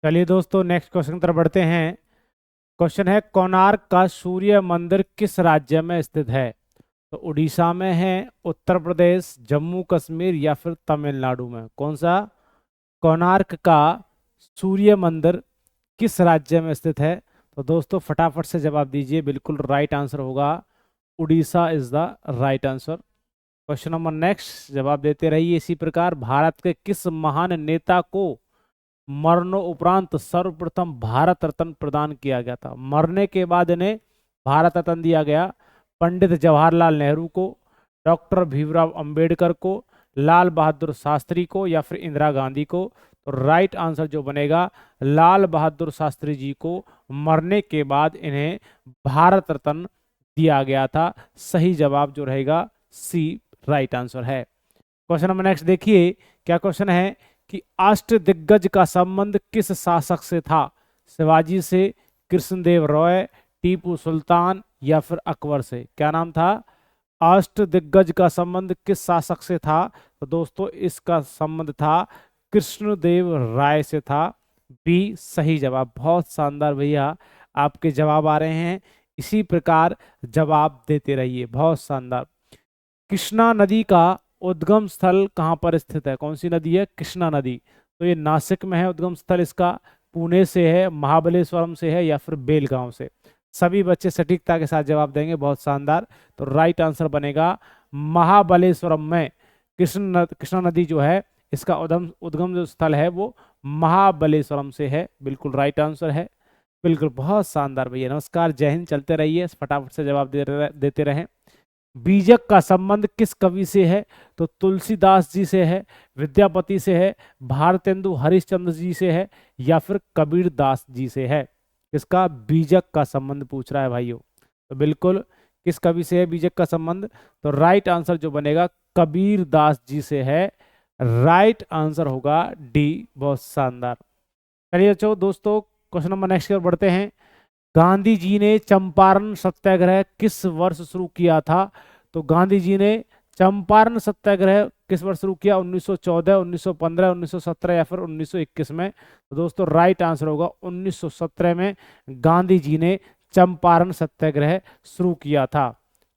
चलिए दोस्तों, next question की तरफ बढ़ते हैं। क्वेश्चन है, कोणार्क का सूर्य मंदिर किस राज्य में स्थित है? तो उड़ीसा में है, उत्तर प्रदेश, जम्मू कश्मीर या फिर तमिलनाडु में? कौन सा? कोणार्क का सूर्य मंदिर किस राज्य में स्थित है? तो दोस्तों फटाफट से जवाब दीजिए। बिल्कुल राइट आंसर होगा Orissa is the right answer. Question number next, जवाब देते रहिए इसी प्रकार। भारत के किस महान नेता को मरणोपरांत सर्वप्रथम भारत रत्न प्रदान किया गया था? मरने के बाद इन्हें भारत रत्न दिया गया। पंडित जवाहरलाल नेहरू को, डॉक्टर भीमराव अंबेडकर को, लाल बहादुर शास्त्री को या फिर इंदिरा गांधी को? तो राइट आंसर जो बनेगा, लाल बहादुर शास्त्री जी को मरने के बाद इन्हें भारत रत्न दिया गया था। सही जवाब जो रहेगा सी राइट आंसर है। क्वेश्चन नंबर नेक्स्ट देखिए, क्या क्वेश्चन है कि अष्टदिग्गज का संबंध किस शासक से था? शिवाजी से, कृष्णदेव राय, टीपू सुल्तान या फिर अकबर से? क्या नाम था? अष्टदिग्गज का संबंध किस शासक से था? तो दोस्तों इसका संबंध था कृष्णदेव राय से था। बी सही जवाब। बहुत शानदार भैया, आपके जवाब आ रहे हैं। इसी प्रकार जवाब देते रहिए, बहुत शानदार। कृष्णा नदी का उद्गम स्थल कहाँ पर स्थित है? कौन सी नदी है? कृष्णा नदी। तो ये नासिक में है उद्गम स्थल इसका, पुणे से है, महाबलेश्वरम से है या फिर बेलगांव से? सभी बच्चे सटीकता के साथ जवाब देंगे, बहुत शानदार। तो राइट आंसर बनेगा महाबलेश्वरम में कृष्णा नदी जो है, इसका उद्गम जो स्थल है वो महाबलेश्वरम से है। बिल्कुल राइट आंसर है। बिल्कुल बहुत शानदार भैया, नमस्कार, जय हिंद। चलते रहिए, फटाफट से जवाब देते रहें। बीजक का संबंध किस कवि से है? तो तुलसीदास जी से है, विद्यापति से है, भारतेंदु हरिश्चंद्र जी से है या फिर कबीर दास जी से है? इसका बीजक का संबंध पूछ रहा है भाइयों। तो बिल्कुल किस कवि से है बीजक का संबंध? तो राइट आंसर जो बनेगा कबीर दास जी से है। राइट आंसर होगा डी। बहुत शानदार। चलिए अच्छा दोस्तों, क्वेश्चन नंबर नेक्स्ट की ओर बढ़ते हैं। गांधी जी ने चंपारण सत्याग्रह किस वर्ष शुरू किया था? तो गांधी जी ने चंपारण सत्याग्रह किस वर्ष शुरू किया? 1914, 1915, 1917 या फिर 1921 में? तो दोस्तों राइट आंसर होगा 1917 में गांधी जी ने चंपारण सत्याग्रह शुरू किया था।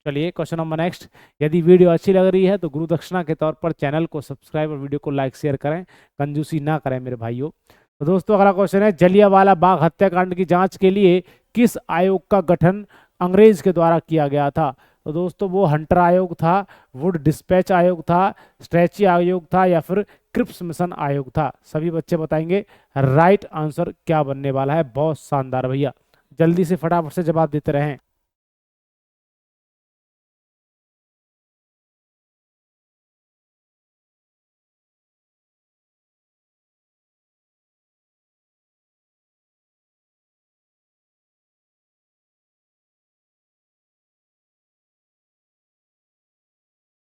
चलिए क्वेश्चन नंबर नेक्स्ट। यदि वीडियो अच्छी लग रही है तो गुरु दक्षिणा के तौर पर चैनल को सब्सक्राइब और वीडियो को लाइक शेयर करें, कंजूसी ना करें मेरे भाइयों। तो दोस्तों अगला क्वेश्चन है, जलियांवाला बाग हत्याकांड की जांच के लिए किस आयोग का गठन अंग्रेज के द्वारा किया गया था? तो दोस्तों वो हंटर आयोग था, वुड डिस्पैच आयोग था, स्ट्रैची आयोग था या फिर क्रिप्स मिशन आयोग था? सभी बच्चे बताएंगे राइट आंसर क्या बनने वाला है। बहुत शानदार भैया, जल्दी से फटाफट से जवाब देते रहें।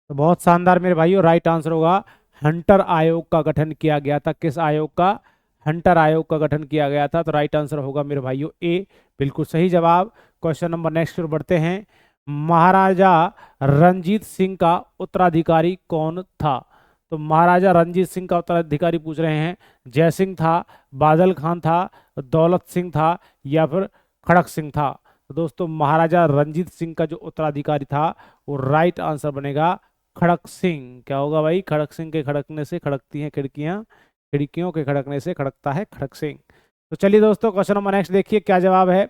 तो बहुत शानदार मेरे भाइयों, राइट आंसर होगा हंटर आयोग का गठन किया गया था। किस आयोग का? हंटर आयोग का गठन किया गया था। तो राइट आंसर होगा मेरे भाइयों ए। बिल्कुल सही जवाब। क्वेश्चन नंबर नेक्स्ट पर बढ़ते हैं। महाराजा रंजीत सिंह का उत्तराधिकारी कौन था? तो महाराजा रंजीत सिंह का उत्तराधिकारी पूछ रहे हैं। जयसिंह था, बादल खान था, दौलत सिंह था या फिर खड़क सिंह था? तो दोस्तों महाराजा रंजीत सिंह का जो उत्तराधिकारी था वो राइट आंसर बनेगा खड़क सिंह। क्या होगा भाई? खड़क सिंह के खड़कने से खड़कती हैं खिड़कियां, खिड़कियों के खड़कने से खड़कता है खड़क सिंह। तो चलिए दोस्तों क्वेश्चन नंबर नेक्स्ट देखिए क्या जवाब है।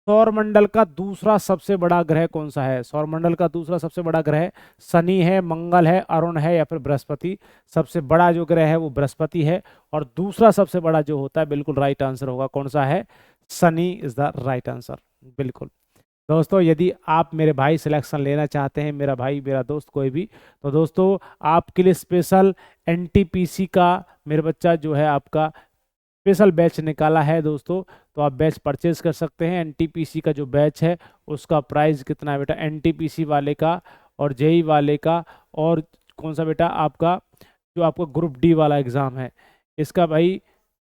सौरमंडल का दूसरा सबसे बड़ा ग्रह कौन सा है? सौरमंडल का दूसरा सबसे बड़ा ग्रह शनि है, मंगल है, अरुण है या फिर बृहस्पति? सबसे बड़ा जो ग्रह है वो बृहस्पति है और दूसरा सबसे बड़ा जो होता है, बिल्कुल राइट आंसर होगा कौन सा है? Shani is the right answer. बिल्कुल दोस्तों, यदि आप मेरे भाई सिलेक्शन लेना चाहते हैं, मेरा भाई मेरा दोस्त कोई भी, तो दोस्तों आपके लिए स्पेशल एनटीपीसी का मेरे बच्चा जो है आपका स्पेशल बैच निकाला है दोस्तों। तो आप बैच परचेज कर सकते हैं। एनटीपीसी का जो बैच है उसका प्राइस कितना है बेटा? एनटीपीसी वाले का और जेई वाले का और कौन सा बेटा आपका जो आपका ग्रुप डी वाला एग्जाम है, इसका भाई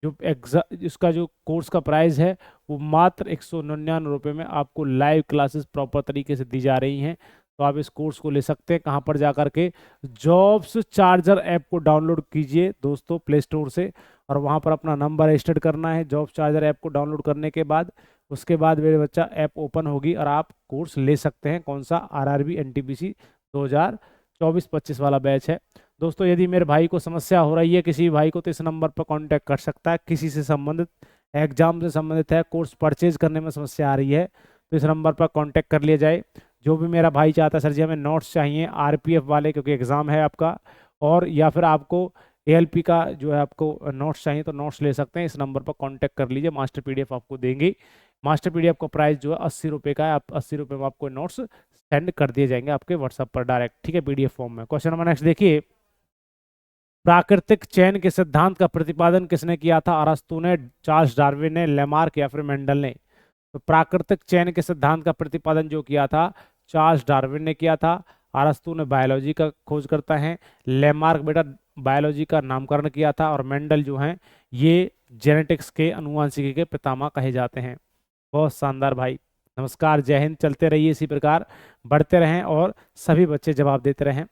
जो एग्जाम इसका जो कोर्स का प्राइस है वो मात्र 199 में आपको लाइव क्लासेस प्रॉपर तरीके से दी जा रही हैं। तो आप इस कोर्स को ले सकते हैं कहाँ पर जा करके? जॉब्स चार्जर ऐप को डाउनलोड कीजिए दोस्तों प्ले स्टोर से और वहाँ पर अपना नंबर रजिस्टर्ड करना है जॉब चार्जर ऐप को डाउनलोड करने के बाद। उसके बाद मेरे बच्चा ऐप ओपन होगी और आप कोर्स ले सकते हैं। कौन सा? आरआरबी एनटीपीसी 2024-25 वाला बैच है। दोस्तों यदि मेरे भाई को समस्या हो रही है, किसी भाई को, तो इस नंबर पर कांटेक्ट कर सकता है। किसी से संबंधित, एग्जाम से संबंधित है, कोर्स परचेज करने में समस्या आ रही है, तो इस नंबर पर कांटेक्ट कर लिया जाए। जो भी मेरा भाई चाहता है सर जी हमें नोट्स चाहिए आरपीएफ वाले क्योंकि एग्ज़ाम है आपका, और या फिर आपको एएलपी का जो है आपको नोट्स चाहिए, तो नोट्स ले सकते हैं। इस नंबर पर कांटेक्ट कर लीजिए, मास्टर पीडीएफ आपको देंगे। मास्टर पीडीएफ का प्राइस जो है 80 रुपये का है। आप 80 रुपये में आपको नोट्स सेंड कर दिए जाएंगे आपके व्हाट्सएप पर डायरेक्ट, ठीक है, पीडीएफ फॉर्म में। क्वेश्चन नंबर नेक्स्ट देखिए, प्राकृतिक चयन के सिद्धांत का प्रतिपादन किसने किया था? अरस्तु ने, चार्ल्स डार्विन ने, लेमार्क या फिर मेंडल ने? तो प्राकृतिक चयन के सिद्धांत का प्रतिपादन जो किया था चार्ल्स डार्विन ने किया था। अरस्तु ने बायोलॉजी का खोज करता है। लेमार्क बेटा बायोलॉजी का नामकरण किया था। और मेंडल जो हैं ये जेनेटिक्स के, अनुवांशिकी के पितामह कहे जाते हैं। बहुत शानदार भाई, नमस्कार, जय हिंद। चलते रहिए इसी प्रकार, बढ़ते रहें और सभी बच्चे जवाब देते रहें।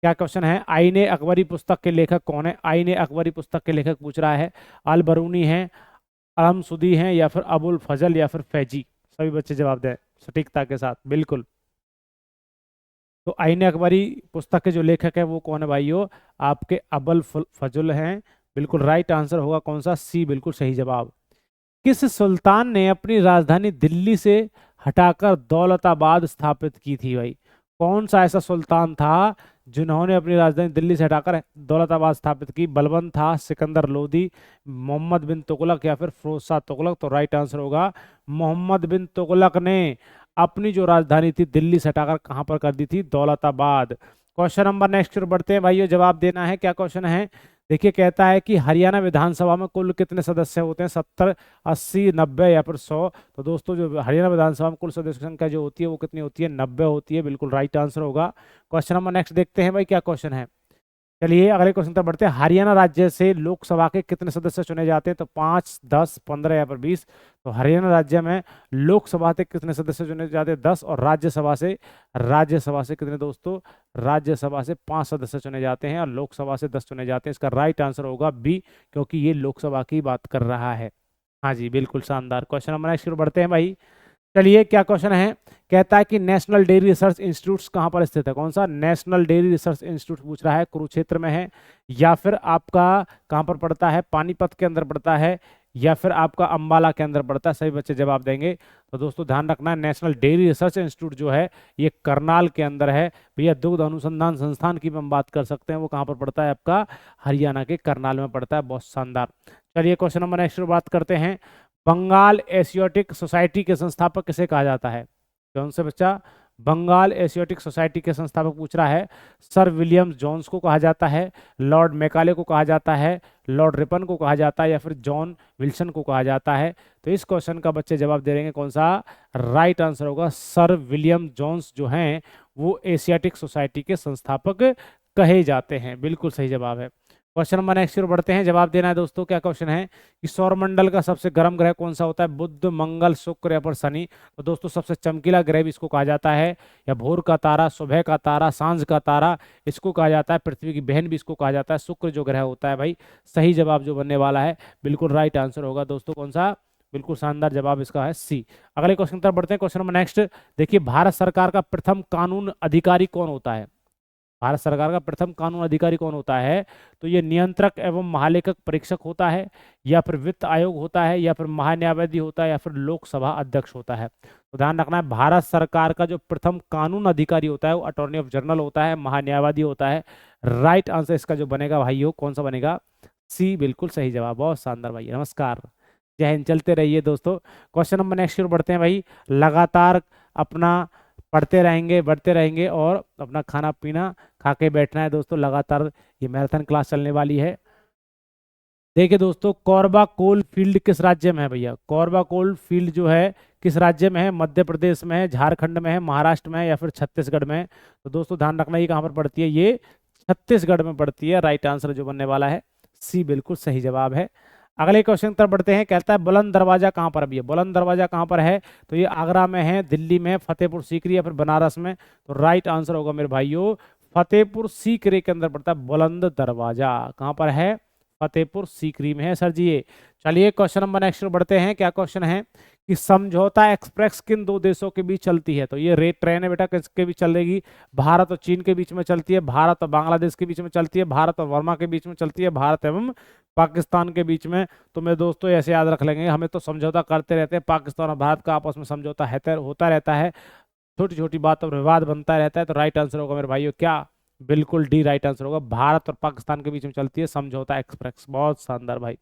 क्या क्वेश्चन है? आईने अकबरी पुस्तक के लेखक कौन है? आईने अकबरी पुस्तक के लेखक पूछ रहा है। अल बरूनी है, अलमसुदी हैं, या फिर अबुल फजल, या फिर फैजी? सभी बच्चे जवाब दें सटीकता के साथ, बिल्कुल। तो आईने अकबरी पुस्तक के जो लेखक है वो कौन है भाइयों? आपके अबुल फजल हैं। बिल्कुल राइट आंसर होगा कौन सा? सी, बिल्कुल सही जवाब। किस सुल्तान ने अपनी राजधानी दिल्ली से हटाकर दौलताबाद स्थापित की थी भाई? कौन सा ऐसा सुल्तान था जिन्होंने अपनी राजधानी दिल्ली से हटाकर दौलताबाद स्थापित की? बलबन था, सिकंदर लोदी, मोहम्मद बिन तुगलक, या फिर फिरोज शाह तुगलक? तो राइट आंसर होगा मोहम्मद बिन तुगलक ने अपनी जो राजधानी थी दिल्ली से हटाकर कहां पर कर दी थी? दौलताबाद। क्वेश्चन नंबर नेक्स्ट की ओर बढ़ते हैं भाइयों, जवाब देना है। क्या क्वेश्चन है? देखिए कहता है कि हरियाणा विधानसभा में कुल कितने सदस्य होते हैं? 70, 80, 90 या फिर 100? तो दोस्तों जो हरियाणा विधानसभा में कुल सदस्य संख्या जो होती है वो कितनी होती है? 90 होती है। बिल्कुल राइट आंसर होगा। क्वेश्चन नंबर नेक्स्ट देखते हैं भाई क्या क्वेश्चन है। चलिए अगले क्वेश्चन तक बढ़ते हैं। हरियाणा राज्य से लोकसभा के कितने सदस्य चुने जाते हैं? तो 5, 10, 15 या फिर 20? तो हरियाणा राज्य में लोकसभा से कितने सदस्य चुने जाते हैं? 10। और राज्यसभा से कितने दोस्तों? राज्यसभा से 5 सदस्य चुने जाते हैं और लोकसभा से 10 चुने जाते हैं। इसका राइट आंसर होगा बी, क्योंकि ये लोकसभा की बात कर रहा है। हाँ जी, बिल्कुल शानदार। क्वेश्चन नंबर नेक्स्ट बढ़ते हैं भाई। चलिए क्या क्वेश्चन है? कहता है कि नेशनल डेयरी रिसर्च इंस्टीट्यूट कहां पर स्थित है? कौन सा? नेशनल डेयरी रिसर्च इंस्टीट्यूट पूछ रहा है। कुरुक्षेत्र में है, या फिर आपका कहां पर पड़ता है? पानीपत के अंदर पड़ता है, या फिर आपका अंबाला के अंदर पड़ता है? सभी बच्चे जवाब देंगे। तो दोस्तों ध्यान रखना है, नेशनल डेयरी रिसर्च इंस्टीट्यूट जो है ये करनाल के अंदर है। भैया दुग्ध अनुसंधान संस्थान की हम बात कर सकते हैं, वो कहाँ पर पड़ता है? आपका हरियाणा के करनाल में पड़ता है। बहुत शानदार। चलिए क्वेश्चन नंबर नेक्स्ट बात करते हैं। बंगाल एशियोटिक सोसाइटी के संस्थापक किसे कहा जाता है? कौन से बच्चा? बंगाल एशियोटिक सोसाइटी के संस्थापक पूछ रहा है। सर विलियम जोन्स को कहा जाता है, लॉर्ड मैकाले को कहा जाता है, लॉर्ड रिपन को कहा जाता है, या फिर जॉन विल्सन को कहा जाता है? तो इस क्वेश्चन का बच्चे जवाब दे देंगे कौन सा? राइट आंसर होगा सर विलियम जोन्स जो हैं वो एशियाटिक सोसाइटी के संस्थापक कहे जाते हैं। बिल्कुल सही जवाब है। क्वेश्चन नंबर नेक्स्ट की ओर बढ़ते हैं, जवाब देना है दोस्तों। क्या क्वेश्चन है कि सौरमंडल का सबसे गर्म ग्रह कौन सा होता है? बुध, मंगल, शुक्र या फिर शनि? तो दोस्तों सबसे चमकीला ग्रह भी इसको कहा जाता है, या भोर का तारा, सुबह का तारा, सांझ का तारा इसको कहा जाता है। पृथ्वी की बहन भी इसको कहा जाता है। शुक्र जो ग्रह होता है भाई, सही जवाब जो बनने वाला है बिल्कुल राइट आंसर होगा दोस्तों कौन सा? बिल्कुल शानदार जवाब इसका है सी। अगले क्वेश्चन तरफ बढ़ते हैं। क्वेश्चन नंबर नेक्स्ट देखिए, भारत सरकार का प्रथम कानून अधिकारी कौन होता है? भारत सरकार का प्रथम कानून अधिकारी कौन होता है? तो ये नियंत्रक एवं महालेखक परीक्षक होता है, या फिर वित्त आयोग होता है, या फिर महान्यायवादी होता है, या फिर लोकसभा अध्यक्ष होता है? तो ध्यान रखना है, भारत सरकार का जो प्रथम कानून अधिकारी होता है वो अटॉर्नी ऑफ जनरल होता है, महान्यायवादी होता है। राइट आंसर इसका जो बनेगा भाइयों कौन सा बनेगा? सी, बिल्कुल सही जवाब। बहुत शानदार भाई, नमस्कार, जय हिंद। चलते रहिए दोस्तों। क्वेश्चन नंबर नेक्स्ट बढ़ते हैं भाई। लगातार अपना पढ़ते रहेंगे, बढ़ते रहेंगे, और अपना खाना पीना खा के बैठना है दोस्तों। लगातार ये मैराथन क्लास चलने वाली है। देखिए दोस्तों, कोरबा कोल फील्ड किस राज्य में है भैया? कोरबा कोल फील्ड जो है किस राज्य में है? मध्य प्रदेश में है, झारखंड में है, महाराष्ट्र में है, या फिर छत्तीसगढ़ में है? तो दोस्तों ध्यान रखना, ये कहाँ पर पड़ती है? ये छत्तीसगढ़ में पड़ती है। राइट आंसर जो बनने वाला है सी, बिल्कुल सही जवाब है। अगले क्वेश्चन तरफ बढ़ते हैं। कहता है बुलंद दरवाजा कहाँ पर है भैया? बुलंद दरवाजा कहाँ पर है? तो ये आगरा में है, दिल्ली में, फतेहपुर सीकरी, या फिर बनारस में? तो राइट आंसर होगा मेरे भाइयों फतेहपुर सीकरी के अंदर पड़ता है बुलंद दरवाजा। कहाँ पर है? फतेहपुर सीकरी में है सर जी ये। चलिए क्वेश्चन नंबर नेक्स्ट बढ़ते हैं। क्या क्वेश्चन है कि समझौता एक्सप्रेस किन दो देशों के बीच चलती है? तो ये रेट ट्रेन है बेटा, किसके बीच चलेगी? भारत और चीन के बीच में चलती है, भारत और बांग्लादेश के बीच में चलती है, भारत और वर्मा के बीच में चलती है, भारत एवं पाकिस्तान के बीच में। तो मेरे दोस्तों ऐसे याद रख लेंगे, हमें तो समझौता करते रहते हैं, पाकिस्तान और भारत का आपस में समझौता होता रहता है, छोटी छोटी बातों पर विवाद बनता रहता है। तो राइट आंसर होगा मेरे भाइयों क्या? बिल्कुल डी राइट आंसर होगा, भारत और पाकिस्तान के बीच में चलती है समझौता एक्सप्रेस। बहुत शानदार भाई।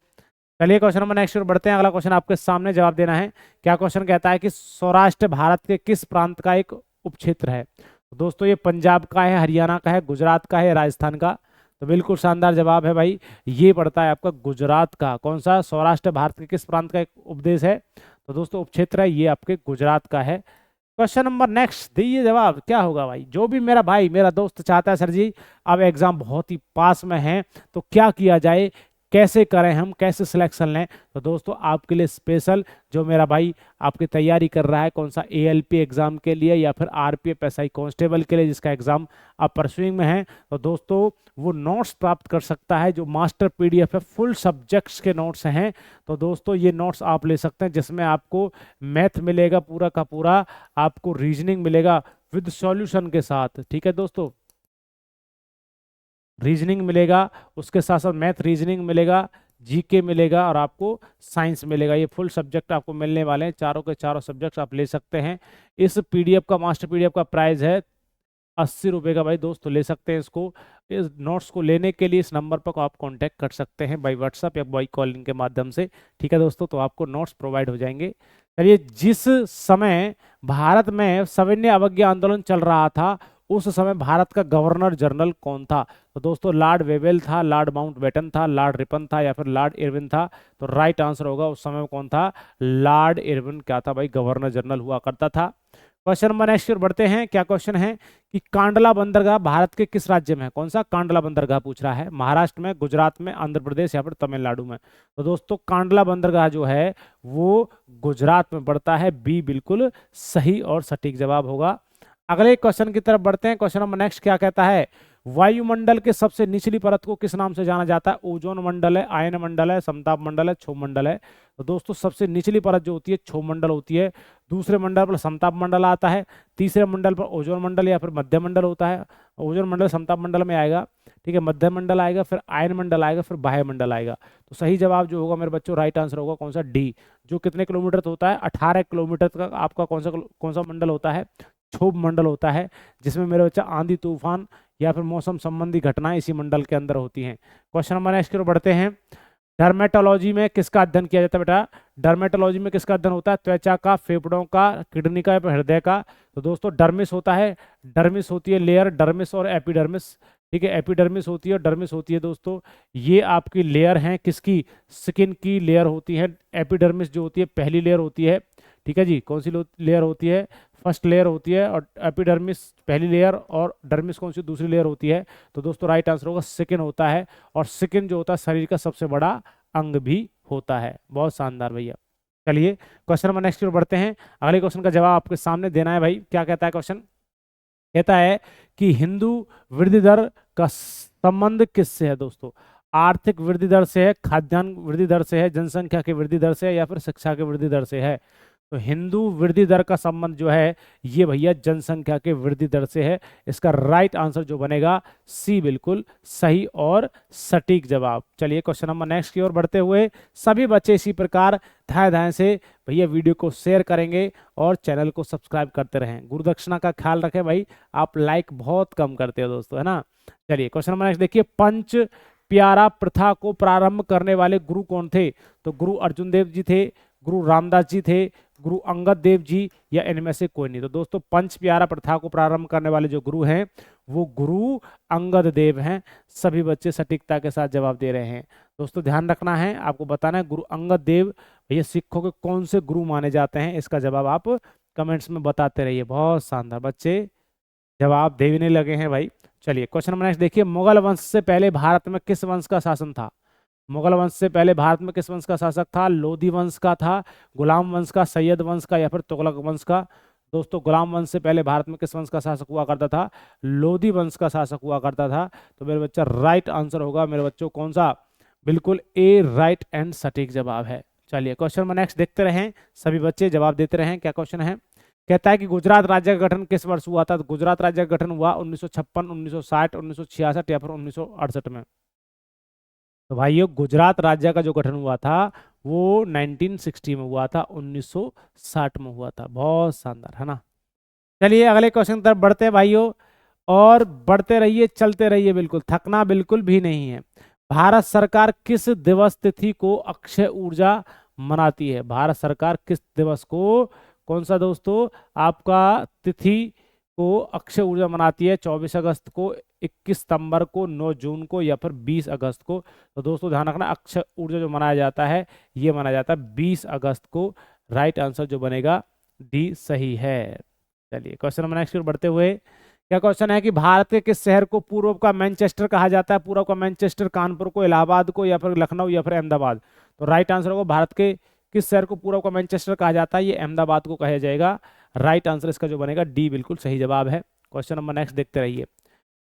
चलिए क्वेश्चन नंबर नेक्स्ट बढ़ते हैं। अगला क्वेश्चन आपके सामने जवाब देना है। क्या क्वेश्चन कहता है कि सौराष्ट्र भारत के किस प्रांत का एक उपक्षेत्र है? तो दोस्तों ये पंजाब का है, हरियाणा का है, गुजरात का है, राजस्थान का? तो बिल्कुल शानदार जवाब है भाई, ये पड़ता है आपका गुजरात का। कौन सा? सौराष्ट्र भारत के किस प्रांत का एक उपदेश है? तो दोस्तों उपक्षेत्र है ये आपके गुजरात का है। क्वेश्चन नंबर नेक्स्ट दीजिए जवाब, क्या होगा भाई? जो भी मेरा भाई मेरा दोस्त चाहता है सर जी अब एग्जाम बहुत ही पास में है तो क्या किया जाए, कैसे करें हम, कैसे सिलेक्शन लें? तो दोस्तों आपके लिए स्पेशल जो मेरा भाई आपकी तैयारी कर रहा है, कौन सा एएलपी एग्जाम के लिए या फिर आरपीएफ एसआई कांस्टेबल के लिए जिसका एग्जाम आप परसुइंग में है, तो दोस्तों वो नोट्स प्राप्त कर सकता है जो मास्टर पीडीएफ है, फुल सब्जेक्ट्स के नोट्स हैं। तो दोस्तों ये नोट्स आप ले सकते हैं जिसमें आपको मैथ मिलेगा पूरा का पूरा, आपको रीजनिंग मिलेगा विद सॉल्यूशन के साथ। ठीक है दोस्तों, रीजनिंग मिलेगा, उसके साथ साथ मैथ रीजनिंग मिलेगा, जीके मिलेगा और आपको साइंस मिलेगा। ये फुल सब्जेक्ट आपको मिलने वाले हैं, चारों के चारों सब्जेक्ट्स आप ले सकते हैं। इस पीडीएफ का मास्टर पीडीएफ का प्राइस है 80 रुपये का भाई दोस्तों, ले सकते हैं इसको। इस नोट्स को लेने के लिए इस नंबर पर आप कांटेक्ट कर सकते हैं बाई व्हाट्सअप या बाई कॉलिंग के माध्यम से। ठीक है दोस्तों, तो आपको नोट्स प्रोवाइड हो जाएंगे। चलिए, जिस समय भारत में सविनय अवज्ञा आंदोलन चल रहा था उस समय भारत का गवर्नर जनरल कौन था? तो दोस्तों लॉर्ड वेवेल था, लॉर्ड माउंटबेटन था, लॉर्ड रिपन था या फिर लॉर्ड इरविन था? तो राइट आंसर होगा उस समय कौन था? लॉर्ड इरविन क्या था भाई, गवर्नर जनरल हुआ करता था। क्वेश्चन नंबर नेक्स्ट बढ़ते हैं। क्या क्वेश्चन है कि कांडला बंदरगाह भारत के किस राज्य में है? कौन सा कांडला बंदरगाह पूछ रहा है? महाराष्ट्र में, गुजरात में, आंध्र प्रदेश या फिर तमिलनाडु में? तो दोस्तों कांडला बंदरगाह जो है वो गुजरात में पड़ता है। बी बिल्कुल सही और सटीक जवाब होगा। अगले क्वेश्चन की तरफ बढ़ते हैं। क्वेश्चन नंबर नेक्स्ट क्या कहता है? वायुमंडल के सबसे निचली परत को किस नाम से जाना जाता है? ओजोन मंडल है, आयन मंडल है, समताप मंडल है, क्षोभ मंडल है? तो दोस्तों सबसे निचली परत जो होती है क्षोभ मंडल होती है, दूसरे मंडल पर समताप मंडल आता है, तीसरे मंडल पर ओजोन मंडल या फिर मध्य मंडल होता है। ओजोन मंडल समताप मंडल में आएगा, ठीक है, मध्य मंडल आएगा, फिर आयन मंडल आएगा, फिर बाह्य मंडल आएगा। तो सही जवाब जो होगा मेरे बच्चों, राइट आंसर होगा कौन सा? डी। जो कितने किलोमीटर होता है? 18 किलोमीटर का आपका कौन सा मंडल होता है? क्षोभ मंडल होता है, जिसमें मेरे बच्चा आंधी तूफान या फिर मौसम संबंधी घटनाएं इसी मंडल के अंदर होती हैं। क्वेश्चन नंबर नेक्स्ट की ओर बढ़ते हैं। डर्मेटोलॉजी में किसका अध्ययन किया जाता है बेटा? डर्मेटोलॉजी में किसका अध्ययन होता है? त्वचा का, फेफड़ों का, किडनी का या फिर हृदय का? तो दोस्तों डर्मिस होता है, डर्मिस होती है लेयर, डर्मिस और एपिडर्मिस। ठीक है, एपिडर्मिस होती है और डर्मिस होती है दोस्तों, ये आपकी लेयर हैं किसकी? स्किन की लेयर होती है। एपिडर्मिस जो होती है पहली लेयर होती है, ठीक है जी, कौन सी लेयर होती है? फर्स्ट लेयर होती है। और एपिडर्मिस पहली लेयर और डर्मिस कौन सी? दूसरी लेयर होती है। तो दोस्तों राइट आंसर होगा स्किन होता है, और स्किन जो होता है शरीर का सबसे बड़ा अंग भी होता है। बहुत शानदार भैया। चलिए क्वेश्चन नंबर नेक्स्ट की ओर बढ़ते हैं। अगले क्वेश्चन का जवाब आपके सामने देना है भाई। क्या कहता है क्वेश्चन? कहता है कि हिंदू वृद्धि दर का संबंध किससे है? दोस्तों आर्थिक वृद्धि दर से है, खाद्यान्न वृद्धि दर से है, जनसंख्या की वृद्धि दर से है या फिर शिक्षा की वृद्धि दर से है? तो हिंदू वृद्धि दर का संबंध जो है ये भैया जनसंख्या के वृद्धि दर से है। इसका राइट आंसर जो बनेगा सी बिल्कुल सही और सटीक जवाब। चलिए क्वेश्चन नंबर नेक्स्ट की ओर बढ़ते हुए, सभी बच्चे इसी प्रकार धाए धाए से भैया वीडियो को शेयर करेंगे और चैनल को सब्सक्राइब करते रहें। गुरुदक्षिणा का ख्याल रखें भाई, आप लाइक बहुत कम करते हो दोस्तों, है ना। चलिए क्वेश्चन नंबर नेक्स्ट देखिए, पंच प्यारा प्रथा को प्रारंभ करने वाले गुरु कौन थे? तो गुरु अर्जुन देव जी थे, गुरु रामदास जी थे, गुरु अंगद देव जी, या इनमें से कोई नहीं? तो दोस्तों पंच प्यारा प्रथा को प्रारंभ करने वाले जो गुरु हैं वो गुरु अंगद देव हैं। सभी बच्चे सटीकता के साथ जवाब दे रहे हैं। दोस्तों ध्यान रखना है, आपको बताना है गुरु अंगद देव भैया सिखों के कौन से गुरु माने जाते हैं। इसका जवाब आप कमेंट्स में बताते रहिए। बहुत शानदार बच्चे जवाब देने लगे हैं भाई। चलिए क्वेश्चन नंबर नेक्स्ट देखिए, मुगल वंश से पहले भारत में किस वंश का शासन था? मुगल वंश से पहले भारत में किस वंश का शासक था? लोधी वंश का था, गुलाम वंश का, सैयद वंश का या फिर तुगलक वंश का? दोस्तों गुलाम वंश से पहले भारत में किस वंश का शासक हुआ करता था? लोधी वंश का शासक हुआ करता था। तो मेरे बच्चा राइट आंसर होगा मेरे बच्चों कौन सा? बिल्कुल ए राइट एंड सटीक जवाब है। चलिए क्वेश्चन नंबर नेक्स्ट देखते रहें, सभी बच्चे जवाब देते रहें। क्या क्वेश्चन है? कहता है कि गुजरात राज्य का गठन किस वर्ष हुआ था? तो गुजरात राज्य का गठन हुआ 1956, 1960, 1966 या फिर 1968 में। तो भाइयों गुजरात राज्य का जो गठन हुआ था वो 1960 में हुआ था, 1960 में हुआ था। बहुत शानदार है ना। चलिए अगले क्वेश्चन की तरफ बढ़ते हैं भाइयों, और बढ़ते रहिए, चलते रहिए, बिल्कुल थकना बिल्कुल भी नहीं है। भारत सरकार किस दिवस तिथि को अक्षय ऊर्जा मनाती है? भारत सरकार किस दिवस को, कौन सा दोस्तों आपका तिथि को अक्षय ऊर्जा मनाती है? 24 अगस्त को, 21 सितंबर को, 9 जून को या फिर 20 अगस्त को? तो दोस्तों ध्यान रखना, अक्षय ऊर्जा जो मनाया जाता है ये मनाया जाता है 20 अगस्त को। राइट आंसर जो बनेगा डी सही है। चलिए क्वेश्चन नंबर नेक्स्ट की ओर बढ़ते हुए, क्या क्वेश्चन है कि भारत के किस शहर को पूर्व का मैनचेस्टर कहा जाता है? पूर्व का मैनचेस्टर कानपुर को, इलाहाबाद को या फिर लखनऊ या फिर अहमदाबाद? तो राइट आंसर होगा भारत के किस शहर को पूर्व का मैनचेस्टर कहा जाता है? ये अहमदाबाद को कहा जाएगा। राइट आंसर इसका जो बनेगा डी बिल्कुल सही जवाब है। क्वेश्चन नंबर नेक्स्ट देखते रहिए,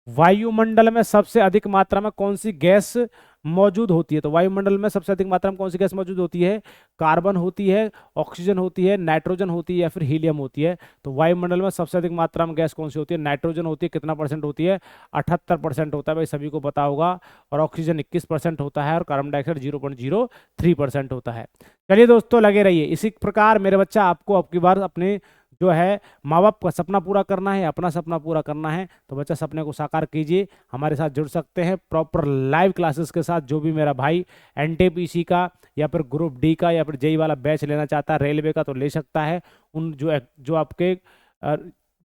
वायुमंडल में सबसे अधिक मात्रा में कौन सी गैस मौजूद होती है? तो वायुमंडल में सबसे अधिक मात्रा में कौन सी गैस मौजूद होती है? कार्बन होती है, ऑक्सीजन होती है, नाइट्रोजन होती है या फिर हीलियम होती है? तो वायुमंडल में सबसे अधिक मात्रा में गैस कौन सी होती है? नाइट्रोजन होती है। कितना परसेंट होती है? 78% होता है भाई, सभी को पता होगा। और ऑक्सीजन 21% होता है और कार्बन डाइऑक्साइड 0.03% होता है। चलिए दोस्तों लगे रहिए इसी प्रकार मेरे बच्चा, आपको अब की बार अपने जो है माँ बाप का सपना पूरा करना है, अपना सपना पूरा करना है, तो बच्चा सपने को साकार कीजिए। हमारे साथ जुड़ सकते हैं प्रॉपर लाइव क्लासेस के साथ। जो भी मेरा भाई एनटीपीसी का या फिर ग्रुप डी का या फिर जेई वाला बैच लेना चाहता है, रेलवे का, तो ले सकता है। उन जो आपके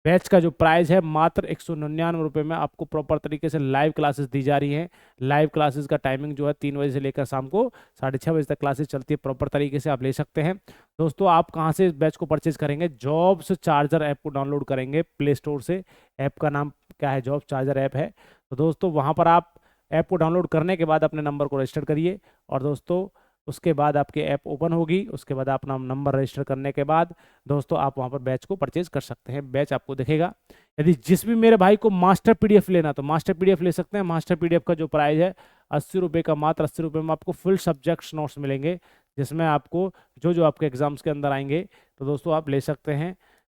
बैच का जो प्राइस है मात्र 199 रुपये में आपको प्रॉपर तरीके से लाइव क्लासेस दी जा रही हैं। लाइव क्लासेस का टाइमिंग जो है 3 बजे से लेकर शाम को 6:30 बजे तक क्लासेस चलती है। प्रॉपर तरीके से आप ले सकते हैं। दोस्तों आप कहाँ से इस बैच को परचेज करेंगे? जॉब्स चार्जर ऐप को डाउनलोड करेंगे प्ले स्टोर से। ऐप का नाम क्या है? जॉब्स चार्जर ऐप है। तो दोस्तों वहाँ पर आप ऐप को डाउनलोड करने के बाद अपने नंबर को रजिस्टर करिए, और दोस्तों उसके बाद आपकी ऐप ओपन होगी। उसके बाद अपना नंबर रजिस्टर करने के बाद दोस्तों आप वहाँ पर बैच को परचेज कर सकते हैं। बैच आपको दिखेगा। यदि जिस भी मेरे भाई को मास्टर पीडीएफ लेना तो मास्टर पीडीएफ ले सकते हैं। मास्टर पीडीएफ का जो प्राइस है 80 रुपये का, मात्र 80 रुपये में आपको फुल सब्जेक्ट्स नोट्स मिलेंगे, जिसमें आपको जो आपके एग्जाम्स के अंदर आएंगे तो दोस्तों आप ले सकते हैं।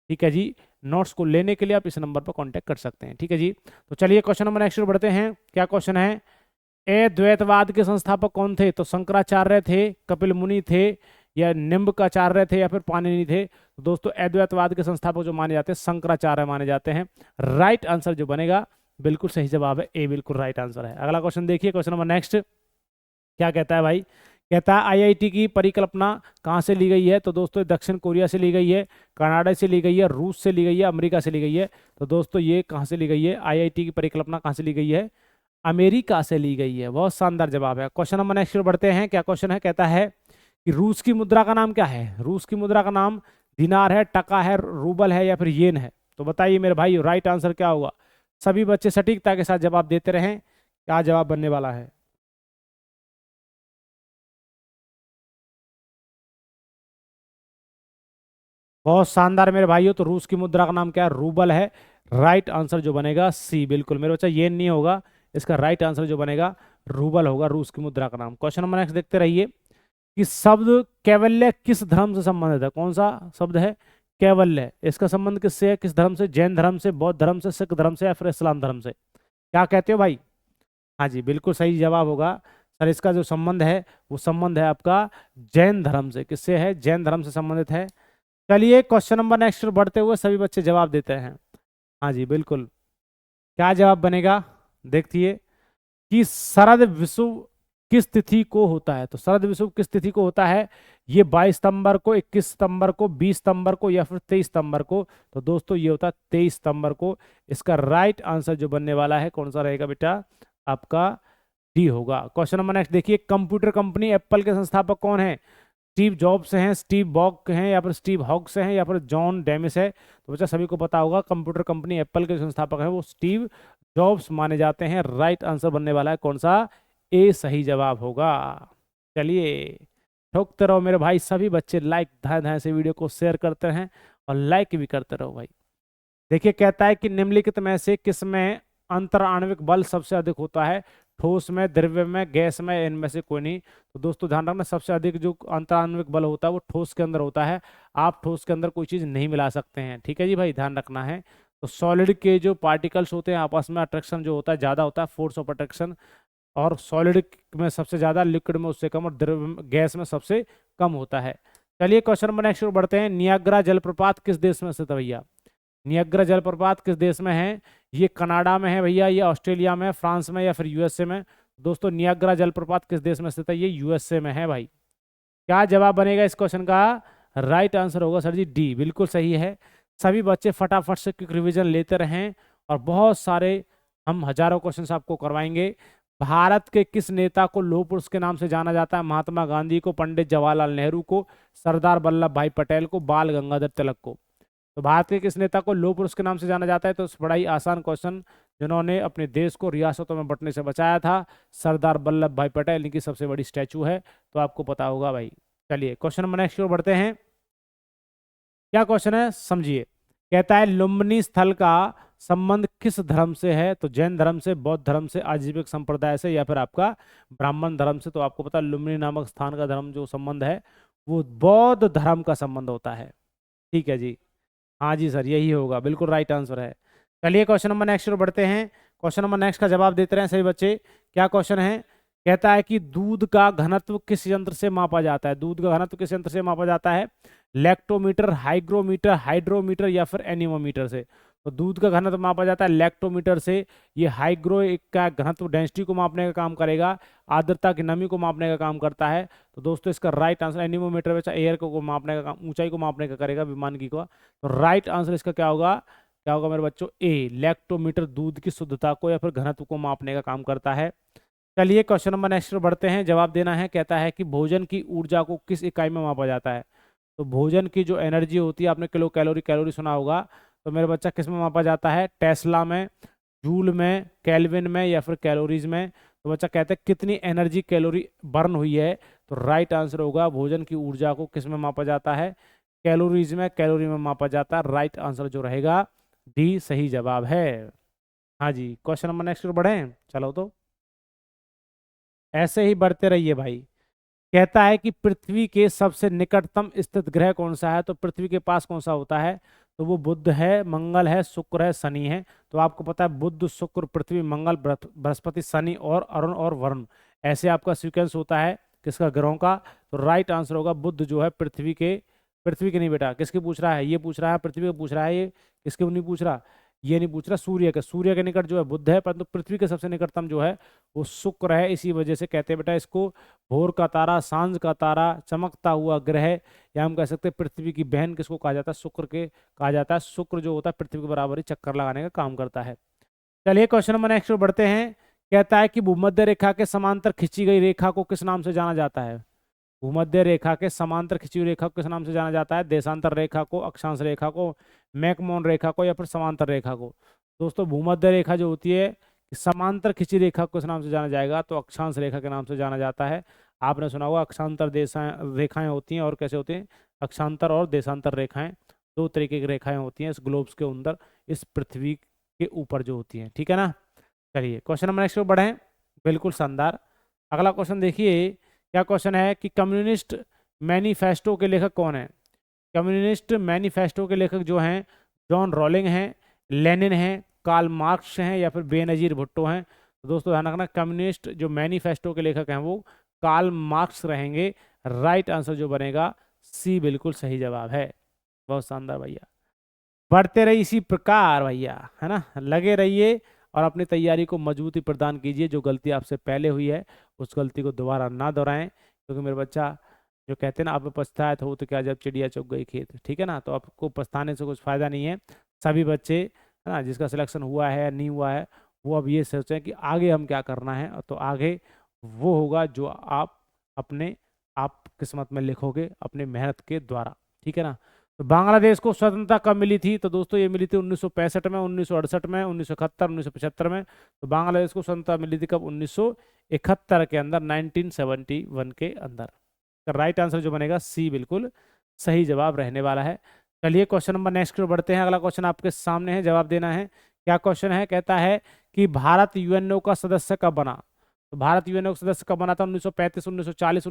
ठीक है जी, नोट्स को लेने के लिए आप इस नंबर पर कॉन्टैक्ट कर सकते हैं। ठीक है जी, तो चलिए क्वेश्चन नंबर नेक्स्ट बढ़ते हैं। क्या क्वेश्चन है? अद्वैतवाद के संस्थापक कौन थे? तो शंकराचार्य थे, कपिल मुनि थे, या निम्बकाचार्य थे, या फिर पाणिनि थे? तो दोस्तों अद्वैतवाद के संस्थापक जो माने जाते हैं शंकराचार्य माने जाते हैं। राइट आंसर जो बनेगा बिल्कुल सही जवाब है, ए बिल्कुल राइट आंसर है। अगला क्वेश्चन देखिए, क्वेश्चन नंबर नेक्स्ट क्या कहता है भाई? कहता है आईआईटी की परिकल्पना कहाँ से ली गई है? तो दोस्तों दक्षिण कोरिया से ली गई है, कनाडा से ली गई है, रूस से ली गई है, अमेरिका से ली गई है? तो दोस्तों ये कहाँ से ली गई है? आईआईटी की परिकल्पना कहाँ से ली गई है? अमेरिका से ली गई है। बहुत शानदार जवाब है। क्वेश्चन नंबर नेक्स्ट बढ़ते हैं। क्या क्वेश्चन है? कहता है कि रूस की मुद्रा का नाम क्या है? रूस की मुद्रा का नाम दिनार है, टका है, रूबल है या फिर येन है? तो बताइए मेरे भाई राइट आंसर क्या होगा? सभी बच्चे सटीकता के साथ जवाब देते रहें, क्या जवाब बनने वाला है? बहुत शानदार मेरे भाइयों, तो रूस की मुद्रा का नाम क्या है? रूबल है। राइट आंसर जो बनेगा सी बिल्कुल मेरे बच्चा, येन नहीं होगा। इसका राइट आंसर जो बनेगा रूबल होगा, रूस की मुद्रा का नाम। क्वेश्चन नंबर नेक्स्ट देखते रहिए कि शब्द कैवल्य किस धर्म से संबंधित है? कौन सा शब्द है कैवल्य? इसका संबंध किससे है? किस धर्म से? जैन धर्म से, बौद्ध धर्म से, सिख धर्म से या फिर इस्लाम धर्म से? क्या कहते हो भाई? हाँ जी बिल्कुल सही जवाब होगा सर। इसका जो संबंध है वो संबंध है आपका जैन धर्म से। किससे है? जैन धर्म से संबंधित है। चलिए क्वेश्चन नंबर नेक्स्ट बढ़ते हुए सभी बच्चे जवाब देते हैं। हाँ जी बिल्कुल, क्या जवाब बनेगा देखिए कि शरद विषुव किस तिथि को होता है? तो शरद विषुव किस तिथि को होता है? ये 22 सितंबर को, 21 सितंबर को, 20 सितंबर को या फिर 23 सितंबर को? तो दोस्तों ये होता है 23 सितंबर को। इसका राइट आंसर जो बनने वाला है कौन सा रहेगा बेटा? आपका डी होगा। क्वेश्चन नंबर नेक्स्ट देखिए, कंप्यूटर कंपनी एप्पल के संस्थापक कौन है? स्टीव जॉब्स हैं, स्टीव बॉक हैं या फिर स्टीव हॉक्स हैं या फिर जॉन डेमिस है? तो बच्चा सभी को पता होगा कंप्यूटर कंपनी एप्पल के संस्थापक हैं वो स्टीव जॉब्स माने जाते हैं। राइट आंसर बनने वाला है कौन सा? ए सही जवाब होगा। चलिए ठोकते रहो मेरे भाई, सभी बच्चे लाइक धाए धाए से वीडियो को शेयर करते हैं और लाइक भी करते रहो भाई। देखिए कहता है कि निम्नलिखित में से किस में अंतर आणविक बल सबसे अधिक होता है? ठोस में, द्रव्य में, गैस में, इनमें से कोई नहीं। तो दोस्तों ध्यान रखना, सबसे अधिक जो अंतराण्विक बल होता है वो ठोस के अंदर होता है। आप ठोस के अंदर कोई चीज नहीं मिला सकते हैं, ठीक है जी भाई, ध्यान रखना है। तो सॉलिड के जो पार्टिकल्स होते हैं आपस में अट्रैक्शन जो होता है ज्यादा होता है, फोर्स ऑफ अट्रैक्शन, और सॉलिड में सबसे ज्यादा, लिक्विड में उससे कम, और द्रव्य गैस में सबसे कम होता है। चलिए क्वेश्चन नंबर नेक्स्ट बढ़ते हैं। नियाग्रा जलप्रपात किस देश में स्थित है भैया? नियाग्रा जलप्रपात किस देश में है? ये कनाडा में है भैया, ये ऑस्ट्रेलिया में, फ्रांस में, या फिर यूएसए में? दोस्तों नियाग्रा जलप्रपात किस देश में स्थित है? ये यूएसए में है भाई। क्या जवाब बनेगा इस क्वेश्चन का? राइट आंसर होगा सर जी डी, बिल्कुल सही है। सभी बच्चे फटाफट से क्विक रिवीजन लेते रहें, और बहुत सारे हम हजारों क्वेश्चंस आपको करवाएंगे। भारत के किस नेता को लौह पुरुष के नाम से जाना जाता है? महात्मा गांधी को, पंडित जवाहरलाल नेहरू को, सरदार वल्लभ भाई पटेल को, बाल गंगाधर तिलक को? तो भारत के किस नेता को लौह पुरुष के नाम से जाना जाता है? तो बड़ा ही आसान क्वेश्चन, जिन्होंने अपने देश को रियासतों में बंटने से बचाया था, सरदार वल्लभ भाई पटेल, इनकी सबसे बड़ी स्टैचू है, तो आपको पता होगा भाई। चलिए क्वेश्चन नंबर नेक्स्ट की ओर बढ़ते हैं। क्या क्वेश्चन है समझिए। कहता है लुम्बिनी स्थल का संबंध किस धर्म से है? तो जैन धर्म से, बौद्ध धर्म से, आजीविक संप्रदाय से, या फिर आपका ब्राह्मण धर्म से? तो आपको पता है लुम्बिनी नामक स्थान का धर्म जो संबंध है वो बौद्ध धर्म का संबंध होता है, ठीक है जी। हाँ जी सर, यही होगा, बिल्कुल राइट आंसर है। चलिए क्वेश्चन नंबर नेक्स्ट पर बढ़ते हैं। क्वेश्चन नंबर नेक्स्ट का जवाब देते रहे सभी बच्चे। क्या क्वेश्चन है? कहता है कि दूध का घनत्व किस यंत्र से मापा जाता है? दूध का घनत्व किस यंत्र से मापा जाता है? लैक्टोमीटर, हाइग्रोमीटर, हाइड्रोमीटर, या फिर एनीमोमीटर से? तो दूध का घनत्व मापा जाता है लैक्टोमीटर से। ये हाइग्रो का घनत्व डेंसिटी को मापने का काम करेगा, आर्द्रता की नमी को मापने का काम करता है। तो दोस्तों इसका राइट आंसर, एनीमोमीटर वैसा एयर को मापने का काम, ऊंचाई को मापने का करेगा, विमान की को। तो राइट आंसर इसका क्या होगा? क्या होगा मेरे बच्चों? ए, लैक्टोमीटर दूध की शुद्धता को या फिर घनत्व को मापने का काम करता है। चलिए क्वेश्चन नंबर नेक्स्ट पर बढ़ते हैं, जवाब देना है। कहता है कि भोजन की ऊर्जा को किस इकाई में मापा जाता है? तो भोजन की जो एनर्जी होती है, आपने किलो कैलोरी, कैलोरी सुना होगा, तो मेरे बच्चा किस में मापा जाता है? टेस्ला में, जूल में, केल्विन में, या फिर कैलोरीज में? तो बच्चा कहते हैं कितनी एनर्जी कैलोरी बर्न हुई है? तो राइट आंसर होगा भोजन की ऊर्जा को किस में मापा जाता है? कैलोरीज में, कैलोरी में मापा जाता है। राइट आंसर जो रहेगा डी सही जवाब है। हाँ जी, क्वेश्चन नंबर नेक्स्ट बढ़े, चलो तो ऐसे ही बढ़ते रहिए भाई। कहता है कि पृथ्वी के सबसे निकटतम स्थित ग्रह कौन सा है? तो पृथ्वी के पास कौन सा होता है? तो वो बुध है, मंगल है, शुक्र है, शनि है। तो आपको पता है बुध, शुक्र, पृथ्वी, मंगल, बृहस्पति, शनि और अरुण और वरुण, ऐसे आपका सीक्वेंस होता है किसका? ग्रहों का। तो राइट आंसर होगा बुध जो है पृथ्वी के नहीं बेटा, किसके पूछ रहा है? ये पूछ रहा है पृथ्वी को पूछ रहा है, ये किसके नहीं पूछ रहा? ये नहीं पूछ रहा, सूर्य के निकट जो है बुध है, परंतु पृथ्वी के सबसे निकटतम जो है वो शुक्र है। इसी वजह से कहते हैं बेटा इसको भोर का तारा, सांझ का तारा, चमकता हुआ ग्रह, या हम कह सकते हैं पृथ्वी की बहन किसको कहा जाता है? शुक्र के कहा जाता है। शुक्र जो होता है पृथ्वी के बराबर ही चक्कर लगाने का काम करता है। चलिए क्वेश्चन नंबर नेक्स्ट बढ़ते हैं। कहता है कि भूमध्य रेखा के समांतर खींची गई रेखा को किस नाम से जाना जाता है? भूमध्य रेखा के समांतर खींची हुई रेखा को किस नाम से जाना जाता है? देशांतर रेखा को, अक्षांश रेखा को, मैकमोहन रेखा को, या फिर समांतर रेखा को? दोस्तों भूमध्य रेखा जो होती है, समांतर खींची रेखा को किस नाम से जाना जाएगा? तो अक्षांश रेखा के नाम से जाना जाता है। आपने सुना होगा अक्षांतर रेखाएं होती हैं, और कैसे होती हैं? अक्षांतर और देशांतर रेखाएं, दो तरीके की रेखाएं होती हैं इस ग्लोब्स के अंदर, इस पृथ्वी के ऊपर जो होती हैं, ठीक है ना। चलिए क्वेश्चन नंबर नेक्स्ट बढ़ें, बिल्कुल शानदार। अगला क्वेश्चन देखिए, क्या क्वेश्चन है कि कम्युनिस्ट मैनिफेस्टो के लेखक कौन है? कम्युनिस्ट मैनिफेस्टो के लेखक जो हैं जॉन रोलिंग हैं, लेनिन हैं, कार्ल मार्क्स हैं, या फिर बेनजीर भुट्टो हैं? तो दोस्तों ध्यान रखना, कम्युनिस्ट जो मैनिफेस्टो के लेखक हैं वो कार्ल मार्क्स रहेंगे। राइट आंसर जो बनेगा सी, बिल्कुल सही जवाब है। बहुत शानदार भैया, बढ़ते रहिए इसी प्रकार भैया, है ना, लगे रहिए और अपनी तैयारी को मजबूती प्रदान कीजिए। जो गलती आपसे पहले हुई है उस गलती को दोबारा ना दोहराएं, क्योंकि मेरे बच्चा जो कहते हैं ना, आप पछताया था वो तो क्या जब चिड़िया चुग गई खेत, ठीक है ना। तो आपको पछताने से कुछ फायदा नहीं है। सभी बच्चे, है ना, जिसका सिलेक्शन हुआ है या नहीं हुआ है, वो अब ये सोचें कि आगे हम क्या करना है, तो आगे वो होगा जो आप किस्मत में लिखोगे अपनी मेहनत के द्वारा, ठीक है ना। तो बांग्लादेश को स्वतंत्रता कब मिली थी? तो दोस्तों ये मिली थी 1965 में, 1968 में, 1971, 1975 में। तो बांग्लादेश को स्वतंत्रता मिली थी कब? 1971 के अंदर, 1971 के अंदर। राइट आंसर जो बनेगा सी, बिल्कुल सही जवाब रहने वाला है। चलिए क्वेश्चन नंबर नेक्स्ट पर बढ़ते हैं। अगला क्वेश्चन आपके सामने है, जवाब देना है। क्या क्वेश्चन है? कहता है कि भारत यूएनओ का सदस्य कब बना? तो भारत यूएनओ का सदस्य कब बना था? 1935, 1940,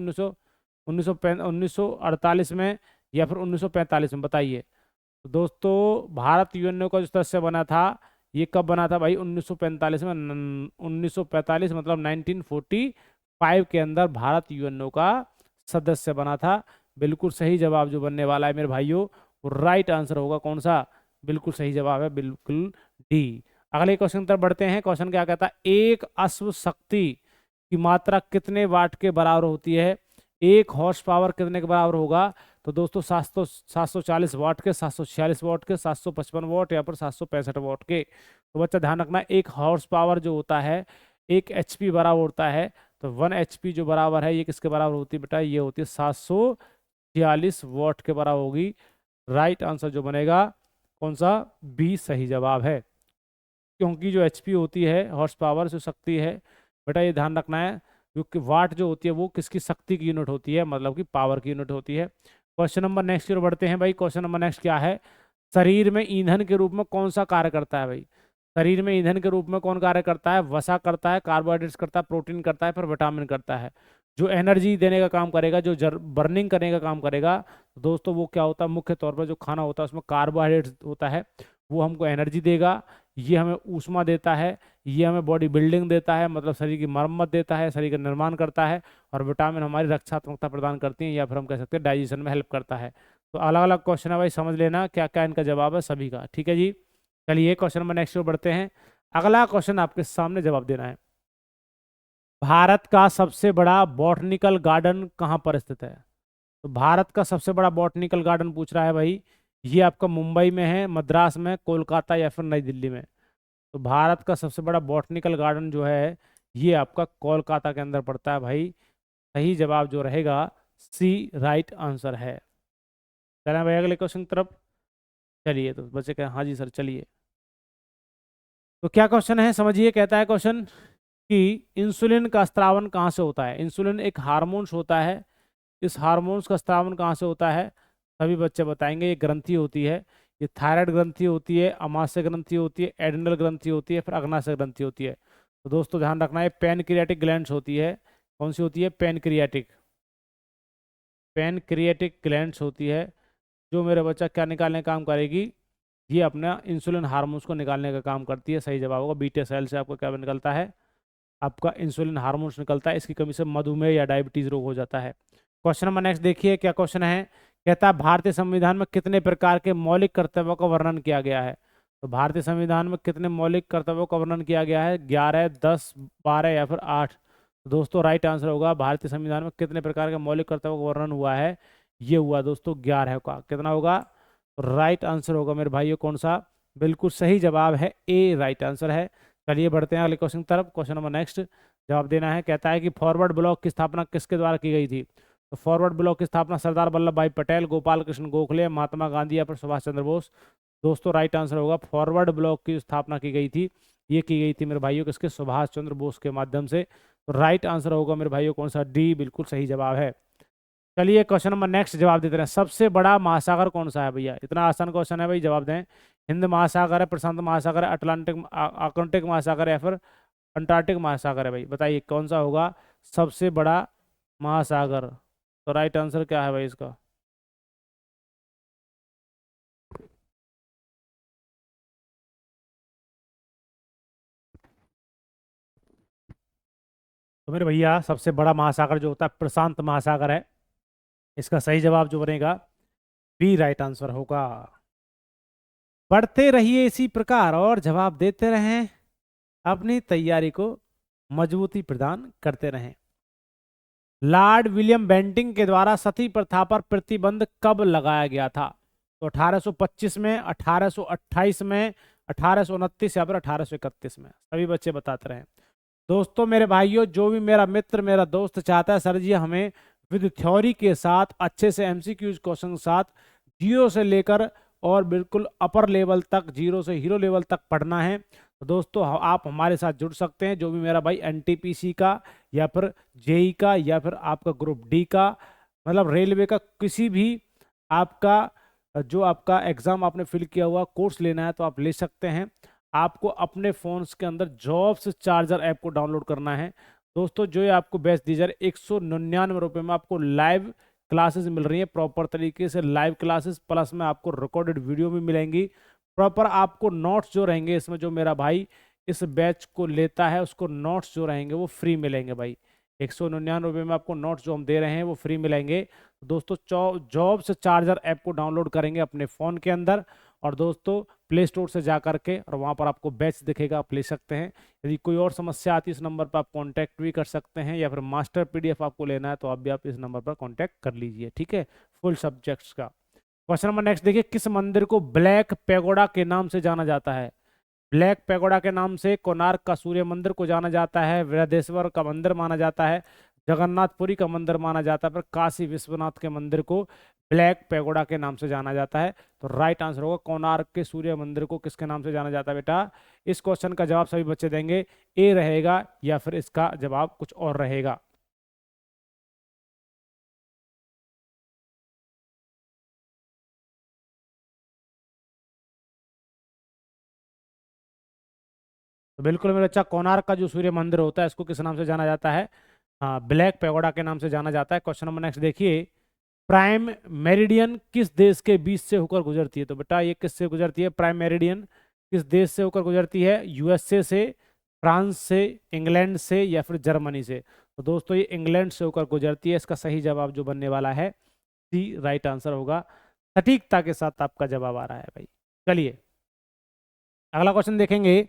1948 में या फिर 1945 में, बताइए। तो दोस्तों भारत यूएनओ का जो सदस्य बना था ये कब बना था भाई? 1945 में। 1945 मतलब 1945 के अंदर भारत यूएनओ का सदस्य बना था। बिल्कुल सही जवाब जो बनने वाला है मेरे भाइयों, वो राइट आंसर होगा कौन सा? बिल्कुल सही जवाब है, बिल्कुल डी। अगले क्वेश्चन तरफ बढ़ते हैं। क्वेश्चन क्या कहता है? एक अश्व शक्ति की मात्रा कितने वाट के बराबर होती है? एक हॉर्स पावर कितने के बराबर होगा? तो दोस्तों 740 वाट के, 746 वाट के, 755 वाट या फिर 765 वाट के। तो बच्चा ध्यान रखना, एक हॉर्स पावर जो होता है 1 HP बराबर होता है। तो 1 HP जो बराबर है ये किसके बराबर होती है बेटा? ये होती है 746 वाट के बराबर होगी। राइट आंसर जो बनेगा कौन सा? बी सही जवाब है। क्योंकि जो HP होती है, हॉर्स पावर जो शक्ति है बेटा, ये ध्यान रखना है, क्योंकि वाट जो होती है वो किसकी शक्ति की यूनिट होती है, मतलब कि पावर की यूनिट होती है। क्वेश्चन नंबर नेक्स्ट की ओर बढ़ते हैं भाई। क्वेश्चन नंबर नेक्स्ट क्या है? शरीर में ईंधन के रूप में कौन सा कार्य करता है भाई? शरीर में ईंधन के रूप में कौन कार्य करता है? वसा करता है, कार्बोहाइड्रेट्स करता है, प्रोटीन करता है, फिर विटामिन करता है। जो एनर्जी देने का काम करेगा, जो बर्निंग करने का काम करेगा दोस्तों, वो क्या होता है? मुख्य तौर पर जो खाना होता है उसमें कार्बोहाइड्रेट्स होता है, वो हमको एनर्जी देगा। ये हमें ऊष्मा देता है, ये हमें बॉडी बिल्डिंग देता है, मतलब शरीर की मरम्मत देता है, शरीर का निर्माण करता है। और विटामिन हमारी रक्षात्मकता प्रदान करती हैं, या फिर हम कह सकते हैं डाइजेशन में हेल्प करता है। तो अलग अलग क्वेश्चन है भाई, समझ लेना क्या क्या इनका जवाब है सभी का, ठीक है जी। चलिए क्वेश्चन नंबर नेक्स्ट पर बढ़ते हैं। अगला क्वेश्चन आपके सामने जवाब देना है। भारत का सबसे बड़ा बॉटनिकल गार्डन कहाँ पर स्थित है? तो भारत का सबसे बड़ा बॉटनिकल गार्डन पूछ रहा है भाई। ये आपका मुंबई में है, मद्रास में, कोलकाता या फिर नई दिल्ली में? तो भारत का सबसे बड़ा बॉटनिकल गार्डन जो है ये आपका कोलकाता के अंदर पड़ता है भाई। सही जवाब जो रहेगा सी राइट आंसर है। चलें भाई अगले क्वेश्चन की तरफ। चलिए, तो बच्चे कहें हाँ जी सर चलिए। तो क्या क्वेश्चन है समझिए। कहता है क्वेश्चन कि इंसुलिन का स्त्रावन कहाँ से होता है? इंसुलिन एक हार्मोन्स होता है, इस हार्मोन्स का स्त्रावन कहाँ से होता है? सभी बच्चे बताएंगे। ये ग्रंथि होती है, ये थायराइड ग्रंथि होती है, अमाशय ग्रंथि होती है, एड्रिनल ग्रंथि होती है, फिर अग्नाशय ग्रंथि होती है। तो दोस्तों ध्यान रखना है, पैनक्रियाटिक ग्लैंड्स होती है। कौन सी होती है? पैनक्रियाटिक, पैनक्रियाटिक ग्लैंड्स होती है, जो मेरे बच्चा क्या निकालने का काम करेगी? ये अपना इंसुलिन हार्मोन्स को निकालने का काम करती है। सही जवाब होगा बीटा सेल से आपको क्या निकलता है? आपका इंसुलिन हार्मोन्स निकलता है। इसकी कमी से मधुमेह या डायबिटीज रोग हो जाता है। क्वेश्चन नंबर नेक्स्ट देखिए क्या क्वेश्चन है। कहता है भारतीय संविधान में कितने प्रकार के मौलिक कर्तव्यों का वर्णन किया गया है? तो भारतीय संविधान में कितने मौलिक कर्तव्यों का वर्णन किया गया है? 11, 10, 12 या फिर 8? तो दोस्तों राइट आंसर होगा, भारतीय संविधान में कितने प्रकार के मौलिक कर्तव्यों का वर्णन हुआ है? ये हुआ दोस्तों 11 का। कितना होगा? राइट आंसर होगा मेरे भाइयों कौन सा? बिल्कुल सही जवाब है ए, राइट आंसर है। चलिए बढ़ते हैं अगले क्वेश्चन की तरफ। क्वेश्चन नंबर नेक्स्ट जवाब देना है। कहता है कि फॉरवर्ड ब्लॉक की स्थापना किसके द्वारा की गई थी? तो फॉरवर्ड ब्लॉक की स्थापना सरदार वल्लभ भाई पटेल, गोपाल कृष्ण गोखले, महात्मा गांधी या फिर सुभाष चंद्र बोस? दोस्तों राइट आंसर होगा, फॉरवर्ड ब्लॉक की स्थापना की गई थी, ये की गई थी मेरे भाइयों किसके? सुभाष चंद्र बोस के माध्यम से। तो राइट आंसर होगा मेरे भाइयों कौन सा? डी, बिल्कुल सही जवाब है। चलिए क्वेश्चन नंबर नेक्स्ट जवाब देते हैं। सबसे बड़ा महासागर कौन सा है भैया? इतना आसान क्वेश्चन है भाई, जवाब दें। हिंद महासागर है, प्रशांत महासागर है, अटलांटिक महासागर है, या फिर अंटार्कटिक महासागर है भाई? बताइए कौन सा होगा सबसे बड़ा महासागर? तो राइट आंसर क्या है भाई इसका? तो मेरे भैया सबसे बड़ा महासागर जो होता है प्रशांत महासागर है। इसका सही जवाब जो बनेगा बी, राइट आंसर होगा। पढ़ते रहिए इसी प्रकार और जवाब देते रहें, अपनी तैयारी को मजबूती प्रदान करते रहें। लॉर्ड विलियम बेंटिंग के द्वारा सती प्रथा पर प्रतिबंध कब लगाया गया था? तो 1825 में, 1828 में, 1829 या फिर 1831 में? सभी बच्चे बताते रहे। दोस्तों मेरे भाइयों, जो भी मेरा मित्र मेरा दोस्त चाहता है सर जी हमें विद थ्योरी के साथ अच्छे से एमसीक्यूज क्वेश्चन के साथ जीरो से लेकर और बिल्कुल अपर लेवल तक, जीरो से हीरो लेवल तक पढ़ना है, तो दोस्तों आप हमारे साथ जुड़ सकते हैं। जो भी मेरा भाई एनटीपीसी का या फिर जेई का या फिर आपका ग्रुप डी का, मतलब रेलवे का किसी भी आपका जो आपका एग्जाम आपने फिल किया हुआ कोर्स लेना है तो आप ले सकते हैं। आपको अपने फोन्स के अंदर जॉब्स चार्जर ऐप को डाउनलोड करना है। दोस्तों जो ये आपको बैच दी जा रही है 199 रुपये में आपको लाइव क्लासेस मिल रही है, प्रॉपर तरीके से लाइव क्लासेस, प्लस में आपको रिकॉर्डेड वीडियो भी मिलेंगी। प्रॉपर आपको नोट्स जो रहेंगे इसमें, जो मेरा भाई इस बैच को लेता है उसको नोट्स जो रहेंगे वो फ्री मिलेंगे भाई। 199 रुपये में आपको नोट्स जो हम दे रहे हैं वो फ्री मिलेंगे। दोस्तों जॉब से चार्जर ऐप को डाउनलोड करेंगे अपने फ़ोन के अंदर, और दोस्तों प्ले स्टोर से जा करके और वहाँ पर आपको बैच दिखेगा, आप ले सकते हैं। यदि कोई और समस्या आती है इस नंबर पर आप कांटेक्ट भी कर सकते हैं, या फिर मास्टर पीडीएफ आपको लेना है तो आप इस नंबर पर कांटेक्ट कर लीजिए, ठीक है, फुल सब्जेक्ट्स का। क्वेश्चन नंबर नेक्स्ट देखिए, किस मंदिर को ब्लैक पैगोडा के नाम से जाना जाता है? ब्लैक पैगोडा के नाम से कोणार्क का सूर्य मंदिर को जाना जाता है, बृहदेश्वर का मंदिर माना जाता है, जगन्नाथपुरी का मंदिर माना जाता है, पर काशी विश्वनाथ के मंदिर को ब्लैक पैगोडा के नाम से जाना जाता है। तो राइट आंसर होगा कोणार्क के सूर्य मंदिर को किसके नाम से जाना जाता है बेटा? इस क्वेश्चन का जवाब सभी बच्चे देंगे, ए रहेगा या फिर इसका जवाब कुछ और रहेगा? तो बिल्कुल मेरा बच्चा, कोणार्क का जो सूर्य मंदिर होता है इसको किस नाम से जाना जाता है? हाँ, ब्लैक पैगोडा के नाम से जाना जाता है। क्वेश्चन नंबर नेक्स्ट देखिए, प्राइम मेरिडियन किस देश के बीच से होकर गुजरती है? तो बेटा ये किससे गुजरती है प्राइम मेरिडियन? किस देश से होकर गुजरती है? यूएसए से, फ्रांस से, इंग्लैंड से, या फिर जर्मनी से? तो दोस्तों ये इंग्लैंड से होकर गुजरती है। इसका सही जवाब जो बनने वाला है सी राइट आंसर होगा। सटीकता के साथ आपका जवाब आ रहा है भाई। चलिए अगला क्वेश्चन देखेंगे,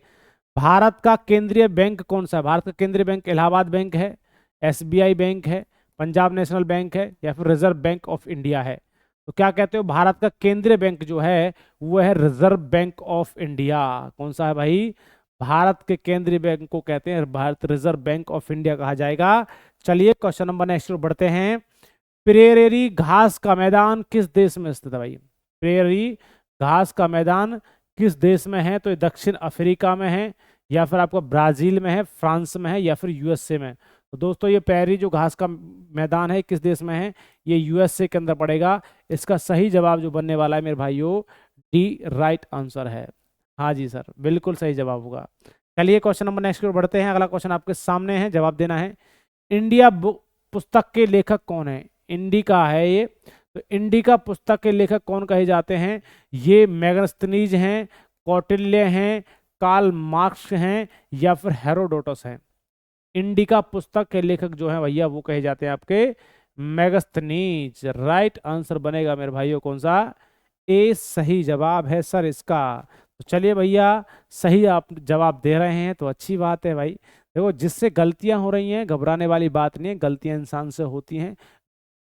भारत का केंद्रीय बैंक कौन सा है? भारत का केंद्रीय बैंक इलाहाबाद बैंक है, एसबीआई बैंक है, पंजाब नेशनल बैंक है, या फिर रिजर्व बैंक ऑफ इंडिया है? तो क्या कहते हो, भारत का केंद्रीय बैंक जो है वो है रिजर्व बैंक ऑफ इंडिया। कौन सा है भाई? भारत के केंद्रीय बैंक को कहते हैं Bharat reserve bank of India कहा जाएगा। चलिए क्वेश्चन नंबर नेक्स्ट बढ़ते हैं, प्रेरी घास का मैदान किस देश में स्थित है भाई? प्रेरी घास का मैदान किस देश में है? तो ये दक्षिण अफ्रीका में है, या फिर आपको ब्राजील में है, फ्रांस में है, या फिर यूएसए में? तो दोस्तों ये प्रेरी जो घास का मैदान है किस देश में है? ये यूएसए के अंदर पड़ेगा। इसका सही जवाब जो बनने वाला है मेरे भाइयों, डी राइट आंसर है। हाँ जी सर, बिल्कुल सही जवाब होगा। चलिए क्वेश्चन नंबर नेक्स्ट की ओर बढ़ते हैं। अगला क्वेश्चन आपके सामने है, जवाब देना है। इंडिया पुस्तक के लेखक कौन है? इंडिका है ये। तो इंडिका पुस्तक के लेखक कौन कहे जाते हैं? ये मैगस्थनीज हैं, कौटिल्य हैं, कार्ल मार्क्स हैं, या फिर हेरोडोटस हैं? इंडिका पुस्तक के लेखक जो है भैया वो कहे जाते हैं आपके मैगस्थनीज। राइट आंसर बनेगा मेरे भाइयों कौन सा? ए सही जवाब है सर इसका। तो चलिए भैया, सही आप जवाब दे रहे हैं तो अच्छी बात है भाई। देखो जिससे गलतियां हो रही हैं घबराने वाली बात नहीं है, गलतियां इंसान से होती हैं,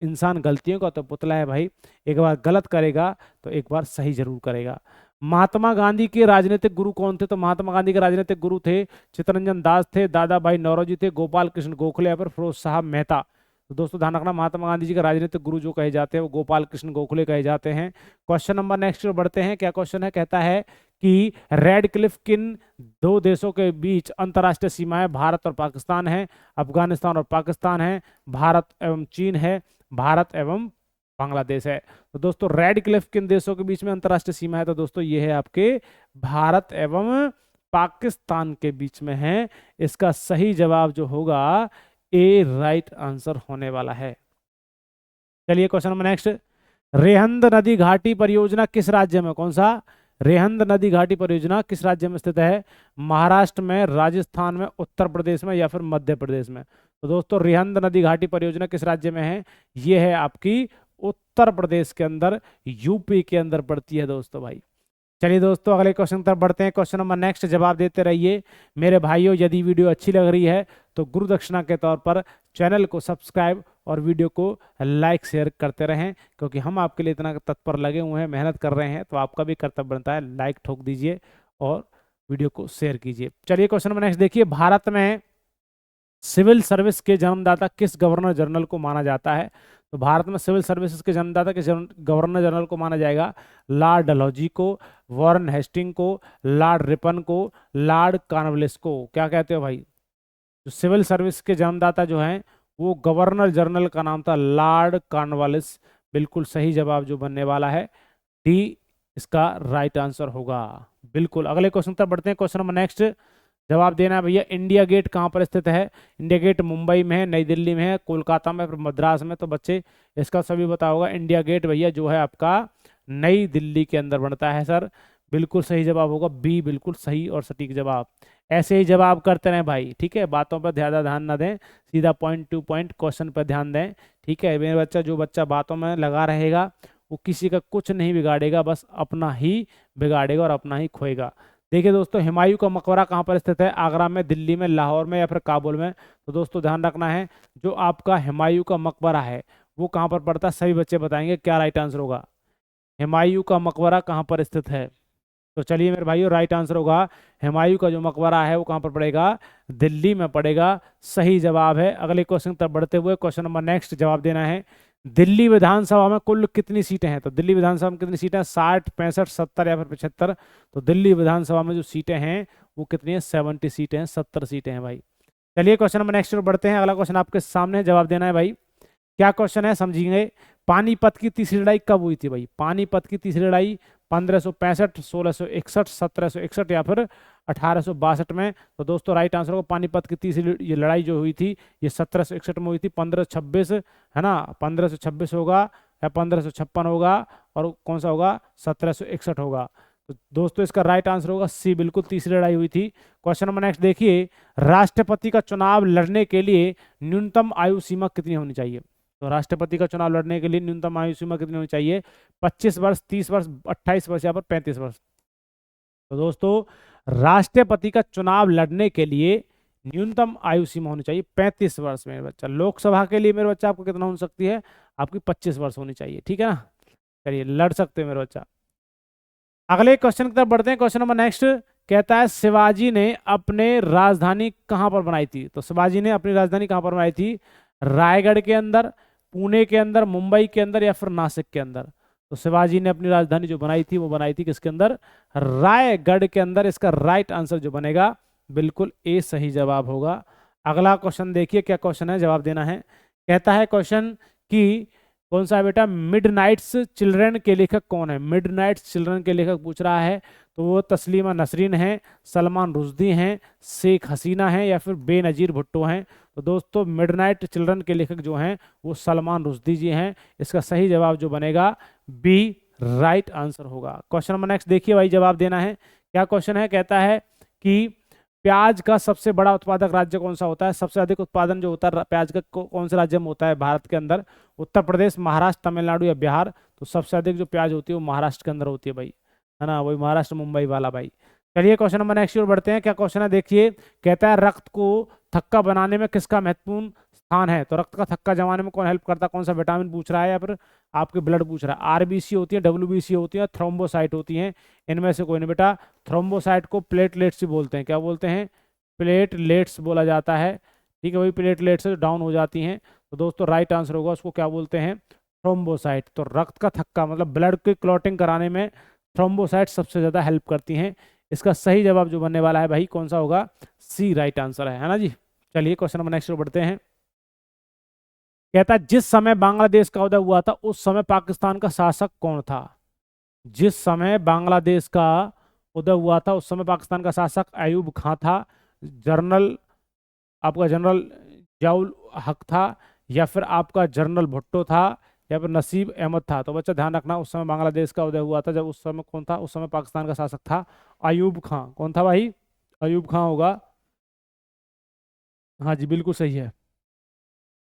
इंसान गलतियों का तो पुतला है भाई। एक बार गलत करेगा तो एक बार सही जरूर करेगा। महात्मा गांधी के राजनीतिक गुरु कौन थे? तो महात्मा गांधी के राजनीतिक गुरु थे चित्तरंजन दास थे, दादा भाई नौरोजी थे, गोपाल कृष्ण गोखले, या फिर फिरोज साहब मेहता? तो दोस्तों ध्यान रखना, महात्मा गांधी जी के राजनीतिक गुरु जो कहे जाते हैं वो गोपाल कृष्ण गोखले कहे जाते हैं। क्वेश्चन नंबर नेक्स्ट बढ़ते हैं। क्या क्वेश्चन है? कहता है कि रेड क्लिफ किन दो देशों के बीच अंतर्राष्ट्रीय सीमाएं भारत और पाकिस्तान है? अफगानिस्तान और पाकिस्तान है, भारत एवं चीन है, भारत एवं बांग्लादेश है? तो दोस्तों रेड क्लिफ किन देशों के बीच में अंतर्राष्ट्रीय सीमा है? तो दोस्तों ये है आपके भारत एवं पाकिस्तान के बीच में है। इसका सही जवाब जो होगा ए राइट आंसर होने वाला है। चलिए क्वेश्चन नंबर नेक्स्ट, रेहंद नदी घाटी परियोजना किस राज्य में? कौन सा? रेहंद नदी घाटी परियोजना किस राज्य में स्थित है? महाराष्ट्र में, राजस्थान में, उत्तर प्रदेश में, या फिर मध्य प्रदेश में? तो दोस्तों रेहंद नदी घाटी परियोजना किस राज्य में है? ये है आपकी उत्तर प्रदेश के अंदर, यूपी के अंदर पड़ती है दोस्तों भाई। चलिए दोस्तों अगले क्वेश्चन की तरफ बढ़ते हैं। क्वेश्चन नंबर नेक्स्ट जवाब देते रहिए मेरे भाइयों। यदि वीडियो अच्छी लग रही है तो गुरु दक्षिणा के तौर पर चैनल को सब्सक्राइब और वीडियो को लाइक शेयर करते रहें, क्योंकि हम आपके लिए इतना तत्पर लगे हुए हैं, मेहनत कर रहे हैं, तो आपका भी कर्तव्य बनता है लाइक ठोक दीजिए और वीडियो को शेयर कीजिए। चलिए क्वेश्चन नंबर नेक्स्ट देखिए, भारत में सिविल सर्विस के जन्मदाता किस गवर्नर जनरल को माना जाता है? तो भारत में सिविल सर्विसेज के जन्मदाता किस गवर्नर जनरल को माना जाएगा? लॉर्ड डलहौजी को, वॉरेन हेस्टिंग को, लॉर्ड रिपन को, लॉर्ड कॉर्नवालिस को? क्या कहते हो भाई? जो सिविल सर्विस के जन्मदाता जो हैं वो गवर्नर जनरल का नाम था लॉर्ड कॉर्नवालिस। बिल्कुल सही जवाब जो बनने वाला है डी इसका राइट आंसर होगा। बिल्कुल अगले क्वेश्चन तक बढ़ते हैं। क्वेश्चन नंबर नेक्स्ट, जवाब देना है भैया। इंडिया गेट कहाँ पर स्थित है? इंडिया गेट मुंबई में है, नई दिल्ली में है, कोलकाता में, फिर मद्रास में। तो बच्चे इसका सभी पता होगा। इंडिया गेट भैया जो है आपका नई दिल्ली के अंदर बनता है सर। बिल्कुल सही जवाब होगा बी, बिल्कुल सही और सटीक जवाब। ऐसे ही जवाब करते रहें भाई, ठीक है। बातों पर ज़्यादा ध्यान ना दें, सीधा पॉइंट टू पॉइंट क्वेश्चन पर ध्यान दें, ठीक है मेरे बच्चा। जो बच्चा बातों में लगा रहेगा वो किसी का कुछ नहीं बिगाड़ेगा, बस अपना ही बिगाड़ेगा और अपना ही खोएगा। देखिए दोस्तों, हुमायूं का मकबरा कहाँ पर स्थित है? आगरा में, दिल्ली में, लाहौर में या फिर काबुल में? तो दोस्तों ध्यान रखना है, जो आपका हुमायूं का मकबरा है वो कहाँ पर पड़ता है? सभी बच्चे बताएंगे क्या राइट आंसर होगा। हुमायूं का मकबरा कहाँ पर स्थित है? तो चलिए मेरे भाइयों, राइट आंसर होगा हुमायूं का जो मकबरा है वो कहाँ पर पड़ेगा? दिल्ली में पड़ेगा। सही जवाब है। अगले क्वेश्चन तक बढ़ते हुए, क्वेश्चन नंबर नेक्स्ट जवाब देना है। दिल्ली विधानसभा में कुल कितनी सीटें हैं? तो दिल्ली विधानसभा में कितनी सीटें हैं? 60, 65, 70 या फिर 75? तो दिल्ली विधानसभा में जो सीटें हैं वो कितनी है? 70 सीटें हैं, 70 सीटें हैं भाई। चलिए क्वेश्चन नंबर नेक्स्ट बढ़ते हैं। अगला क्वेश्चन आपके सामने है, जवाब देना है भाई। क्या क्वेश्चन है समझिए। पानीपत की तीसरी लड़ाई कब हुई थी भाई? पानीपत की तीसरी लड़ाई 1565, 1661, 1761 या फिर 1862 में? तो दोस्तों राइट आंसर होगा पानीपत की तीसरी ये लड़ाई जो हुई थी ये 1761 में हुई थी। 1526 है ना, 1526 होगा या 1556 होगा, और कौन सा होगा? 1761 होगा। तो दोस्तों इसका राइट आंसर होगा सी, बिल्कुल तीसरी लड़ाई हुई थी। क्वेश्चन नंबर नेक्स्ट देखिए, राष्ट्रपति का चुनाव लड़ने के लिए न्यूनतम आयु सीमा कितनी होनी चाहिए? तो राष्ट्रपति का चुनाव लड़ने के लिए न्यूनतम आयु सीमा कितनी होनी चाहिए? 25 वर्ष, 30 वर्ष, 28 वर्ष या फिर 35 वर्ष? तो दोस्तों राष्ट्रपति का चुनाव लड़ने के लिए न्यूनतम आयु सीमा होनी चाहिए 35 वर्ष मेरे बच्चा। लोकसभा के लिए मेरे बच्चा आपको कितना हो सकती है? आपकी 25 वर्ष होनी चाहिए, ठीक है ना। चलिए लड़ सकते हो मेरे बच्चा। अगले क्वेश्चन की तरफ बढ़ते हैं। क्वेश्चन नंबर नेक्स्ट कहता है, शिवाजी ने अपने राजधानी कहाँ पर बनाई थी? तो शिवाजी ने अपनी राजधानी कहाँ पर बनाई थी? रायगढ़ के अंदर, पुणे के अंदर, मुंबई के अंदर या फिर नासिक के अंदर? तो शिवाजी ने अपनी राजधानी जो बनाई थी वो बनाई थी किसके अंदर? रायगढ़ के अंदर। इसका राइट आंसर जो बनेगा बिल्कुल ए सही जवाब होगा। अगला क्वेश्चन देखिए क्या क्वेश्चन है, जवाब देना है। कहता है क्वेश्चन कि कौन सा है बेटा? मिडनाइट्स चिल्ड्रन के लेखक कौन है? मिडनाइट्स चिल्ड्रन के लेखक पूछ रहा है। तो वो तस्लीमा नसरीन है, सलमान रुश्दी हैं, शेख हसीना है या फिर बेनजीर भुट्टो हैं? तो दोस्तों मिडनाइट चिल्ड्रन के लेखक जो हैं वो सलमान रुश्दी जी हैं। इसका सही जवाब जो बनेगा बी राइट आंसर होगा। क्वेश्चन नंबर नेक्स्ट देखिए भाई, जवाब देना है। क्या क्वेश्चन है? कहता है कि प्याज का सबसे बड़ा उत्पादक राज्य कौन सा होता है? सबसे अधिक उत्पादन जो होता है प्याज का कौन से राज्य में होता है भारत के अंदर? उत्तर प्रदेश, महाराष्ट्र, तमिलनाडु या बिहार? तो सबसे अधिक जो प्याज होती है वो महाराष्ट्र के अंदर होती है भाई, है ना, वही महाराष्ट्र मुंबई वाला भाई। चलिए क्वेश्चन नंबर नेक्स्ट और बढ़ते हैं। क्या क्वेश्चन है देखिए। कहता है रक्त को थक्का बनाने में किसका महत्वपूर्ण स्थान है? तो रक्त का थक्का जमाने में कौन हेल्प करता है? कौन सा विटामिन पूछ रहा है या फिर आपके ब्लड पूछ रहा है? आरबीसी होती है, डब्ल्यूबीसी होती है, थ्रोम्बोसाइट होती है? इनमें से कोई नहीं बेटा। थ्रोम्बोसाइट को प्लेटलेट्स ही बोलते हैं। क्या बोलते हैं? प्लेटलेट्स बोला जाता है, ठीक है। वही प्लेटलेट्स डाउन हो जाती हैं। तो दोस्तों राइट आंसर होगा उसको क्या बोलते हैं? थ्रोम्बोसाइट। तो रक्त का थक्का मतलब ब्लड की क्लॉटिंग कराने में थ्रोम्बोसाइट सबसे ज्यादा हेल्प करती हैं। इसका सही जवाब जो बनने वाला है भाई कौन सा होगा? सी राइट आंसर है ना जी। चलिए क्वेश्चन नंबर नेक्स्ट बढ़ते हैं। कहता है जिस समय बांग्लादेश का उदय हुआ था उस समय पाकिस्तान का शासक कौन था? जिस समय बांग्लादेश का उदय हुआ था उस समय पाकिस्तान का शासक अयूब खां था, जनरल आपका जनरल जियाउल हक था, या फिर आपका जनरल भुट्टो था, या फिर नसीब अहमद था? तो बच्चा ध्यान रखना, उस समय बांग्लादेश का उदय हुआ था जब उस समय कौन था? उस समय पाकिस्तान का शासक था अयूब खां। कौन था भाई? अयूब खां होगा। हाँ जी बिल्कुल सही है।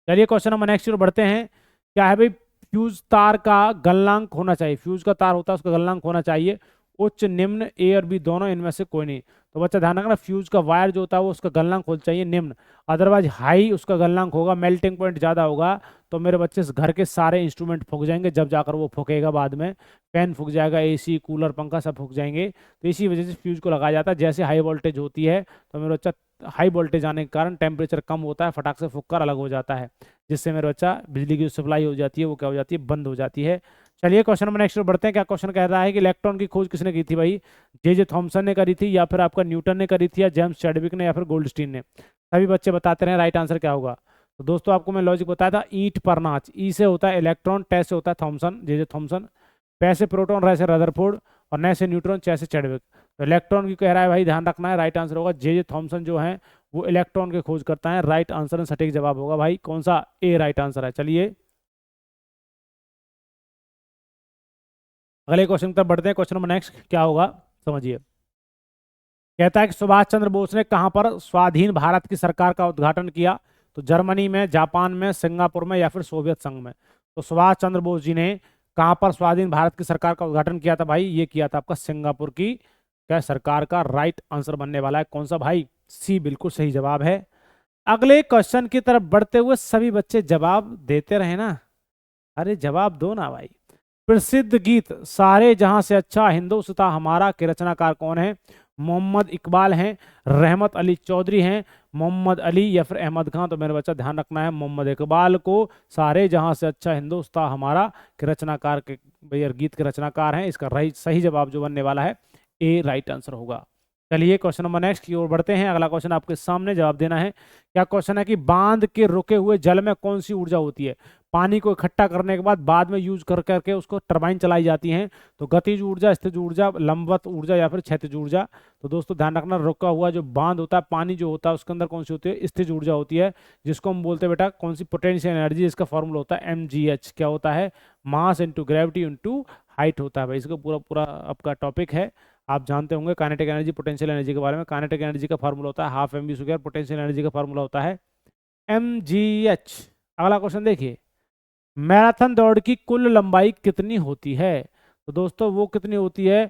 चलिए क्वेश्चन नंबर नेक्स्ट और बढ़ते हैं। क्या है भाई? फ्यूज तार का गलनांक होना चाहिए। फ्यूज का तार होता है उसका गलनांक होना चाहिए उच्च, निम्न, ए और बी दोनों, इनमें से कोई नहीं। तो बच्चा ध्यान रखना, फ्यूज का वायर जो होता है वो उसका गलनांक होना चाहिए निम्न, अदरवाइज हाई उसका गलनांक होगा, मेल्टिंग पॉइंट ज़्यादा होगा। तो मेरे बच्चे इस घर के सारे इंस्ट्रूमेंट फूक जाएंगे जब जाकर वो फूकेगा बाद में। फैन फूक जाएगा, एसी, कूलर, पंखा सब फूक जाएंगे। तो इसी वजह से फ्यूज को लगाया जाता है। जैसे हाई वोल्टेज होती है तो मेरे बच्चा हाई वोल्टेज आने के कारण टेम्परेचर कम होता है, फटाक से फूक कर अलग हो जाता है, जिससे मेरे बच्चा बिजली की जो सप्लाई हो जाती है वो क्या हो जाती है? बंद हो जाती है। चलिए क्वेश्चन नंबर नेक्स्ट बढ़ते हैं। क्या क्वेश्चन कह रहा है कि इलेक्ट्रॉन की खोज किसने की थी भाई? जे थॉमसन ने करी थी, या फिर आपका न्यूटन ने करी थी, या जेम्स चैडविक ने, या फिर गोल्डस्टीन ने? सभी बच्चे बताते रहे राइट आंसर क्या होगा। तो दोस्तों आपको मैं लॉजिक बताया था, ईंट पर नाच। ई से होता है इलेक्ट्रॉन, टे से होता है थॉमसन, जे थॉमसन, पै से प्रोटॉन, रे से रदरफोर्ड और नै से न्यूट्रॉन, चे से चैडविक। तो इलेक्ट्रॉन की कह रहा है भाई, ध्यान रखना है, राइट आंसर होगा जे थॉमसन जो है वो इलेक्ट्रॉन के खोज करता है। राइट आंसर में सटीक जवाब होगा भाई कौन सा, ए राइट आंसर है। चलिए अगले क्वेश्चन की तरफ बढ़ते हैं। क्वेश्चन नंबर नेक्स्ट क्या होगा समझिए। कहता है कि सुभाष चंद्र बोस ने कहां पर स्वाधीन भारत की सरकार का उद्घाटन किया? तो जर्मनी में, जापान में, सिंगापुर में या फिर सोवियत संघ में। तो सुभाष चंद्र बोस जी ने कहां पर स्वाधीन भारत की सरकार का उद्घाटन किया था भाई? ये किया था आपका सिंगापुर की क्या सरकार का। राइट आंसर बनने वाला है कौन सा भाई, सी बिल्कुल सही जवाब है। अगले क्वेश्चन की तरफ बढ़ते हुए सभी बच्चे जवाब देते रहे ना, अरे जवाब दो ना भाई। प्रसिद्ध गीत सारे जहां से अच्छा हिंदुस्तां हमारा के रचनाकार कौन है? मोहम्मद इकबाल हैं, रहमत अली चौधरी हैं, मोहम्मद अली या फिर अहमद खान। तो मेरे बच्चा ध्यान रखना है, मोहम्मद इकबाल को सारे जहां से अच्छा हिंदुस्तां हमारा के रचनाकार के भैया गीत के रचनाकार हैं। इसका सही जवाब जो बनने वाला है ए राइट आंसर होगा। चलिए क्वेश्चन नंबर नेक्स्ट की ओर बढ़ते हैं। अगला क्वेश्चन आपके सामने जवाब देना है। क्या क्वेश्चन है कि बांध के रुके हुए जल में कौन सी ऊर्जा होती है? पानी को इकट्ठा करने के बाद में यूज कर करके उसको टरबाइन चलाई जाती हैं। तो गतिज ऊर्जा, स्थिज ऊर्जा, लंबवत ऊर्जा या फिर क्षैतिज ऊर्जा। तो दोस्तों ध्यान रखना, रुका हुआ जो बांध होता है, पानी जो होता है उसके अंदर कौन सी होती है? स्थिज ऊर्जा होती है, जिसको हम बोलते हैं बेटा कौन सी, पोटेंशियल एनर्जी। इसका फॉर्मूला होता है mgh। क्या होता है? Mass into gravity into height होता है भाई। इसका पूरा पूरा आपका टॉपिक है, आप जानते होंगे काइनेटिक एनर्जी, पोटेंशियल एनर्जी के बारे में। काइनेटिक एनर्जी का फार्मूला होता है हाफ mv², पोटेंशियल एनर्जी का फार्मूला होता है mgh। अगला क्वेश्चन देखिए, मैराथन दौड़ की कुल लंबाई कितनी होती है? तो दोस्तों वो कितनी होती है?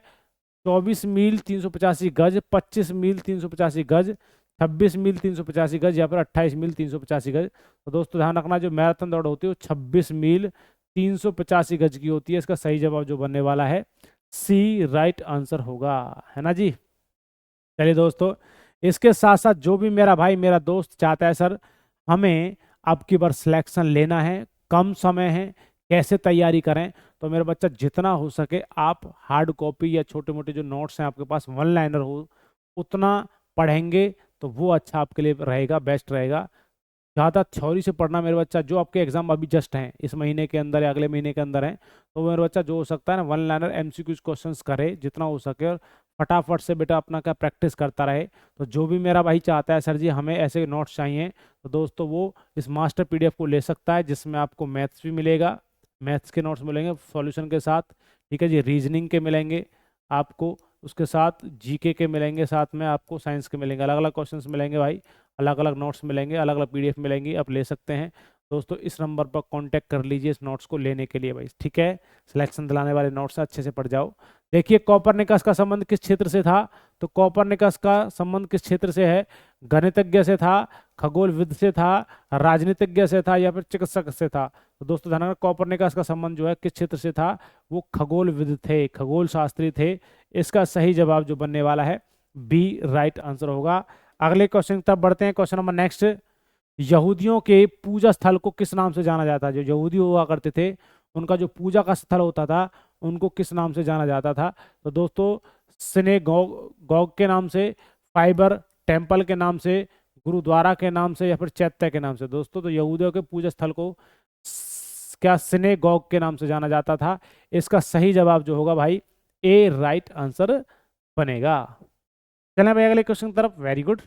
24 मील 385 गज, 25 मील 385 गज, 26 मील 385 गज या फिर 28 मील 385 गज। तो दोस्तों ध्यान रखना, जो मैराथन दौड़ होती है वो 26 मील 385 गज की होती है। इसका सही जवाब जो बनने वाला है सी राइट आंसर होगा, है ना जी। चलिए दोस्तों, इसके साथ साथ जो भी मेरा भाई मेरा दोस्त चाहता है सर हमें अब की बार सिलेक्शन लेना है, कम समय है, कैसे तैयारी करें, तो मेरा बच्चा जितना हो सके आप हार्ड कॉपी या छोटे मोटे जो नोट्स हैं आपके पास, वन लाइनर हो, उतना पढ़ेंगे तो वो अच्छा आपके लिए रहेगा, बेस्ट रहेगा। ज़्यादा थ्योरी से पढ़ना मेरे बच्चा, जो आपके एग्जाम अभी जस्ट हैं इस महीने के अंदर या अगले महीने के अंदर हैं, तो मेरे बच्चा जो हो सकता है ना वन लाइनर एमसीक्यूज क्वेश्चंस करे जितना हो सके, और फटाफट से बेटा अपना क्या प्रैक्टिस करता रहे। तो जो भी मेरा भाई चाहता है सर जी हमें ऐसे नोट्स चाहिए, तो दोस्तों वो इस मास्टर पीडीएफ को ले सकता है, जिसमें आपको मैथ्स भी मिलेगा, मैथ्स के नोट्स मिलेंगे सॉल्यूशन के साथ, ठीक है जी। रीजनिंग के मिलेंगे आपको, उसके साथ जीके के मिलेंगे, साथ में आपको साइंस के मिलेंगे, अलग अलग क्वेश्चंस मिलेंगे भाई, अलग अलग नोट्स मिलेंगे, अलग अलग पीडीएफ मिलेंगी, आप ले सकते हैं दोस्तों। इस नंबर पर कांटेक्ट कर लीजिए इस नोट्स को लेने के लिए भाई, ठीक है। सिलेक्शन दिलाने वाले नोट्स अच्छे से पढ़ जाओ। देखिए कॉपरनिकस का संबंध किस क्षेत्र से था? तो कॉपरनिकस का संबंध किस क्षेत्र से है? गणितज्ञ से था, खगोलविद से था, राजनीतिज्ञ से था या फिर चिकित्सक से था? तो दोस्तों ध्यान रखना, कॉपरनिकस का संबंध जो है किस क्षेत्र से था? वो खगोलविद थे, खगोल शास्त्री थे। इसका सही जवाब जो बनने वाला है बी राइट आंसर होगा। अगले क्वेश्चन की तरफ बढ़ते हैं। क्वेश्चन नंबर नेक्स्ट, यहूदियों के पूजा स्थल को किस नाम से जाना जाता है? जो यहूदी हुआ करते थे उनका जो पूजा का स्थल होता था उनको किस नाम से जाना जाता था? तो दोस्तों सिनेगॉग के नाम से, फाइबर टेम्पल के नाम से, गुरुद्वारा के नाम से या फिर चैत्य के नाम से। दोस्तों तो यहूदियों के पूजा स्थल को क्या सिनेगॉग के नाम से जाना जाता था? इसका सही जवाब जो होगा भाई ए राइट आंसर बनेगा। चलें भाई अगले क्वेश्चन की तरफ, वेरी गुड।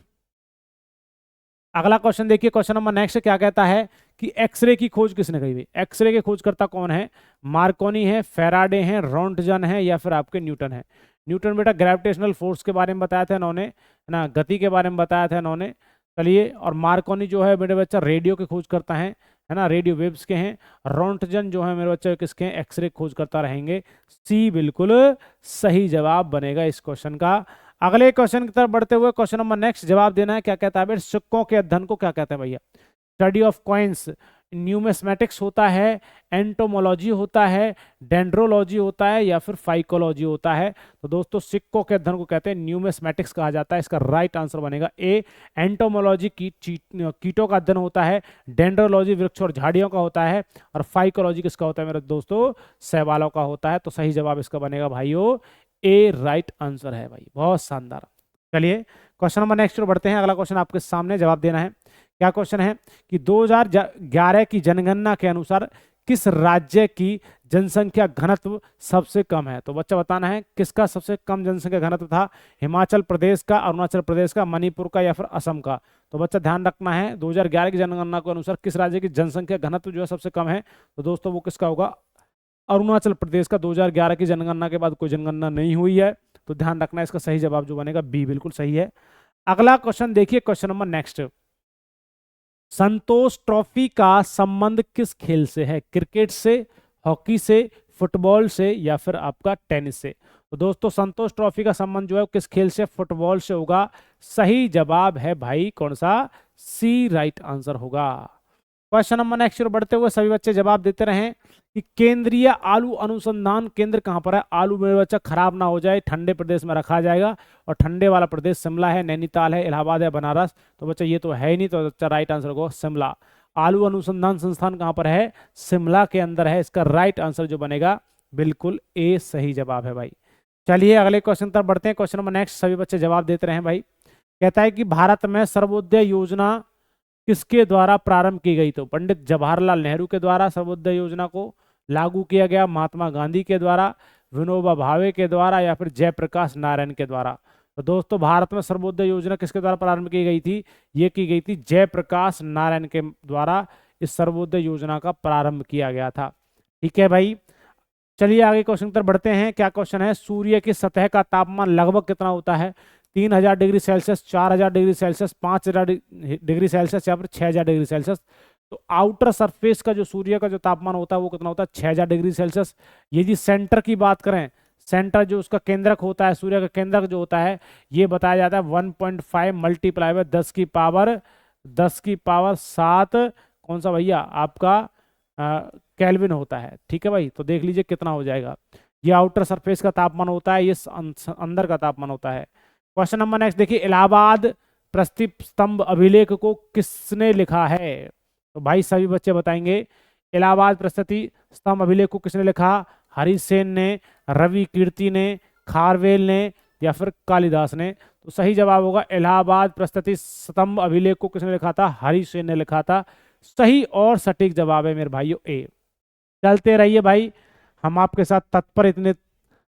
अगला क्वेश्चन देखिए, क्वेश्चन नंबर नेक्स्ट क्या कहता है कि एक्सरे की खोज किसने करी? एक्सरे के खोजकर्ता कौन है? मार्कोनी है, फेराडे हैं, रोंटजन है या फिर आपके न्यूटन है? न्यूटन बेटा ग्रेविटेशनल फोर्स के बारे में बताया था इन्होंने ना, गति के बारे में बताया था इन्होंने। चलिए, और मार्कोनी जो है मेरे बच्चा रेडियो के खोजकर्ता हैं, है ना, रेडियो वेव्स के हैं। रोंटजन जो है मेरे बच्चे किसके हैं? एक्सरे खोजकर्ता रहेंगे। सी बिल्कुल सही जवाब बनेगा इस क्वेश्चन का। अगले क्वेश्चन की तरफ बढ़ते हुए क्वेश्चन नंबर नेक्स्ट जवाब देना है। क्या कहता है भाई? सिक्कों के अध्ययन को क्या कहते हैं भैया? स्टडी ऑफ कॉइन्स, न्यूमिस्मेटिक्स होता है, एंटोमोलॉजी होता है, डेंड्रोलॉजी होता है या फिर फाइकोलॉजी होता है? तो दोस्तों सिक्कों के अध्ययन को कहते हैं न्यूमिस्मेटिक्स कहा जाता है। इसका राइट आंसर बनेगा ए। एंटोमोलॉजी कीटों का अध्ययन होता है, डेंड्रोलॉजी वृक्ष और झाड़ियों का होता है, और फाइकोलॉजी किसका होता है मेरे दोस्तों? शैवालों का होता है। तो सही जवाब इसका बनेगा भाइयों ए राइट आंसर है भाई, बहुत शानदार। चलिए क्वेश्चन नंबर नेक्स्ट बढ़ते हैं। अगला क्वेश्चन आपके सामने जवाब देना है। क्या क्वेश्चन है कि 2011 की जनगणना के अनुसार किस राज्य की जनसंख्या घनत्व सबसे कम है? तो बच्चा बताना है किसका सबसे कम जनसंख्या घनत्व था। हिमाचल प्रदेश का, अरुणाचल प्रदेश का, मणिपुर का या फिर असम का? तो बच्चा ध्यान रखना है 2011 की जनगणना के अनुसार किस राज्य की जनसंख्या घनत्व जो है सबसे कम है? तो दोस्तों वो किसका होगा? अरुणाचल प्रदेश का। 2011 की जनगणना के बाद कोई जनगणना नहीं हुई है, तो ध्यान रखना है, इसका सही जवाब जो बनेगा बी बिल्कुल सही है। अगला क्वेश्चन देखिए, क्वेश्चन नंबर नेक्स्ट। संतोष ट्रॉफी का संबंध किस खेल से है? क्रिकेट से, हॉकी से, फुटबॉल से या फिर आपका टेनिस से? तो दोस्तों संतोष ट्रॉफी का संबंध जो है किस खेल से? फुटबॉल से होगा। सही जवाब है भाई कौन सा? सी राइट आंसर होगा। क्वेश्चन नंबर नेक्स्ट बढ़ते हुए सभी बच्चे जवाब देते रहें कि केंद्रीय आलू अनुसंधान केंद्र कहां पर है? आलू मेरे बच्चा खराब ना हो जाए, ठंडे प्रदेश में रखा जाएगा, और ठंडे वाला प्रदेश शिमला है, नैनीताल है, इलाहाबाद है, बनारस। तो बच्चा ये तो है ही नहीं, तो बच्चा राइट आंसर होगा शिमला। आलू अनुसंधान संस्थान कहां पर है? शिमला के अंदर है। इसका राइट आंसर जो बनेगा बिल्कुल ए सही जवाब है भाई। चलिए अगले क्वेश्चन तक बढ़ते हैं। क्वेश्चन नंबर नेक्स्ट सभी बच्चे जवाब देते रहे भाई। कहता है कि भारत में सर्वोदय योजना किसके द्वारा प्रारंभ की गई? तो पंडित जवाहरलाल नेहरू के द्वारा सर्वोदय योजना को लागू किया गया, महात्मा गांधी के द्वारा, विनोबा भावे के द्वारा या फिर जयप्रकाश नारायण के द्वारा? तो दोस्तों भारत में सर्वोदय योजना किसके द्वारा प्रारंभ की गई थी? ये की गई थी जयप्रकाश नारायण के द्वारा। इस सर्वोदय योजना का प्रारंभ किया गया था। ठीक है भाई, चलिए आगे क्वेश्चन पर बढ़ते हैं। क्या क्वेश्चन है? सूर्य की सतह का तापमान लगभग कितना होता है? 3000 degree Celsius, 4000 degree Celsius, 5000 degree Celsius या फिर 6000 डिग्री सेल्सियस? तो आउटर सरफेस का जो सूर्य का जो तापमान होता है वो कितना होता है? 6000 डिग्री सेल्सियस। ये जी सेंटर की बात करें, सेंटर जो उसका केंद्रक होता है, सूर्य का केंद्रक जो होता है, ये बताया जाता है 1.5 मल्टीप्लाई बाय 10 की पावर 7 कौन सा भैया आपका केल्विन होता है। ठीक है भाई, तो देख लीजिए कितना हो जाएगा। ये आउटर सरफेस का तापमान होता है, ये अंदर का तापमान होता है। क्वेश्चन नंबर नेक्स्ट देखिए, इलाहाबाद प्रस्तुत स्तंभ अभिलेख को किसने लिखा है? तो भाई सभी बच्चे बताएंगे इलाहाबाद प्रस्तुति स्तंभ अभिलेख को किसने लिखा? हरिसेन ने, रवि कीर्ति ने, खारवेल ने या फिर कालिदास ने? तो सही जवाब होगा इलाहाबाद प्रस्तुति स्तंभ अभिलेख को किसने लिखा था? हरिसेन ने लिखा था। सही और सटीक जवाब है मेरे भाइयों ए। चलते रहिए भाई, हम आपके साथ तत्पर इतने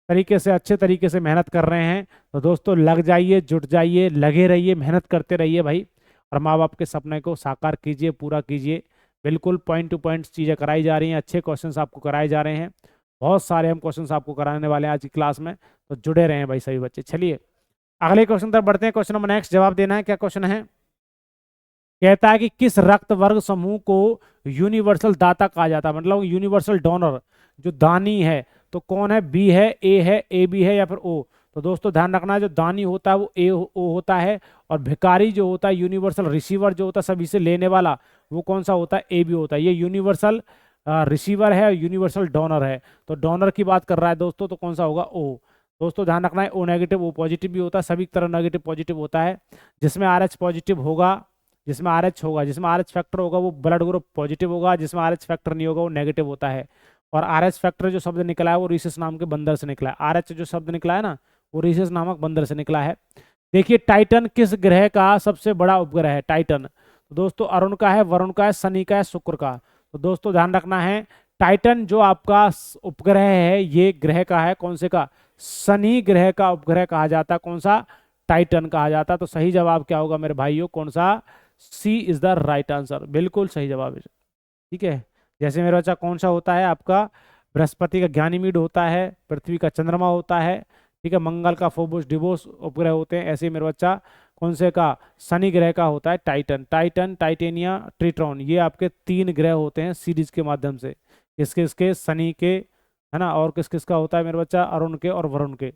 तरीके से अच्छे तरीके से मेहनत कर रहे हैं, तो दोस्तों लग जाइए, जुट जाइए, लगे रहिए, मेहनत करते रहिए भाई, और माँ बाप के सपने को साकार कीजिए, पूरा कीजिए। बिल्कुल पॉइंट टू पॉइंट चीज़ें कराई जा रही हैं, अच्छे क्वेश्चंस आपको कराए जा रहे हैं, बहुत सारे हम क्वेश्चंस आपको कराने वाले हैं आज की क्लास में, तो जुड़े रहे हैं भाई सभी बच्चे। चलिए अगले क्वेश्चन तक बढ़ते हैं। क्वेश्चन नंबर नेक्स्ट जवाब देना है। क्या क्वेश्चन है? कहता है कि किस रक्त वर्ग समूह को यूनिवर्सल दाता कहा जाता है? मतलब यूनिवर्सल डोनर जो दानी है, तो कौन है? बी है, ए है, ए बी है या फिर ओ? तो दोस्तों ध्यान रखना है, जो दानी होता है वो ए ओ होता है, और भिखारी जो होता है, यूनिवर्सल रिसीवर जो होता है सभी से लेने वाला, वो कौन सा होता है? ए बी होता है। ये यूनिवर्सल रिसीवर है, यूनिवर्सल डोनर है, तो डोनर की बात कर रहा है दोस्तों, तो कौन सा होगा? ओ। दोस्तों ध्यान रखना है, ओ नेगेटिव ओ पॉजिटिव भी होता है, सभी तरह नेगेटिव पॉजिटिव होता है। जिसमें आर एच पॉजिटिव होगा, जिसमें आर एच होगा, जिसमें आर एच फैक्टर होगा वो ब्लड ग्रुप पॉजिटिव होगा, जिसमें आर एच फैक्टर नहीं होगा वो नेगेटिव होता है। और आर एच फैक्टर जो शब्द निकला है वो रीसस नाम के बंदर से निकला है। आर एच जो शब्द निकला है ना, वो रीसस नामक बंदर से निकला है। देखिए टाइटन किस ग्रह का सबसे बड़ा उपग्रह है? टाइटन तो दोस्तों अरुण का है, वरुण का है, शनि का है, शुक्र का? तो दोस्तों ध्यान रखना है, टाइटन जो आपका उपग्रह है ये ग्रह का है, कौन से का? शनि ग्रह का उपग्रह कहा जाता है। कौन सा? टाइटन कहा जाता है। तो सही जवाब क्या होगा मेरे भाइयों? कौन सा? सी इज द राइट आंसर, बिल्कुल सही जवाब है। ठीक है, जैसे मेरा बच्चा कौन सा होता है आपका? बृहस्पति का ज्ञानीमीड होता है, पृथ्वी का चंद्रमा होता है, ठीक है, मंगल का फोबोस डिवोस उपग्रह होते हैं। ऐसे मेरा बच्चा कौन से का? शनि ग्रह का होता है टाइटन। टाइटन, टाइटेनिया, ट्रिट्रॉन, ये आपके 3 ग्रह होते हैं सीरीज के माध्यम से। किसके किसके? शनि के, है ना, और किस किस का होता है मेरा बच्चा? अरुण के और वरुण के।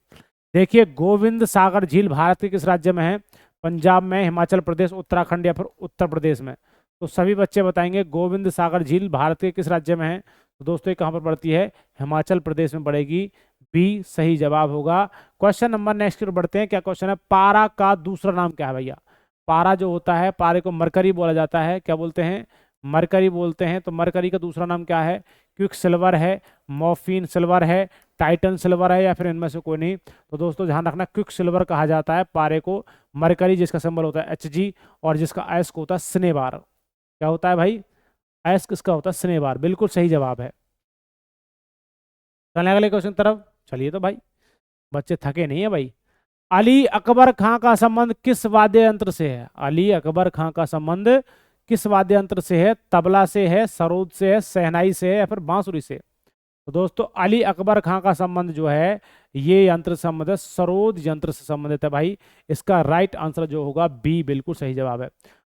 देखिए गोविंद सागर झील भारत के किस राज्य में है? पंजाब में, हिमाचल प्रदेश, उत्तराखंड या फिर उत्तर प्रदेश में? तो सभी बच्चे बताएंगे गोविंद सागर झील भारत के किस राज्य में है? तो दोस्तों ये कहाँ पर पड़ती है? हिमाचल प्रदेश में पड़ेगी। बी सही जवाब होगा। क्वेश्चन नंबर नेक्स्ट की ओर बढ़ते हैं। क्या क्वेश्चन है? पारा का दूसरा नाम क्या है भैया? पारा जो होता है, पारे को मरकरी बोला जाता है। क्या बोलते हैं? मरकरी बोलते हैं। तो मरकरी का दूसरा नाम क्या है? क्विक सिल्वर है, मॉर्फिन सिल्वर है, टाइटन सिल्वर है या फिर इनमें से कोई नहीं? तो दोस्तों ध्यान रखना, क्विक सिल्वर कहा जाता है पारे को। मरकरी जिसका सिंबल होता है Hg, और जिसका अयस्क होता है स्नेबार। क्या होता है भाई? अयस्क किसका होता है? स्नेबार। बिल्कुल सही जवाब है। चलने अगले क्वेश्चन तरफ। चलिए तो भाई, बच्चे थके नहीं है भाई। अली अकबर खां का संबंध किस वाद्य यंत्र से है? अली अकबर खां का संबंध किस वाद्य यंत्र से है? तबला से है, सरोद से है, शहनाई से है, या फिर बांसुरी से? तो दोस्तों अली अकबर खां का संबंध जो है ये यंत्र से संबंधित है, सरोद यंत्र से संबंधित है भाई। इसका राइट आंसर जो होगा बी बिल्कुल सही जवाब है।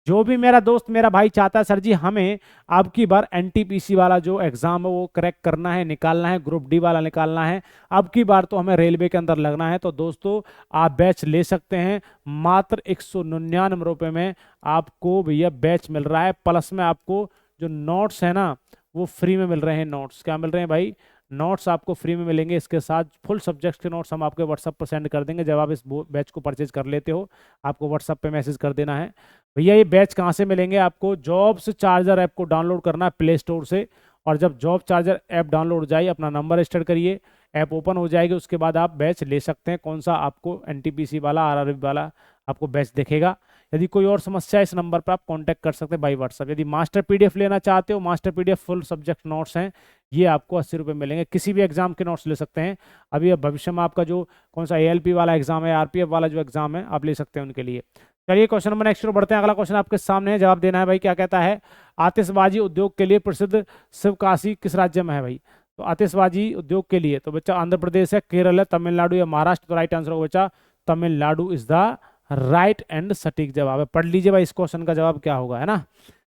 जो भी मेरा दोस्त मेरा भाई चाहता है सर जी हमें अब की बार एनटीपीसी वाला जो एग्जाम है वो क्रैक करना है, निकालना है, ग्रुप डी वाला निकालना है, अब की बार तो हमें रेलवे के अंदर लगना है, तो दोस्तों आप बैच ले सकते हैं। मात्र 199 रुपये में आपको भैया बैच मिल रहा है, प्लस में आपको जो नोट्स है ना वो फ्री में मिल रहे हैं। नोट्स क्या मिल रहे हैं भाई? नोट्स आपको फ्री में मिलेंगे। इसके साथ फुल सब्जेक्ट के नोट्स हम आपके व्हाट्सएप पर सेंड कर देंगे। जब आप इस बैच को परचेज कर लेते हो आपको व्हाट्सएप पे मैसेज कर देना है। भैया ये बैच कहाँ से मिलेंगे आपको? जॉब्स चार्जर ऐप को डाउनलोड करना है प्ले स्टोर से, और जब जॉब चार्जर ऐप डाउनलोड हो जाए अपना नंबर रजिस्टर करिए, ऐप ओपन हो जाएगी, उसके बाद आप बैच ले सकते हैं। कौन सा आपको? एनटीपीसी वाला, आरआरबी वाला आपको बैच दिखेगा। यदि कोई और समस्या है इस नंबर पर आप कांटेक्ट कर सकते हैं बाई व्हाट्सएप। यदि मास्टर पीडीएफ लेना चाहते हो, master PDF full subject notes हैं, ये आपको 80 रुपये मिलेंगे। किसी भी एग्जाम के नोट्स ले सकते हैं। अभी अब भविष्य में आपका जो कौन सा एएलपी वाला एग्जाम है, आरपीएफ वाला जो एग्जाम है आप ले सकते हैं उनके लिए। चलिए क्वेश्चन नंबर नेक्स्ट बढ़ते हैं। अगला क्वेश्चन आपके सामने है, जवाब देना है भाई। क्या कहता है? आतिशबाजी उद्योग के लिए प्रसिद्ध शिवकाशी किस राज्य में है भाई? तो आतिशबाजी उद्योग के लिए तो बच्चा आंध्र प्रदेश है, केरल है, तमिलनाडु या महाराष्ट्र। तो राइट आंसर होगा बच्चा Tamil Nadu is the right and सटीक जवाब है। पढ़ लीजिए भाई इस क्वेश्चन का जवाब क्या होगा, है ना।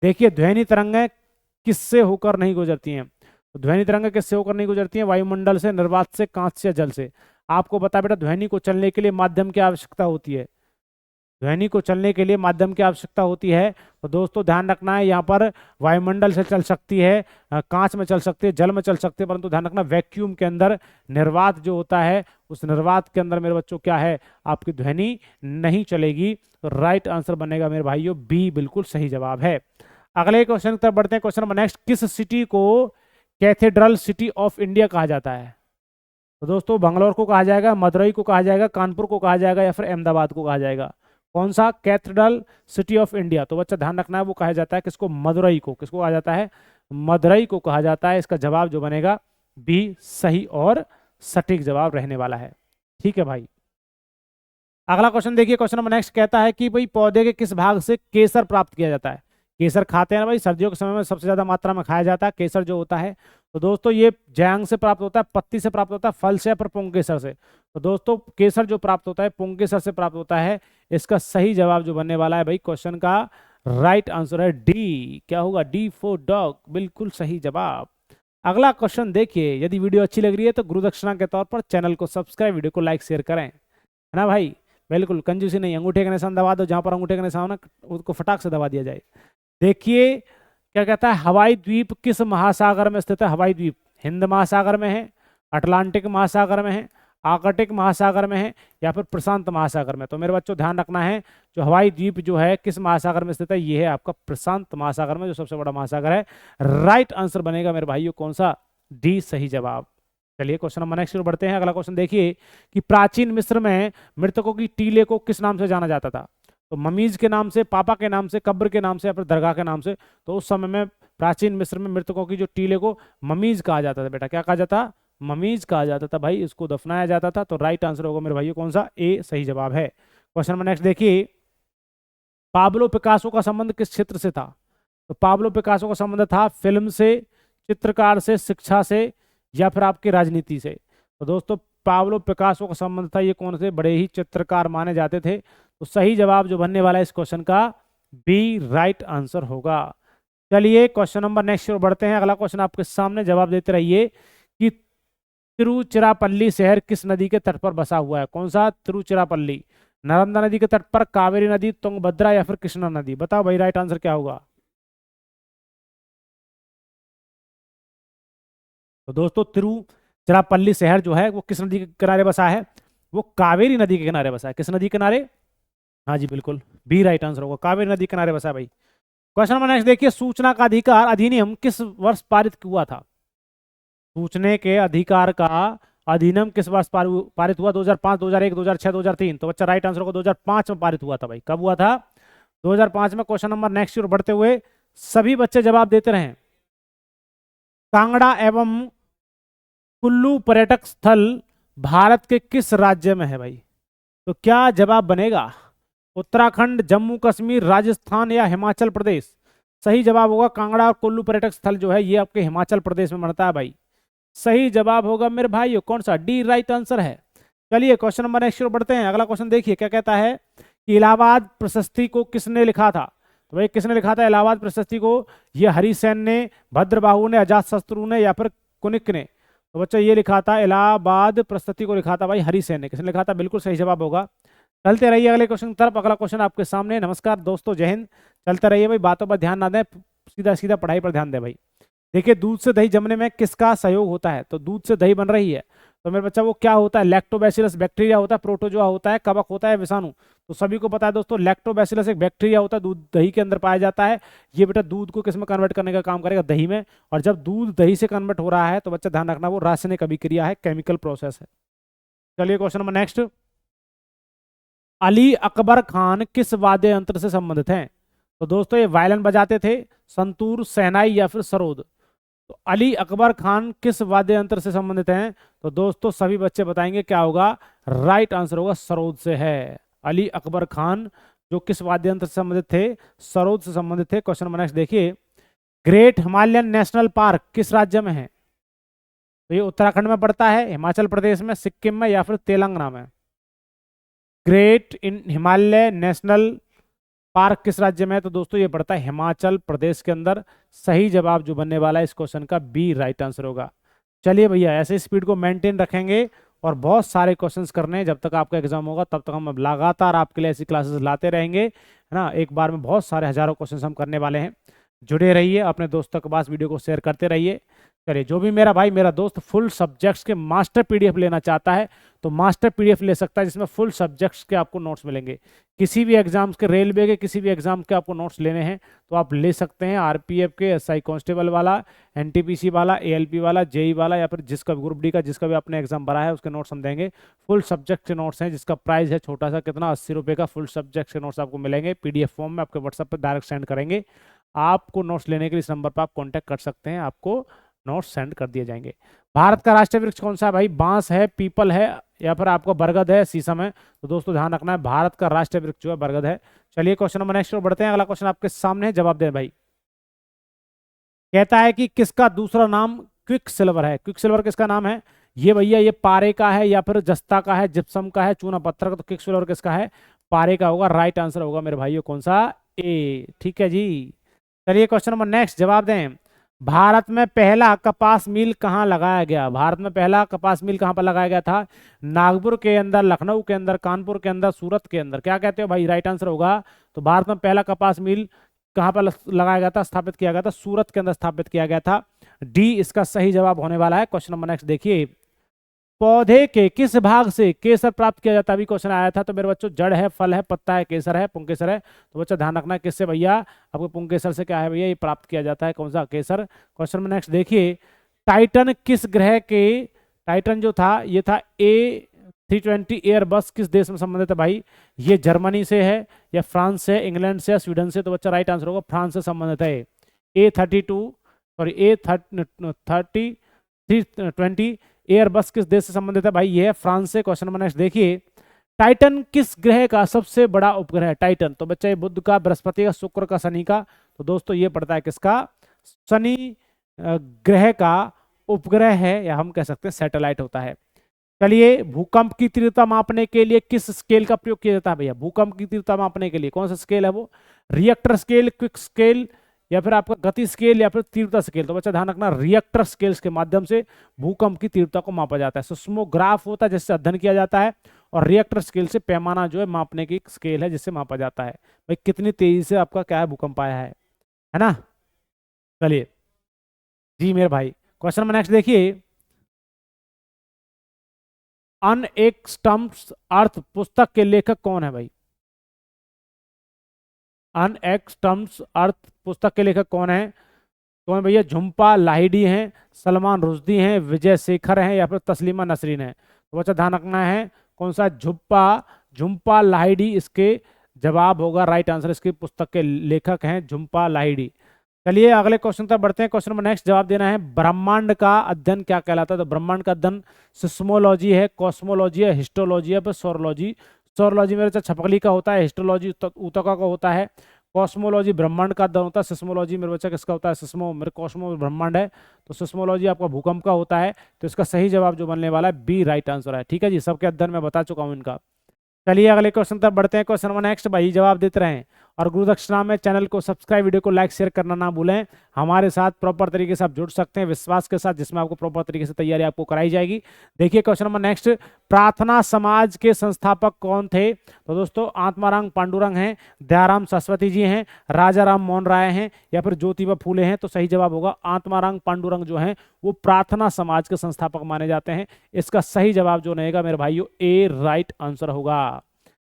देखिए ध्वनि तरंगें किससे होकर नहीं गुजरती हैं? तो ध्वनि तरंगें किससे होकर नहीं गुजरती हैं? वायुमंडल से, निर्वात से, कांच से, जल से। आपको बता बेटा ध्वनि को चलने के लिए माध्यम की आवश्यकता होती है। ध्वनि को चलने के लिए माध्यम की आवश्यकता होती है। तो दोस्तों ध्यान रखना है, यहाँ पर वायुमंडल से चल सकती है, कांच में चल सकती है, जल में चल सकती है, परंतु ध्यान रखना वैक्यूम के अंदर निर्वात जो होता है उस निर्वात के अंदर मेरे बच्चों क्या है? आपकी ध्वनि नहीं चलेगी। तो राइट आंसर बनेगा मेरे भाइयों बी बिल्कुल सही जवाब है। अगले क्वेश्चन की तरफ बढ़ते हैं। क्वेश्चन नंबर नेक्स्ट, किस सिटी को कैथेड्रल सिटी ऑफ इंडिया कहा जाता है? तो दोस्तों बंगलौर को कहा जाएगा, मदुरई को कहा जाएगा, कानपुर को कहा जाएगा, या फिर अहमदाबाद को कहा जाएगा? कौन सा? Cathedral city of India. तो बच्चा ध्यान रखना है वो कहा जाता है किसको? मदुरई को। किसको कहा जाता है? मदुरई को कहा जाता है। इसका जवाब जो बनेगा बी सही और सटीक जवाब रहने वाला है। ठीक है भाई। अगला क्वेश्चन देखिए। क्वेश्चन नंबर नेक्स्ट कहता है कि भाई पौधे के किस भाग से केसर प्राप्त किया जाता है? केसर खाते हैं ना भाई, सर्दियों के समय में सबसे ज्यादा मात्रा में खाया जाता है केसर जो होता है। तो दोस्तों ये जयांग से प्राप्त होता है, पत्ती से प्राप्त होता है, फल से, या फिर पुंकेसर से? तो दोस्तों केसर जो प्राप्त होता है पुंकेसर से प्राप्त होता है। इसका सही जवाब जो बनने वाला है भाई क्वेश्चन का राइट आंसर है डी। क्या होगा? डी फॉर डॉग, बिल्कुल सही जवाब। अगला क्वेश्चन देखिए। यदि वीडियो अच्छी लग रही है तो गुरुदक्षिणा के तौर पर चैनल को सब्सक्राइब, वीडियो को लाइक शेयर करें, है ना भाई। बिल्कुल कंजूसी नहीं, अंगूठे का निशान दबा दो, जहां पर अंगूठे का निशान हो ना उसको फटाक से दबा दिया जाए। देखिए क्या कहता है, हवाई द्वीप किस महासागर में स्थित है? हवाई द्वीप हिंद महासागर में है, अटलांटिक महासागर में है, आर्कटिक महासागर में है, या फिर प्रशांत महासागर में? तो मेरे बच्चों ध्यान रखना है, जो हवाई द्वीप जो है किस महासागर में स्थित है? ये है आपका प्रशांत महासागर में, जो सबसे बड़ा महासागर है। राइट आंसर बनेगा मेरे भाइयों कौन सा? डी सही जवाब। चलिए क्वेश्चन नंबर नेक्स्ट बढ़ते हैं। अगला क्वेश्चन देखिए कि प्राचीन मिस्र में मृतकों की टीले को किस नाम से जाना जाता था? तो ममीज के नाम से, पापा के नाम से, कब्र के नाम से, या फिर दरगाह के नाम से? तो उस समय में प्राचीन मिस्र में मृतकों की जो टीले को ममीज कहा जाता था बेटा। क्या कहा जाता? ममीज कहा जाता था भाई, इसको दफनाया जाता था। तो राइट आंसर होगा मेरे भाइयों कौन सा? ए सही जवाब है। क्वेश्चन नंबर नेक्स्ट देखिए, पाब्लो पिकासो का संबंध किस क्षेत्र से था? तो पाब्लो पिकासो का संबंध था फिल्म से, चित्रकार से, शिक्षा से, या फिर आपकी राजनीति से? तो दोस्तों पाब्लो पिकासो का संबंध था, ये कौन से? बड़े ही चित्रकार माने जाते थे। तो सही जवाब जो बनने वाला है इस क्वेश्चन का बी राइट आंसर होगा। चलिए क्वेश्चन नंबर नेक्स्ट और बढ़ते हैं। अगला क्वेश्चन आपके सामने, जवाब देते रहिए कि तिरुचिरापल्ली शहर किस नदी के तट पर बसा हुआ है? कौन सा? तिरुचिरापल्ली नर्मदा नदी के तट पर, कावेरी नदी, तुंगभद्रा, या फिर कृष्णा नदी? बताओ भाई राइट आंसर क्या होगा? तो दोस्तों तिरुचिरापल्ली शहर जो है वो किस नदी के किनारे बसा है? वो कावेरी नदी के किनारे बसा है। किस नदी के किनारे? हाँ जी बिल्कुल, बी राइट आंसर होगा, कावेरी नदी किनारे बसा है भाई। क्वेश्चन नंबर नेक्स्ट देखिए, सूचना का अधिकार अधिनियम किस वर्ष पारित हुआ था? सूचने के अधिकार का अधिनियम किस वर्ष पारित हुआ? 2005, 2001, 2006, 2003? तो बच्चा राइट आंसर होगा 2005 में पारित हुआ था भाई। कब हुआ था? 2005 में। क्वेश्चन नंबर नेक्स्ट और बढ़ते हुए सभी बच्चे जवाब देते रहे। कांगड़ा एवं कुल्लू पर्यटक स्थल भारत के किस राज्य में है भाई? तो क्या जवाब बनेगा? उत्तराखंड, जम्मू कश्मीर, राजस्थान या हिमाचल प्रदेश? सही जवाब होगा कांगड़ा और कुल्लू पर्यटक स्थल जो है ये आपके हिमाचल प्रदेश में बनता है भाई। सही जवाब होगा मेरे भाई कौन सा? डी राइट आंसर है। चलिए क्वेश्चन नंबर नेक्स्ट बढ़ते हैं। अगला क्वेश्चन देखिए क्या कहता है कि इलाहाबाद प्रशस्ति को किसने लिखा था? तो भाई किसने लिखा था इलाहाबाद प्रशस्ति को? ये हरिसेन ने, भद्रबाहु ने, अजातशत्रु ने या फिर कुनिक ने? तो बच्चा ये लिखा था इलाहाबाद प्रशस्ति को लिखा था भाई हरिसेन ने। किसने लिखा था? बिल्कुल सही जवाब होगा। चलते रहिए अगले क्वेश्चन की तरफ। अगला क्वेश्चन आपके सामने। नमस्कार दोस्तों, जय हिंद। चलते रहिए भाई, बातों पर ध्यान ना दें, सीधा सीधा पढ़ाई पर ध्यान दें भाई। देखिए दूध से दही जमने में किसका सहयोग होता है? तो दूध से दही बन रही है तो मेरे बच्चा वो क्या होता है? लैक्टोबैसिलस बैक्टीरिया होता है, प्रोटोजोआ होता है, कवक होता है, विषाणु? तो सभी को पता है दोस्तों लैक्टोबैसिलस एक बैक्टीरिया होता है, दूध दही के अंदर पाया जाता है। ये बेटा दूध को किस में कन्वर्ट करने का काम करेगा? दही में। और जब दूध दही से कन्वर्ट हो रहा है तो बच्चा ध्यान रखना वो रासायनिक अभिक्रिया है, केमिकल प्रोसेस है। चलिए question number next. Ali Akbar Khan किस वाद्य यंत्र से संबंधित हैं? तो दोस्तों ये वायलिन बजाते थे, संतूर, शहनाई या फिर सरोद? तो अली अकबर खान किस वाद्य यंत्र से संबंधित हैं? तो दोस्तों सभी बच्चे बताएंगे क्या होगा? राइट आंसर होगा सरोद से है। अली अकबर खान जो किस वाद्य यंत्र से संबंधित थे? सरोद से संबंधित थे। क्वेश्चन नंबर नेक्स्ट देखिए। ग्रेट हिमालयन नेशनल पार्क किस राज्य में है? तो ये उत्तराखंड में पड़ता है, हिमाचल प्रदेश में, सिक्किम में या फिर तेलंगाना में? Great in Himalaya national park किस राज्य में है? तो दोस्तों ये पड़ता है हिमाचल प्रदेश के अंदर। सही जवाब जो बनने वाला है इस क्वेश्चन का बी राइट आंसर होगा। चलिए भैया ऐसे स्पीड को मेंटेन रखेंगे और बहुत सारे क्वेश्चंस करने हैं। जब तक आपका एग्जाम होगा तब तक हम अब लगातार आपके लिए ऐसी क्लासेस लाते रहेंगे, है ना। एक बार में बहुत सारे हजारों क्वेश्चंस हम करने वाले हैं। जुड़े रहिए, अपने दोस्तों के पास वीडियो को शेयर करते रहिए। चलिए जो भी मेरा भाई मेरा दोस्त फुल सब्जेक्ट्स के मास्टर पीडीएफ लेना चाहता है तो मास्टर पीडीएफ ले सकता है, जिसमें फुल सब्जेक्ट्स के आपको नोट्स मिलेंगे। किसी भी एग्जाम्स के, रेलवे के किसी भी एग्जाम के आपको नोट्स लेने हैं तो आप ले सकते हैं। आरपीएफ के, एसआई कांस्टेबल वाला, एनटीपीसी वाला, एएलपी वाला, जेई वाला या फिर जिसका ग्रुप डी का जिसका भी आपने एग्जाम भरा है उसके नोट्स हम देंगे। फुल सब्जेक्ट के नोट्स हैं जिसका प्राइस है छोटा सा, कितना, 80 रुपये का फुल सब्जेक्ट के नोट्स आपको मिलेंगे पीडीएफ फॉर्म में, आपके व्हाट्सएप पर डायरेक्ट सेंड करेंगे। आपको नोट्स लेने के लिए इस नंबर पर आप कॉन्टैक्ट कर सकते हैं, आपको नोट्स सेंड कर दिए जाएंगे। भारत का राष्ट्रीय वृक्ष कौन सा है भाई? बांस है, पीपल है या फिर आपको बरगद है, शीशम है? तो दोस्तों ध्यान रखना है भारत का राष्ट्रीय वृक्ष जो है बरगद है। चलिए क्वेश्चन नंबर नेक्स्ट बढ़ते हैं। अगला क्वेश्चन आपके सामने है, जवाब दें भाई। कहता है कि किसका दूसरा नाम क्विक सिल्वर है? क्विक सिल्वर किसका नाम है? ये भैया ये पारे का है या फिर जस्ता का है, जिप्सम का है, चूना पत्थर का? तो क्विक सिल्वर किसका है? पारे का होगा। राइट आंसर होगा मेरे भाइयों कौन सा? ए। ठीक है जी। चलिए क्वेश्चन नंबर नेक्स्ट, जवाब दें। भारत में पहला कपास मिल कहाँ लगाया गया? भारत में पहला कपास मिल कहाँ पर लगाया गया था? नागपुर के अंदर, लखनऊ के अंदर, कानपुर के अंदर, सूरत के अंदर? क्या कहते हो भाई? राइट आंसर होगा। तो भारत में पहला कपास मिल कहाँ पर लगाया गया था, स्थापित किया गया था? सूरत के अंदर स्थापित किया गया था। डी इसका सही जवाब होने वाला है। क्वेश्चन नंबर नेक्स्ट देखिए। पौधे के किस भाग से केसर प्राप्त किया जाता है? अभी क्वेश्चन आया था। तो मेरे बच्चों जड़ है, फल है, पत्ता है, केसर है, पुंकेसर है? तो बच्चा ध्यान रखना है किससे भैया? आपको पुंकेसर से क्या है भैया? ये प्राप्त किया जाता है। कौन सा? केसर। क्वेश्चन में नेक्स्ट देखिए। टाइटन किस ग्रह के, टाइटन जो था ये था A320 एयरबस, किस देश में संबंधित है भाई? ये जर्मनी से है या फ्रांस से, इंग्लैंड से या स्वीडन से? तो बच्चा राइट आंसर होगा फ्रांस से संबंधित है। A320 एयरबस किस देश से संबंधित है भाई? ये है फ्रांस से। क्वेश्चन नंबर नेक्स्ट देखिए। टाइटन किस ग्रह का सबसे बड़ा उपग्रह है? टाइटन तो बच्चा ये बुध का, बृहस्पति का, शुक्र का, शनि का? तो दोस्तों ये पड़ता है किसका? शनि ग्रह का उपग्रह है, या हम कह सकते हैं सैटेलाइट होता है। चलिए भूकंप की तीव्रता मापने के लिए किस स्केल का प्रयोग किया जाता है भैया? भूकंप की तीव्रता मापने के लिए कौन सा स्केल है वो? रिएक्टर स्केल, क्विक स्केल या फिर आपका गति स्केल या फिर तीव्रता स्केल? तो बच्चा ध्यान रखना रिएक्टर स्केल्स के माध्यम से भूकंप की तीव्रता को मापा जाता है। सिस्मोग्राफ होता है जिससे अध्ययन किया जाता है, और रिएक्टर स्केल से पैमाना जो है मापने की स्केल है जिससे मापा जाता है भाई कितनी तेजी से आपका क्या है भूकंप आया है ना। चलिए जी मेरे भाई, क्वेश्चन में नेक्स्ट देखिए। अनएक्स्टम्प्स अर्थ पुस्तक के लेखक कौन है भाई? अनएक्स्टम्प्स अर्थ पुस्तक के लेखक कौन है? कौन भैया? झुम्पा लाहिड़ी हैं, सलमान रुश्दी हैं, विजय शेखर हैं या फिर तस्लीमा नसरीन है? तो बच्चा ध्यान रखना है कौन सा? झुम्पा लाहिड़ी इसके जवाब होगा। राइट आंसर, इसकी पुस्तक के लेखक हैं झुम्पा लाहिड़ी। चलिए अगले क्वेश्चन तक बढ़ते हैं। क्वेश्चन नंबर नेक्स्ट जवाब देना है, ब्रह्मांड का अध्ययन क्या कहलाता है? तो ब्रह्मांड का अध्ययन सिस्मोलॉजी है, कॉस्मोलॉजी है, हिस्टोलॉजी है, फिर सोरोलॉजी। सोरोलॉजी मेरे से छपकली का होता है, हिस्टोलॉजी ऊतका का होता है, कॉस्मोलॉजी ब्रह्मांड का अध्ययन होता है, सिस्मोलॉजी मेरे बच्चा किसका होता है? सिस्मो, मेरे कॉस्मो ब्रह्मांड है, तो सिस्मोलॉजी आपका भूकंप का होता है। तो इसका सही जवाब जो बनने वाला है बी राइट आंसर है। ठीक है जी, सबके अध्ययन में बता चुका हूँ इनका। चलिए अगले क्वेश्चन तक बढ़ते हैं। क्वेश्चन नंबर नेक्स्ट भाई जवाब देते रहें और गुरु दक्षिणा में चैनल को सब्सक्राइब, वीडियो को लाइक शेयर करना ना भूलें। हमारे साथ प्रॉपर तरीके से आप जुड़ सकते हैं विश्वास के साथ, जिसमें आपको प्रॉपर तरीके से तैयारी आपको कराई जाएगी। देखिए क्वेश्चन नंबर नेक्स्ट, प्रार्थना समाज के संस्थापक कौन थे? तो दोस्तों आत्माराम पांडुरंग हैं, दयाराम सरस्वती जी हैं, राजा राम मोहन राय हैं, या फिर ज्योतिबा फूले हैं। तो सही जवाब होगा आत्माराम पांडुरंग जो हैं वो प्रार्थना समाज के संस्थापक माने जाते हैं। इसका सही जवाब जो रहेगा मेरे भाइयों ए राइट आंसर होगा।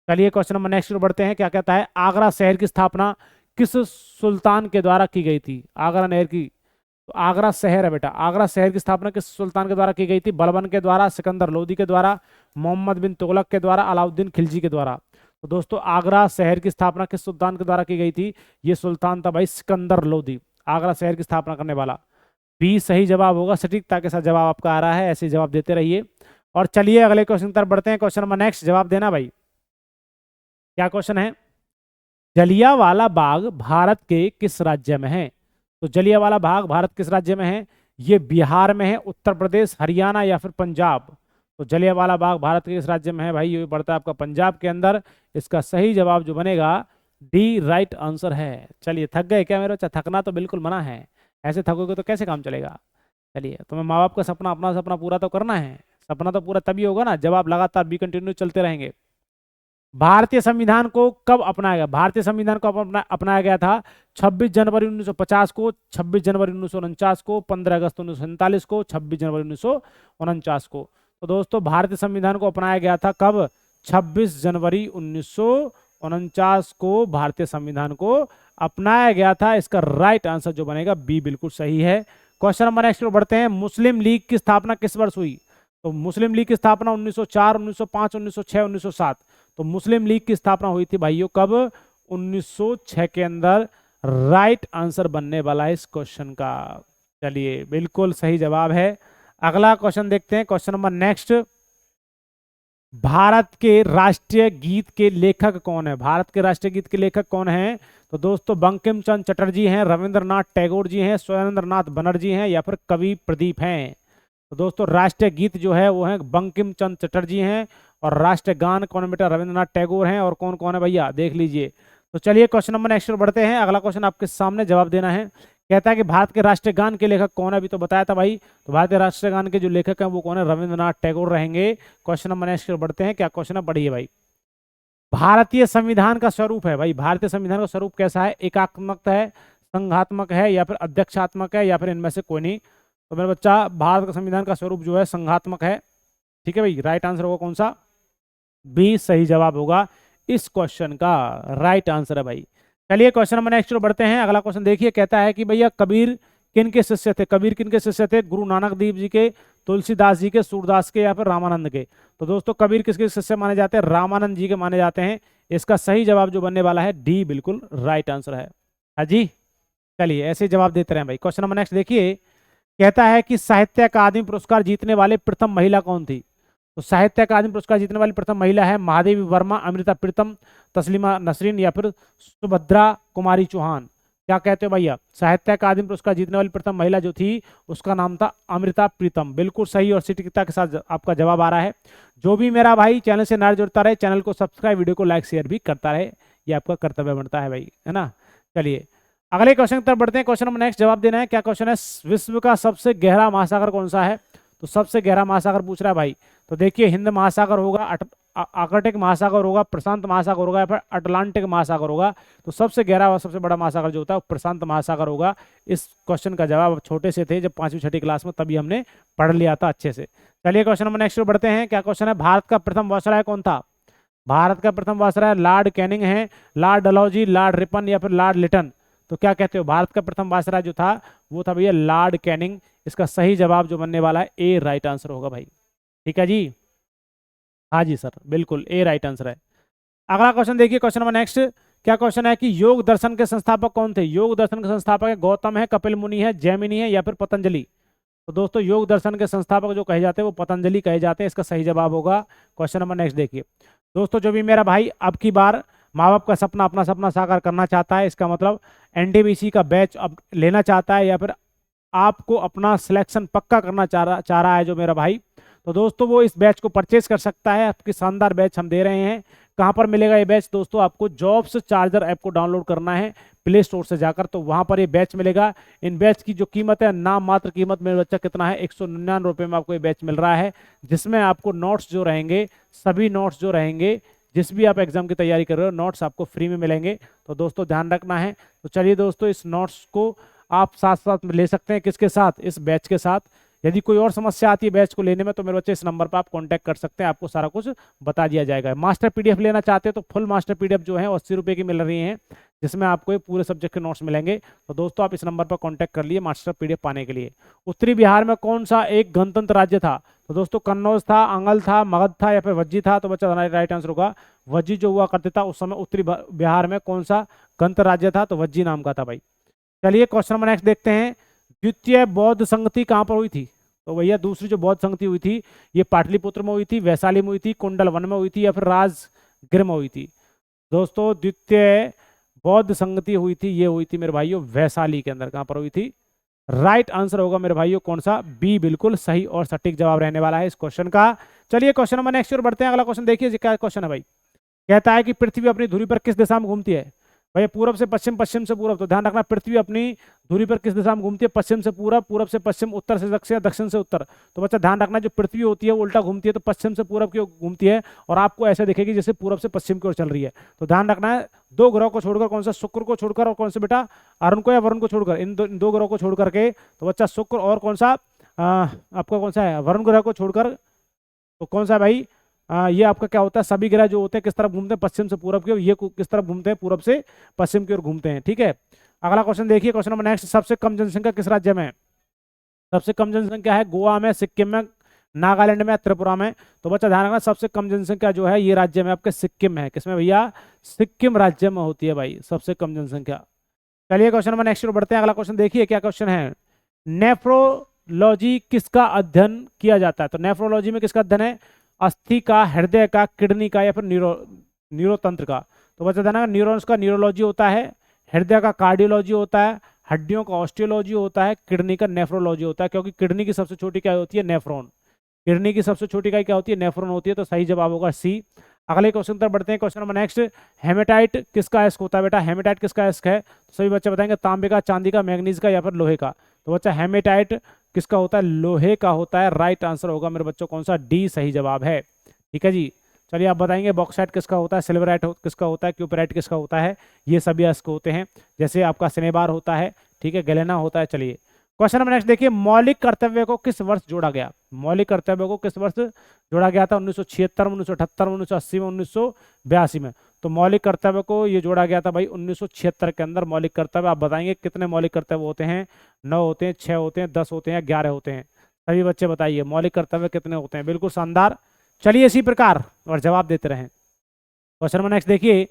चलिए क्वेश्चन नंबर नेक्स्ट बढ़ते हैं। क्या कहता है, आगरा शहर की स्थापना किस सुल्तान के द्वारा की गई थी? आगरा नहर की, तो आगरा शहर है बेटा, आगरा शहर की स्थापना किस सुल्तान के द्वारा की गई थी? बलबन के द्वारा, सिकंदर लोदी के द्वारा, मोहम्मद बिन तुगलक के द्वारा, अलाउद्दीन खिलजी के द्वारा। तो दोस्तों आगरा शहर की स्थापना किस सुल्तान के द्वारा की गई थी? ये सुल्तान था भाई सिकंदर लोदी, आगरा शहर की स्थापना करने वाला। बी सही जवाब होगा, सटीकता के साथ जवाब आपका आ रहा है, ऐसे जवाब देते रहिए। और चलिए अगले क्वेश्चन की तरफ बढ़ते हैं। क्वेश्चन नंबर नेक्स्ट जवाब देना भाई। क्या क्वेश्चन है, जलियांवाला बाग भारत के किस राज्य में है? तो जलियांवाला बाग भारत किस राज्य में है? ये बिहार में है, उत्तर प्रदेश, हरियाणा या फिर पंजाब। तो जलियांवाला बाग भारत के किस राज्य में है भाई? ये पड़ता है आपका पंजाब के अंदर। इसका सही जवाब जो बनेगा डी राइट आंसर है। चलिए थक गए क्या मेरे बच्चा? थकना तो बिल्कुल मना है, ऐसे थकोगे तो कैसे काम चलेगा। चलिए तुम्हें माँ बाप का सपना, अपना सपना पूरा तो करना है। सपना तो पूरा तभी होगा ना जब आप लगातार बी कंटिन्यू चलते रहेंगे। भारतीय संविधान को कब अपनाया गया? भारतीय संविधान को अपनाया गया था 26 जनवरी 1950 को, 26 जनवरी 1949 को, 15 अगस्त 1947 को, 26 जनवरी 1949 को। तो दोस्तों भारतीय संविधान को अपनाया गया था कब? 26 जनवरी 1949 को भारतीय संविधान को अपनाया गया था। इसका राइट आंसर जो बनेगा बी बिल्कुल सही है। क्वेश्चन नंबर नेक्स्ट बढ़ते हैं, मुस्लिम लीग की स्थापना किस वर्ष हुई? तो मुस्लिम लीग की स्थापना 1904, 1905, 1906, 1907। तो मुस्लिम लीग की स्थापना हुई थी भाइयों कब? 1906 के अंदर। राइट आंसर बनने वाला है इस क्वेश्चन का। चलिए बिल्कुल सही जवाब है। अगला क्वेश्चन देखते हैं। क्वेश्चन नंबर नेक्स्ट, भारत के राष्ट्रीय गीत के लेखक कौन है? भारत के राष्ट्रीय गीत के लेखक कौन हैं? तो दोस्तों बंकिम चंद्र चटर्जी हैं, रविंद्रनाथ टैगोर जी हैं, स्वयंद्रनाथ बनर्जी हैं, या फिर कवि प्रदीप हैं। तो दोस्तों राष्ट्रीय गीत जो है वो है बंकिम चंद्र चटर्जी हैं, और राष्ट्रीय गान कौन है बेटा? रविंद्रनाथ टैगोर हैं। और कौन कौन है भैया देख लीजिए। तो चलिए क्वेश्चन नंबर नेक्स्ट बढ़ते हैं। अगला क्वेश्चन आपके सामने जवाब देना है। कहता है कि भारत के राष्ट्रीय गान के लेखक कौन है? अभी तो बताया था भाई। तो भारतीय राष्ट्रीय गान के जो लेखक हैं वो कौन है? रविंद्रनाथ टैगोर रहेंगे। क्वेश्चन नंबर नेक्स्ट बढ़ते हैं। क्या क्वेश्चन है, पढ़िए भाई। भारतीय संविधान का स्वरूप है भाई, भारतीय संविधान का स्वरूप कैसा है? एकात्मक है, संघात्मक है, या फिर अध्यक्षात्मक है, या फिर इनमें से कोई नहीं। तो मेरा बच्चा भारत का संविधान का स्वरूप जो है संघात्मक है। ठीक है भाई, राइट आंसर होगा कौन सा? बी सही जवाब होगा इस क्वेश्चन का। राइट आंसर है भाई। चलिए क्वेश्चन नंबर नेक्स्ट बढ़ते हैं। अगला क्वेश्चन देखिए, कहता है कि भैया कबीर किन के शिष्य थे? कबीर किन के शिष्य थे? गुरु नानक देव जी के, तुलसीदास जी के, सूरदास के, या फिर रामानंद के। तो दोस्तों कबीर किसके शिष्य माने जाते हैं? रामानंद जी के माने जाते हैं। इसका सही जवाब जो बनने वाला है डी बिल्कुल राइट आंसर है। हाँ जी, चलिए ऐसे जवाब देते रहे भाई। क्वेश्चन नंबर नेक्स्ट देखिए, कहता है कि साहित्य अकादमी पुरस्कार जीतने वाले प्रथम महिला कौन थी? तो साहित्य अकादमी पुरस्कार जीतने वाली प्रथम महिला है महादेवी वर्मा, अमृता प्रीतम, तस्लीमा नसरीन, या फिर सुभद्रा कुमारी चौहान। क्या कहते हो भैया? साहित्य अकादमी पुरस्कार जीतने वाली प्रथम महिला जो थी उसका नाम था अमृता प्रीतम। बिल्कुल सही और सटीकता के साथ आपका जवाब आ रहा है। जो भी मेरा भाई चैनल से नया जुड़ता रहे, चैनल को सब्सक्राइब, वीडियो को लाइक शेयर भी करता रहे, ये आपका कर्तव्य बनता है भाई, है ना। चलिए अगले क्वेश्चन की तरफ बढ़ते हैं। क्वेश्चन नंबर नेक्स्ट जवाब देना है। क्या क्वेश्चन है, विश्व का सबसे गहरा महासागर कौन सा है? तो सबसे गहरा महासागर पूछ रहा है भाई। तो देखिए हिंद महासागर होगा, आर्कटिक महासागर होगा, प्रशांत महासागर होगा, या फिर अटलांटिक महासागर होगा। तो सबसे गहरा और सबसे बड़ा महासागर जो होता है वो प्रशांत महासागर होगा। इस क्वेश्चन का जवाब छोटे से थे जब 5वीं 6ठी क्लास में, तभी हमने पढ़ लिया था अच्छे से। चलिए क्वेश्चन नंबर नेक्स्ट बढ़ते हैं। क्या क्वेश्चन है, भारत का प्रथम वायसराय कौन था? भारत का प्रथम वायसराय लॉर्ड कैनिंग है, लॉर्ड डलहौजी, लॉर्ड रिपन, या फिर लॉर्ड लिटन। तो क्या कहते हो, भारत का प्रथम वायसराय जो था वो था भैया लॉर्ड कैनिंग। इसका सही जवाब जो बनने वाला है ए राइट आंसर होगा भाई। ठीक है जी, हाँ जी सर, बिल्कुल ए राइट आंसर है। अगला क्वेश्चन देखिए, क्वेश्चन नंबर नेक्स्ट, क्या क्वेश्चन है कि योग दर्शन के संस्थापक कौन थे? योग दर्शन के संस्थापक है गौतम है, कपिल मुनि है, जैमिनी है या फिर पतंजलि। तो दोस्तों योग दर्शन के संस्थापक जो कहे जाते हैं वो पतंजलि कहे जाते हैं। इसका सही जवाब होगा क्वेश्चन नंबर नेक्स्ट देखिए। दोस्तों जो भी मेरा भाई अब की बार माँ बाप का सपना अपना सपना साकार करना चाहता है, इसका मतलब एनटीपीसी का बैच अब लेना चाहता है या फिर आपको अपना सिलेक्शन पक्का करना चाह रहा है जो मेरा भाई, तो दोस्तों वो इस बैच को परचेज कर सकता है। आपकी शानदार बैच हम दे रहे हैं। कहाँ पर मिलेगा ये बैच? दोस्तों आपको जॉब्स चार्जर ऐप को डाउनलोड करना है प्ले स्टोर से जाकर, तो वहां पर ये बैच मिलेगा। इन बैच की जो कीमत है, नाम मात्र कीमत मेरे बच्चा कितना है, 199 रुपये में आपको ये बैच मिल रहा है, जिसमें आपको नोट्स जो रहेंगे, सभी नोट्स जो रहेंगे, जिस भी आप एग्जाम की तैयारी कर रहे हो, नोट्स आपको फ्री में मिलेंगे। तो दोस्तों ध्यान रखना है। तो चलिए दोस्तों इस नोट्स को आप साथ साथ में ले सकते हैं। किसके साथ? इस बैच के साथ। यदि कोई और समस्या आती है बैच को लेने में तो मेरे बच्चे इस नंबर पर आप कांटेक्ट कर सकते हैं, आपको सारा कुछ बता दिया जाएगा। मास्टर पीडीएफ लेना चाहते हैं तो फुल मास्टर पीडीएफ जो है 80 रुपये की मिल रही है, जिसमें आपको ये पूरे सब्जेक्ट के नोट्स मिलेंगे। तो दोस्तों आप इस नंबर पर कांटेक्ट कर लिए मास्टर पीडीएफ पाने के लिए। उत्तरी बिहार में कौन सा एक गणतंत्र राज्य था? तो दोस्तों कन्नौज था, अंगल था, मगध था या फिर वज्जी था। तो बच्चा राइट आंसर होगा वज्जी जो हुआ करते था उस समय उत्तरी बिहार में कौन सा गणतंत्र राज्य था? तो वज्जी नाम का था भाई। चलिए क्वेश्चन नंबर नेक्स्ट देखते हैं। द्वितीय बौद्ध संगति कहाँ पर हुई थी? तो भैया दूसरी जो बौद्ध संगति हुई थी ये पाटलिपुत्र में हुई थी, वैशाली में हुई थी, कुंडल वन में हुई थी या फिर राजगृह में हुई थी। दोस्तों द्वितीय बौद्ध संगति हुई थी, ये हुई थी मेरे भाइयों वैशाली के अंदर। कहाँ पर हुई थी? राइट आंसर होगा मेरे भाइयों कौन सा? बी बिल्कुल सही और सटीक जवाब रहने वाला है इस क्वेश्चन का। चलिए क्वेश्चन नंबर नेक्स्ट और बढ़ते हैं। अगला क्वेश्चन देखिए क्या क्वेश्चन है भाई। कहता है कि पृथ्वी अपनी धुरी पर किस दिशा में घूमती है? भैया पूरब से पश्चिम, पश्चिम से पूरब। तो ध्यान रखना पृथ्वी अपनी धुरी पर किस दिशा में घूमती है? पश्चिम से पूरब, पूरब से पश्चिम, उत्तर से दक्षिण, दक्षिण से उत्तर। तो बच्चा ध्यान रखना जो पृथ्वी होती है वो उल्टा घूमती है, तो पश्चिम से पूरब की ओर घूमती है और आपको ऐसे दिखेगी जैसे पूरब से पश्चिम की ओर चल रही है। तो ध्यान रखना है दो ग्रहों को छोड़कर, कौन सा? शुक्र को छोड़कर और कौन से बेटा? अरुण को या वरुण को छोड़कर, इन दो ग्रहों को छोड़कर के। तो बच्चा शुक्र और कौन सा आपका कौन सा है? वरुण ग्रह को छोड़कर। तो कौन सा भाई? ये आपका क्या होता है? सभी ग्रह जो होते हैं किस तरफ घूमते हैं? पश्चिम से पूरब की ओर। ये किस तरफ घूमते हैं? पूरब से पश्चिम की ओर घूमते हैं। ठीक है, अगला क्वेश्चन देखिए। Question number next. सबसे कम जनसंख्या किस राज्य में है? सबसे कम जनसंख्या है गोवा में, सिक्किम में, नागालैंड में, त्रिपुरा में। तो बच्चा ध्यान रखना सबसे कम जनसंख्या जो है ये राज्य में आपके सिक्किम में है। किसमें भैया? सिक्किम राज्य में होती है भाई सबसे कम जनसंख्या। चलिए क्वेश्चन नंबर नेक्स्ट बढ़ते हैं। अगला क्वेश्चन देखिए क्या क्वेश्चन है। नेफ्रोलॉजी किसका अध्ययन किया जाता है? तो नेफ्रोलॉजी में किसका अध्ययन है? अस्थि का, हृदय का, किडनी का या फिर न्यूरोतंत्र का। तो बच्चा ध्यान, न्यूरॉन्स का न्यूरोलॉजी होता है, हृदय का कार्डियोलॉजी होता है, हड्डियों का ऑस्टियोलॉजी होता है, किडनी का नेफ्रोलॉजी होता है। क्योंकि किडनी की सबसे छोटी क्या होती है? नेफ्रॉन। किडनी की सबसे छोटी इकाई क्या होती है? नेफ्रॉन होती है। तो सही जवाब होगा सी। अगले क्वेश्चन पर बढ़ते हैं। Question number next. हेमेटाइट किसका अयस्क होता है बेटा? हेमेटाइट किसका अयस्क है? तो सभी बच्चे बताएंगे तांबे का, चांदी का, मैग्नीज का या फिर लोहे का। तो बच्चा हेमेटाइट किसका होता है? लोहे का होता है। राइट आंसर होगा मेरे बच्चों कौन सा? डी सही जवाब है। ठीक है जी। चलिए आप बताएंगे बॉक्साइट किसका होता है, सिल्वराइट किसका होता है, क्यूपराइट किसका होता है। ये सभी अयस्क होते हैं, जैसे आपका सिनेबार होता है, ठीक है, गैलेना होता है। चलिए क्वेश्चन नंबर नेक्स्ट देखिए। मौलिक कर्तव्य को किस वर्ष जोड़ा गया? मौलिक कर्तव्य को किस वर्ष जोड़ा गया था? 1976 में, 1978 में, 1980 में, 1982 में। तो मौलिक कर्तव्य को ये जोड़ा गया था भाई 1976 के अंदर। मौलिक कर्तव्य आप बताएंगे कितने मौलिक कर्तव्य होते हैं? 9 होते हैं, 6 होते हैं, 10 होते हैं या 11 होते हैं? सभी बच्चे बताइए मौलिक कर्तव्य कितने होते हैं? बिल्कुल शानदार। चलिए इसी प्रकार और जवाब देते रहें। क्वेश्चन नंबर नेक्स्ट देखिए।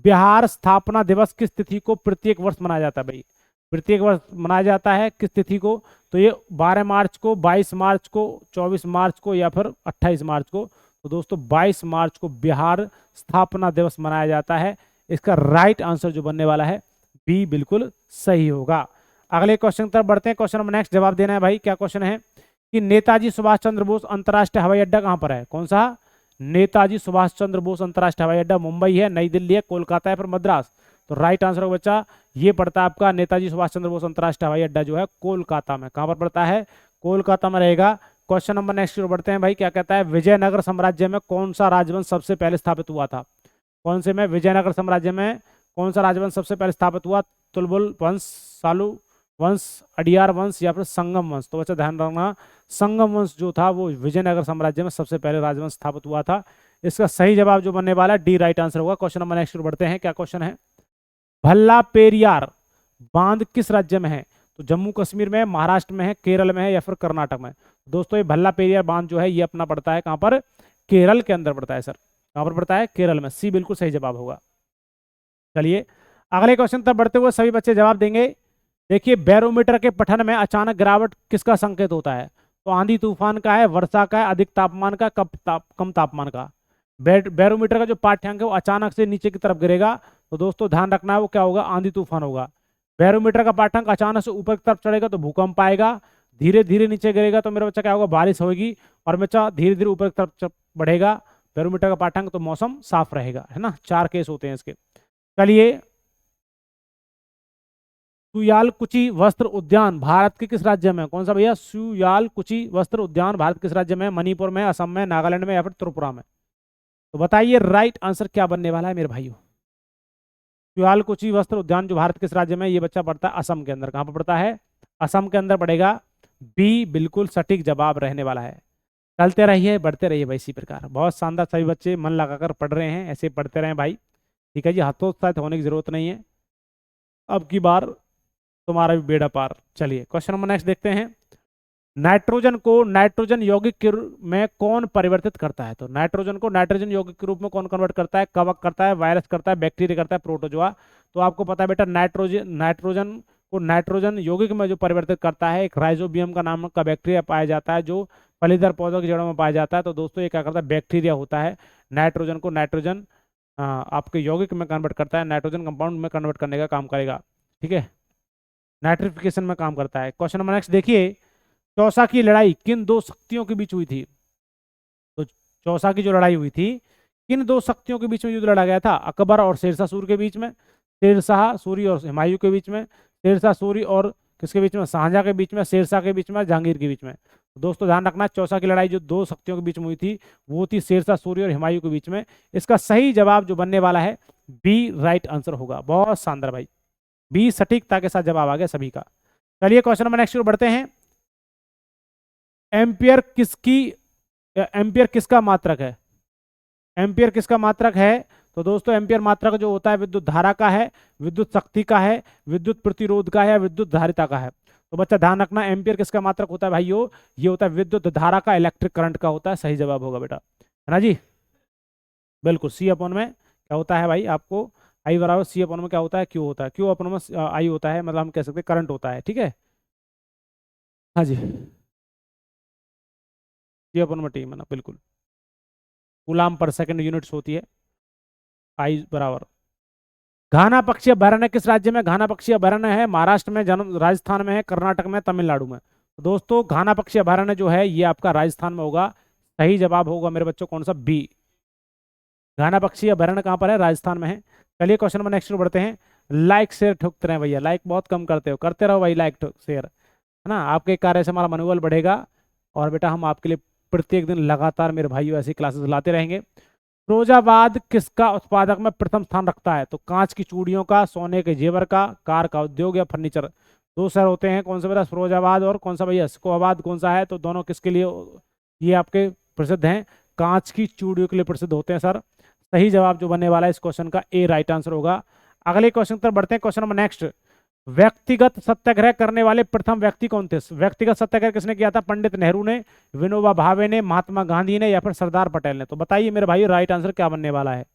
बिहार स्थापना दिवस किस तिथि को प्रत्येक वर्ष मनाया जाता है भाई? प्रत्येक वर्ष मनाया जाता है किस तिथि को? तो ये 12 मार्च को, 22 मार्च को, 24 मार्च को या फिर 28 मार्च को। तो दोस्तों 22 मार्च को बिहार स्थापना दिवस मनाया जाता है। इसका राइट आंसर जो बनने वाला है बी बिल्कुल सही होगा। अगले क्वेश्चन तरफ बढ़ते हैं। क्वेश्चन नंबर नेक्स्ट जवाब देना है भाई। क्या क्वेश्चन है कि नेताजी सुभाष चंद्र बोस अंतर्राष्ट्रीय हवाई अड्डा कहाँ पर है? कौन सा? नेताजी सुभाष चंद्र बोस अंतर्राष्ट्रीय हवाई अड्डा मुंबई है, नई दिल्ली है, कोलकाता है, फिर मद्रास। तो राइट आंसर होगा बच्चा ये पड़ता है आपका नेताजी सुभाष चंद्र बोस अंतर्राष्ट्रीय हवाई अड्डा जो है कोलकाता में। कहां पर पड़ता है? कोलकाता में रहेगा। क्वेश्चन नंबर नेक्स्ट बढ़ते हैं भाई। क्या कहता है? विजयनगर साम्राज्य में कौन सा राजवंश सबसे पहले स्थापित हुआ था? कौन से में? विजयनगर साम्राज्य में कौन सा राजवंश सबसे पहले स्थापित हुआ? तुलबुल वंश, सालू वंश, अडियार वंश या फिर संगम वंश। तो बच्चा ध्यान रखना संगम वंश जो था वो विजयनगर साम्राज्य में सबसे पहले राजवंश स्थापित हुआ था। इसका सही जवाब जो बनने वाला है डी राइट आंसर होगा। क्वेश्चन नंबर नेक्स्ट बढ़ते हैं। क्या क्वेश्चन है? भल्ला पेरियार बांध किस राज्य में है? तो जम्मू कश्मीर में है, महाराष्ट्र में है, केरल में है या फिर कर्नाटक में। दोस्तों ये भल्ला पेरियार बांध जो है ये अपना पड़ता है कहां पर? केरल के अंदर पड़ता है सर। कहां पर पड़ता है? केरल में। सी बिल्कुल सही जवाब होगा। चलिए अगले क्वेश्चन तक बढ़ते हुए सभी बच्चे जवाब देंगे। देखिए बैरोमीटर के पठन में अचानक गिरावट किसका संकेत होता है? तो आंधी तूफान का है, वर्षा का है, अधिक तापमान का, कम तापमान का। बैरोमीटर का जो पाठ्यांक है वो अचानक से नीचे की तरफ गिरेगा, तो दोस्तों ध्यान रखना है वो क्या होगा? आंधी तूफान होगा। बैरोमीटर का पाठ्यांक अचानक से ऊपर की तरफ चढ़ेगा तो भूकंप आएगा, धीरे धीरे नीचे गिरेगा तो मेरा बच्चा क्या होगा? बारिश होगी, और बच्चा धीरे धीरे ऊपर की तरफ बढ़ेगा बैरोमीटर का पाठ्यांक तो मौसम साफ रहेगा, है ना। 4 केस होते हैं इसके। चलिए सुयालकुची वस्त्र उद्यान भारत के किस राज्य में? कौन सा भैया? सुयालकुची वस्त्र उद्यान भारत किस राज्य में? मणिपुर में, असम में, नागालैंड में या फिर त्रिपुरा में? तो बताइए राइट आंसर क्या बनने वाला है मेरे भाइयों। सुयालकुची वस्त्र उद्यान जो भारत किस राज्य में? ये बच्चा पढ़ता है असम के अंदर। कहाँ पर पढ़ता है? असम के अंदर पड़ेगा। बी बिल्कुल सटीक जवाब रहने वाला है। चलते रहिए, बढ़ते रहिए भाई। इसी प्रकार बहुत शानदार, सभी बच्चे मन लगाकर पढ़ रहे हैं, ऐसे पढ़ते रहें भाई। ठीक है जी, हतोत्साहित होने की जरूरत नहीं है। अब की बार तुम्हारा भी बेड़ा पार। चलिए क्वेश्चन नंबर नेक्स्ट देखते हैं। नाइट्रोजन को नाइट्रोजन यौगिक के रूप में कौन परिवर्तित करता है? तो नाइट्रोजन को नाइट्रोजन यौगिक के रूप में कौन कन्वर्ट करता है? कवक करता है, वायरस करता है, बैक्टीरिया करता है, प्रोटोजोआ। तो आपको पता है बेटा, नाइट्रोजन को नाइट्रोजन यौगिक में जो परिवर्तित करता है एक राइजोबियम का नाम का बैक्टीरिया पाया जाता है जो फलीदार पौधों की जड़ों में पाया जाता है। तो दोस्तों ये क्या करता है? बैक्टीरिया होता है। नाइट्रोजन को नाइट्रोजन आपके यौगिक में कन्वर्ट करता है, नाइट्रोजन कंपाउंड में कन्वर्ट करने का काम करेगा। ठीक है, नाइट्रिफिकेशन में काम करता है। क्वेश्चन नंबर नेक्स्ट देखिए। चौसा की लड़ाई किन दो शक्तियों के बीच हुई थी? तो चौसा की जो लड़ाई हुई थी, किन दो शक्तियों के बीच में युद्ध लड़ा गया था? अकबर और शेरशाह सूरी के बीच में, शेरशाह सूरी और हुमायूं के बीच में, शेरशाह सूरी और किसके बीच में? शाहजहां के बीच में, शेरशाह के बीच में, जहांगीर के बीच में। तो दोस्तों ध्यान रखना, चौसा की लड़ाई जो दो शक्तियों के बीच में हुई थी वो थी शेरशाह सूरी और हुमायूं के बीच में। इसका सही जवाब जो बनने वाला है बी राइट आंसर होगा। बहुत शानदार भाई, बी सटीकता के साथ जवाब आ गया सभी का। चलिए क्वेश्चन नंबर नेक्स्ट बढ़ते हैं। एम्पियर किसकी एम्पियर किसका मात्रक है? एम्पियर किसका मात्रक है? तो दोस्तों एम्पियर मात्रक जो होता है विद्युत धारा का है, विद्युत शक्ति का है, विद्युत प्रतिरोध का है या विद्युत धारिता का है। तो बच्चा ध्यान रखना, एम्पियर किसका मात्रक होता है भाइयों? ये होता है विद्युत धारा का, इलेक्ट्रिक करंट का होता है। सही जवाब होगा बेटा, है ना जी। बिल्कुल, सी अपॉन में क्या होता है भाई आपको? आई बराबर सी अपॉन में क्या होता है? क्यू होता है। क्यू अपॉन में आई होता है, मतलब हम कह सकते हैं करंट होता है। ठीक है, हाँ जी, सी अपॉन में टी है ना, बिल्कुल। कूलाम पर सेकंड यूनिट्स होती है। आई बराबर घाना पक्षी अभयारण्य किस राज्य में? घाना पक्षी अभयारण्य है महाराष्ट्र में, जन्म राजस्थान में है, कर्नाटक में, तमिलनाडु में। तो दोस्तों घाना पक्षी अभयारण्य जो है ये आपका राजस्थान में होगा। सही जवाब होगा मेरे बच्चों कौन सा? बी। घाना पक्षी अभयारण्य कहाँ पर है? राजस्थान में है। चलिए क्वेश्चन नंबर नेक्स्ट बढ़ते हैं। लाइक शेयर ठोकते रहे भैया, लाइक बहुत कम करते हो, करते रहो भाई लाइक शेयर, है ना। आपके कार्य से हमारा मनोबल बढ़ेगा और बेटा हम आपके लिए प्रत्येक दिन लगातार मेरे भाइयों ऐसी क्लासेस लाते रहेंगे। फिरोजाबाद किसका उत्पादक में प्रथम स्थान रखता है? तो कांच की चूड़ियों का, सोने के जेवर का, कार का उद्योग या फर्नीचर। दो शहर होते हैं, कौन सा बेटा? फिरोजाबाद और कौन सा भैया? सिकोहाबाद। कौन सा है? तो दोनों किसके लिए ये आपके प्रसिद्ध हैं? कांच की चूड़ियों के लिए प्रसिद्ध होते हैं सर। सही जवाब जो बनने वाला है इस क्वेश्चन का ए राइट आंसर होगा। अगले क्वेश्चन पर बढ़ते हैं। Question number next. व्यक्तिगत सत्याग्रह करने वाले प्रथम व्यक्ति कौन थे? व्यक्तिगत सत्याग्रह किसने किया था? पंडित नेहरू ने, विनोबा भावे ने, महात्मा गांधी ने या फिर सरदार पटेल ने? तो बताइए मेरे भाई राइट आंसर क्या बनने वाला है।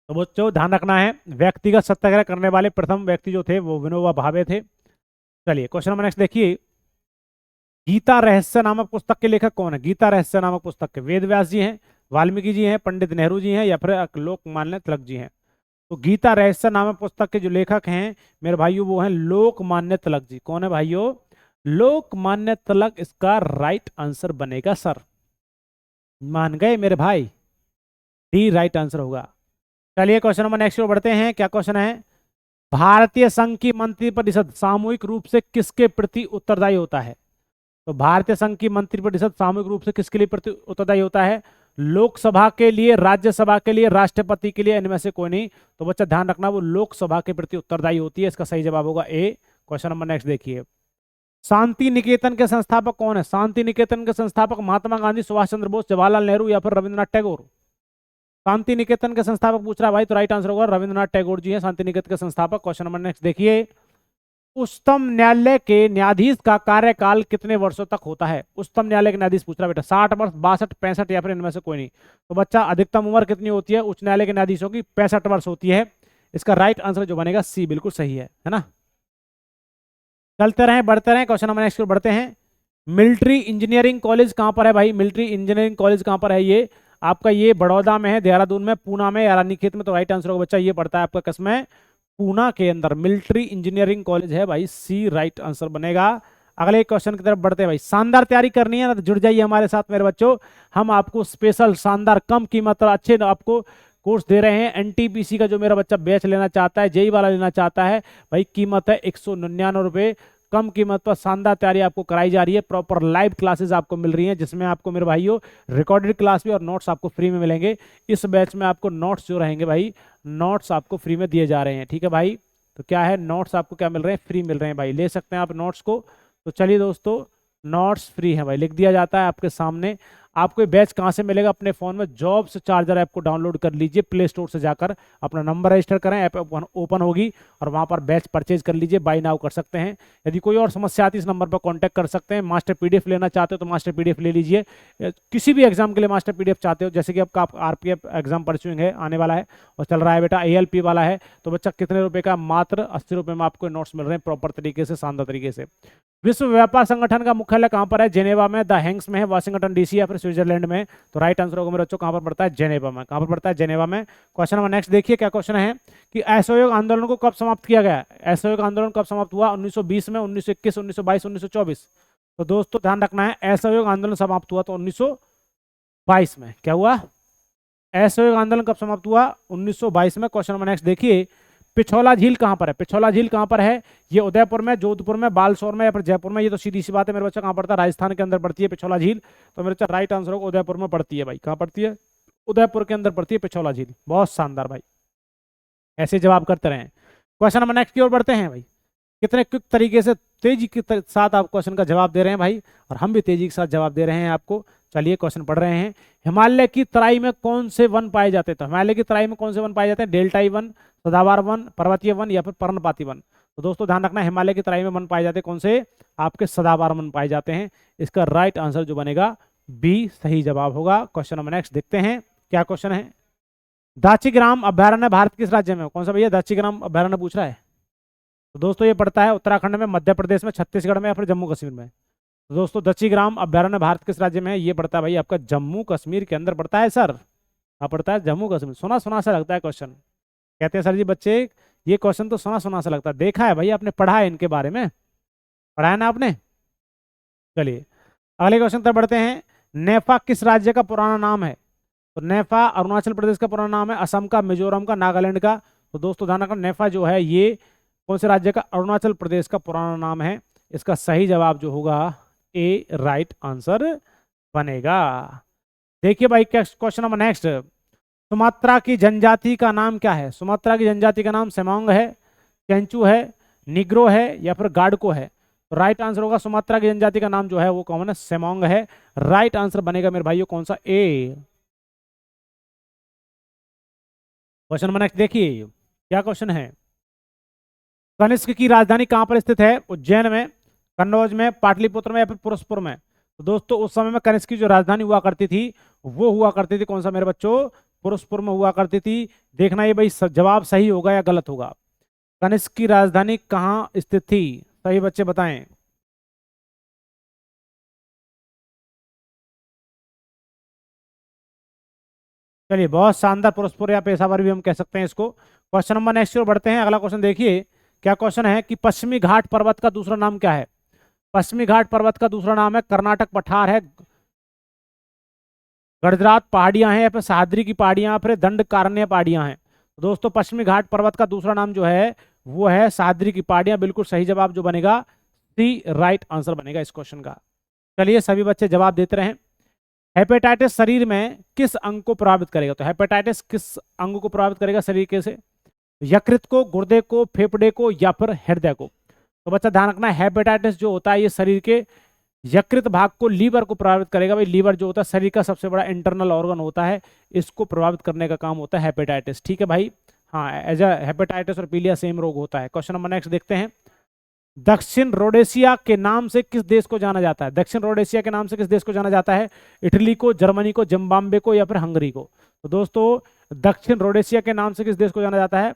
तो बच्चों ध्यान रखना है, व्यक्तिगत सत्याग्रह करने वाले प्रथम व्यक्ति जो थे वो विनोबा भावे थे। चलिए क्वेश्चन नंबर नेक्स्ट देखिए। गीता रहस्य नामक पुस्तक के लेखक कौन है? गीता रहस्य नामक पुस्तक के वेद व्यास जी हैं, वाल्मीकि जी हैं, पंडित नेहरू जी हैं या फिर लोकमान्य तिलक जी हैं? तो गीता रहस्य नामक पुस्तक के जो लेखक हैं मेरे भाइयों वो हैं लोकमान्य तिलक जी। कौन है भाइयों? लोकमान्य तिलक इसका राइट आंसर बनेगा सर। मान गए मेरे भाई? डी राइट आंसर होगा। चलिए क्वेश्चन नंबर नेक्स्ट पर बढ़ते हैं। क्या क्वेश्चन है? भारतीय संघ की मंत्रिपरिषद सामूहिक रूप से किसके प्रति उत्तरदायी होता है? तो भारतीय संघ की मंत्रिपरिषद सामूहिक रूप से किसके लिए प्रति उत्तरदायी होता है? लोकसभा के लिए, राज्यसभा के लिए, राष्ट्रपति के लिए, इनमें से कोई नहीं। तो बच्चा ध्यान रखना वो लोकसभा के प्रति उत्तरदायी होती है। इसका सही जवाब होगा ए। क्वेश्चन नंबर नेक्स्ट देखिए। शांति निकेतन के संस्थापक कौन है? शांति निकेतन के संस्थापक महात्मा गांधी, सुभाष चंद्र बोस, जवाहरलाल नेहरू या फिर रविंद्रनाथ टैगोर? शांति निकेतन के संस्थापक पूछ रहा है भाई, तो राइट आंसर होगा रविंद्रनाथ टैगोर जी हैं शांति निकेतन के संस्थापक। क्वेश्चन नंबर नेक्स्ट देखिए। उच्चतम न्यायालय के न्यायाधीश का कार्यकाल कितने वर्षों तक होता है? उच्चतम न्यायालय के न्यायाधीश पूछ रहा बेटा, 60 वर्ष, 62, 65 या फिर इनमें से कोई नहीं। तो बच्चा अधिकतम उम्र कितनी होती है उच्च न्यायालय के न्यायाधीशों की? 65 वर्ष होती है। इसका राइट आंसर जो बनेगा सी बिल्कुल सही है ना। चलते रहें, बढ़ते रहें, क्वेश्चन नंबर नेक्स्ट बढ़ते हैं। मिलिट्री इंजीनियरिंग कॉलेज कहाँ पर है भाई? मिलिट्री इंजीनियरिंग कॉलेज कहाँ पर है? ये आपका ये बड़ौदा में है, देहरादून में, पूना में या रानीखेत में? तो राइट आंसर होगा बच्चा ये पड़ता है आपका किसमें? पूना के अंदर मिलिट्री इंजीनियरिंग कॉलेज है भाई, सी राइट आंसर बनेगा। अगले क्वेश्चन की तरफ बढ़ते हैं भाई। शानदार तैयारी करनी है ना तो जुड़ जाइए हमारे साथ मेरे बच्चों। हम आपको स्पेशल शानदार कम कीमत और अच्छे आपको कोर्स दे रहे हैं। एनटीपीसी का जो मेरा बच्चा बैच लेना चाहता है, जेई वाला लेना चाहता है भाई, कीमत है 199 रुपये। कम कीमत पर शानदार तैयारी आपको कराई जा रही है। प्रॉपर लाइव क्लासेस आपको मिल रही हैं, जिसमें आपको मेरे भाइयों रिकॉर्डेड क्लास भी और नोट्स आपको फ्री में मिलेंगे। इस बैच में आपको नोट्स जो रहेंगे भाई, नोट्स आपको फ्री में दिए जा रहे हैं, ठीक है भाई। तो क्या है, नोट्स आपको क्या मिल रहे हैं? फ्री मिल रहे हैं भाई, ले सकते हैं आप नोट्स को। तो चलिए दोस्तों, नोट्स फ्री है भाई, लिख दिया जाता है आपके सामने। आपको ये बैच कहाँ से मिलेगा? अपने फ़ोन में जॉब्स चार्जर ऐप को डाउनलोड कर लीजिए, प्ले स्टोर से जाकर अपना नंबर रजिस्टर करें, ऐप ओपन होगी और वहाँ पर बैच परचेज कर लीजिए, बाय नाउ कर सकते हैं। यदि कोई और समस्या आती है इस नंबर पर कांटेक्ट कर सकते हैं। मास्टर पीडीएफ लेना चाहते हो तो मास्टर पीडीएफ ले लीजिए। किसी भी एग्जाम के लिए मास्टर पीडीएफ चाहते हो, जैसे कि आपका आरपीएफ एग्जाम परचुइंग है, आने वाला है और चल रहा है बेटा, एएलपी वाला है, तो बच्चा कितने रुपए का? मात्र 80 रुपये में आपको नोट्स मिल रहे हैं प्रॉपर तरीके से, शानदार तरीके से। विश्व व्यापार संगठन का मुख्यालय कहाँ पर है? जेनेवा में, द हैंग्स में है, वाशिंगटन डीसी या फिर स्विट्जरलैंड में? तो राइट आंसर होगा मेरे बच्चों कहाँ पर पड़ता है? जेनेवा में। कहाँ पर पड़ता है? जेनेवा में। क्वेश्चन नंबर नेक्स्ट देखिए, क्या क्वेश्चन है कि असहयोग आंदोलन को कब समाप्त किया गया? असहयोग आंदोलन कब समाप्त हुआ? 1920 में, 1921, 1922, 1924? तो दोस्तों ध्यान रखना है, असहयोग आंदोलन समाप्त हुआ तो 1922 में। क्या हुआ? असहयोग आंदोलन कब समाप्त हुआ? 1922 में। क्वेश्चन नंबर नेक्स्ट देखिए, पिछौला झील कहाँ पर है? पिछौला झील कहाँ पर है? ये उदयपुर में, जोधपुर में, बालसोर में या फिर जयपुर में? ये तो सीधी सी बात है मेरे बच्चा, कहाँ पड़ता है? राजस्थान के अंदर पड़ती है पिछौला झील। तो मेरे बच्चा राइट आंसर होगा उदयपुर में पड़ती है भाई। कहाँ पड़ती है? उदयपुर के अंदर पड़ती है पिछौला झील। बहुत शानदार भाई, ऐसे जवाब करते रहें। क्वेश्चन नंबर नेक्स्ट की ओर बढ़ते हैं भाई। कितने क्विक तरीके से, तेजी के साथ आप क्वेश्चन का जवाब दे रहे हैं भाई, और हम भी तेजी के साथ जवाब दे रहे हैं आपको। चलिए क्वेश्चन पढ़ रहे हैं। हिमालय की तराई में कौन से वन पाए जाते हैं? तो हिमालय की तराई में कौन से वन पाए जाते हैं? डेल्टाई वन, सदाबहार वन, पर्वतीय वन या फिर पर्णपाती वन? तो दोस्तों ध्यान रखना, हिमालय की तराई में वन पाए जाते हैं कौन से? आपके सदाबहार वन पाए जाते हैं। इसका राइट आंसर जो बनेगा बी सही जवाब होगा। क्वेश्चन नंबर नेक्स्ट देखते हैं, क्या क्वेश्चन है। दाचीग्राम अभ्यारण्य भारत किस राज्य में है? कौन सा भैया दाचीग्राम अभ्यारण्य पूछ रहा है? तो दोस्तों ये पड़ता है उत्तराखंड में, मध्य प्रदेश में, छत्तीसगढ़ में या फिर जम्मू कश्मीर में? तो दोस्तों दाचीग्राम अभ्यारण्य भारत किस राज्य में है? ये पड़ता है भाई आपका जम्मू कश्मीर के अंदर पड़ता है सर। हाँ पड़ता है जम्मू कश्मीर। सुना सुना सा लगता है क्वेश्चन, कहते हैं सर जी बच्चे ये क्वेश्चन तो सुना सुना सा लगता है। देखा है भाई आपने, पढ़ा है इनके बारे में, पढ़ा है ना आपने? चलिए अगले क्वेश्चन तक बढ़ते हैं। नेफा किस राज्य का पुराना नाम है? तो नेफा अरुणाचल प्रदेश का पुराना नाम है, असम का, मिजोरम का, नागालैंड का? तो दोस्तों ध्यान रखना, नेफा जो है ये कौन से राज्य का? अरुणाचल प्रदेश का पुराना नाम है। इसका सही जवाब जो होगा ए राइट आंसर बनेगा। देखिए भाई क्वेश्चन नंबर नेक्स्ट, सुमात्रा की जनजाति का नाम क्या है? सुमात्रा की जनजाति का नाम सेमोंग है, केंचू है, निग्रो है या फिर गाडको है? तो राइट आंसर होगा सुमात्रा की जनजाति का नाम जो है वो कौन है? सेमोंग है। राइट आंसर बनेगा मेरे भाइयों कौन सा? ए। क्वेश्चन नंबर नेक्स्ट देखिए, क्या क्वेश्चन है। कनिष्क की राजधानी कहाँ पर स्थित है? उज्जैन में, कन्नौज में, पाटलिपुत्र में या फिर पुरस्पुर में? तो दोस्तों उस समय में कनिष्क की जो राजधानी हुआ करती थी वो हुआ करती थी कौन सा मेरे बच्चों? पुरस्पुर में हुआ करती थी। देखना ये भाई जवाब सही होगा या गलत होगा। कनिष्क की राजधानी कहाँ स्थित थी? सही बच्चे बताएं। चलिए बहुत शानदार, पुरस्पुर या पेशावर भी हम कह सकते हैं इसको। क्वेश्चन नंबर नेक्स्ट की ओर बढ़ते हैं। अगला क्वेश्चन देखिए, क्या क्वेश्चन है कि पश्चिमी घाट पर्वत का दूसरा नाम क्या है? पश्चिमी घाट पर्वत का दूसरा नाम है कर्नाटक पठार है, गडजरात पहाड़ियां हैं या फिर सह्याद्री की पहाड़ियां या फिर दंडकारण्य पहाड़ियां हैं? तो दोस्तों पश्चिमी घाट पर्वत का दूसरा नाम जो है वो है सह्याद्री की पहाड़ियां। बिल्कुल सही जवाब जो बनेगा सी राइट आंसर बनेगा इस क्वेश्चन का। चलिए सभी बच्चे जवाब देते रहें। हेपेटाइटिस शरीर में किस अंग को प्रभावित करेगा? तो हेपेटाइटिस किस अंग को प्रभावित करेगा शरीर के से? यकृत को, गुर्दे को, फेफड़े को या फिर हृदय को? तो बच्चा ध्यान रखना, हेपेटाइटिस जो होता है ये शरीर के यकृत भाग को, लीवर को प्रभावित करेगा। भाई लीवर जो होता है शरीर का सबसे बड़ा इंटरनल ऑर्गन होता है, इसको प्रभावित करने का काम होता है हेपेटाइटिस। ठीक है भाई, हाँ एज अ हेपेटाइटिस और पीलिया सेम रोग होता है। क्वेश्चन नंबर नेक्स्ट देखते हैं। दक्षिण रोडेशिया के नाम से किस देश को जाना जाता है? दक्षिण रोडेशिया के नाम से किस देश को जाना जाता है? इटली को, जर्मनी को, जिम्बाब्वे को या फिर हंगरी को? तो दोस्तों दक्षिण रोडेशिया के नाम से किस देश को जाना जाता है?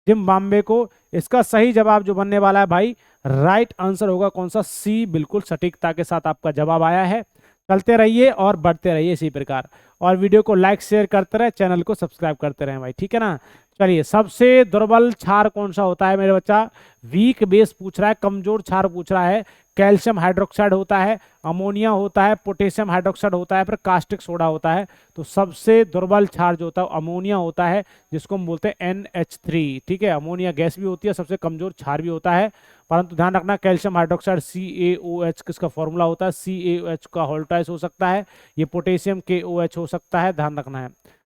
जिम्बाब्वे को। इसका सही जवाब जो बनने वाला है भाई, राइट आंसर होगा कौन सा? सी, बिल्कुल सटीकता के साथ आपका जवाब आया है। चलते रहिए और बढ़ते रहिए इसी प्रकार, और वीडियो को लाइक शेयर करते रहे, चैनल को सब्सक्राइब करते रहे भाई, ठीक है ना। चलिए, सबसे दुर्बल क्षार कौन सा होता है मेरे बच्चा? वीक बेस पूछ रहा है, कमजोर क्षार पूछ रहा है। कैल्शियम हाइड्रोक्साइड होता है, अमोनिया होता है, पोटेशियम हाइड्रोक्साइड होता है, फिर कास्टिक सोडा होता है। तो सबसे दुर्बल क्षार जो होता है अमोनिया होता है, जिसको हम बोलते हैं NH3, ठीक है। अमोनिया गैस भी होती है, सबसे कमजोर क्षार भी होता है। परंतु ध्यान रखना, कैल्शियम हाइड्रोक्साइड CaOH किसका फॉर्मूला होता है? CaOH का होल्टाइस हो सकता है, ये पोटेशियम KOH हो सकता है, ध्यान रखना है।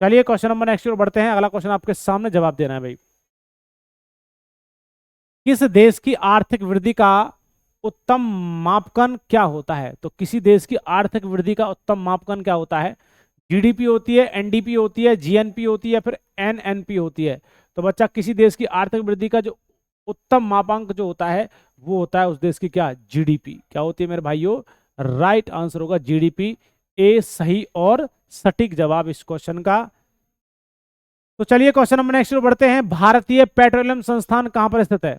चलिए क्वेश्चन नंबर नेक्स्ट की ओर बढ़ते हैं। अगला क्वेश्चन आपके सामने जवाब देना है भाई। किस देश की आर्थिक वृद्धि का उत्तम मापकन क्या होता है? तो किसी देश की आर्थिक वृद्धि का उत्तम मापकन क्या होता है? जीडीपी होती है, एनडीपी होती है, जीएनपी होती है, या फिर एनएनपी होती है? तो बच्चा, किसी देश की आर्थिक वृद्धि का जो उत्तम मापांक जो होता है वो होता है उस देश की क्या? जीडीपी। क्या होती है मेरे भाइयों? राइट आंसर होगा जीडीपी। ए सही और सटीक जवाब इस क्वेश्चन का। तो चलिए क्वेश्चन नंबर नेक्स्ट बढ़ते हैं। भारतीय पेट्रोलियम संस्थान कहां पर स्थित है?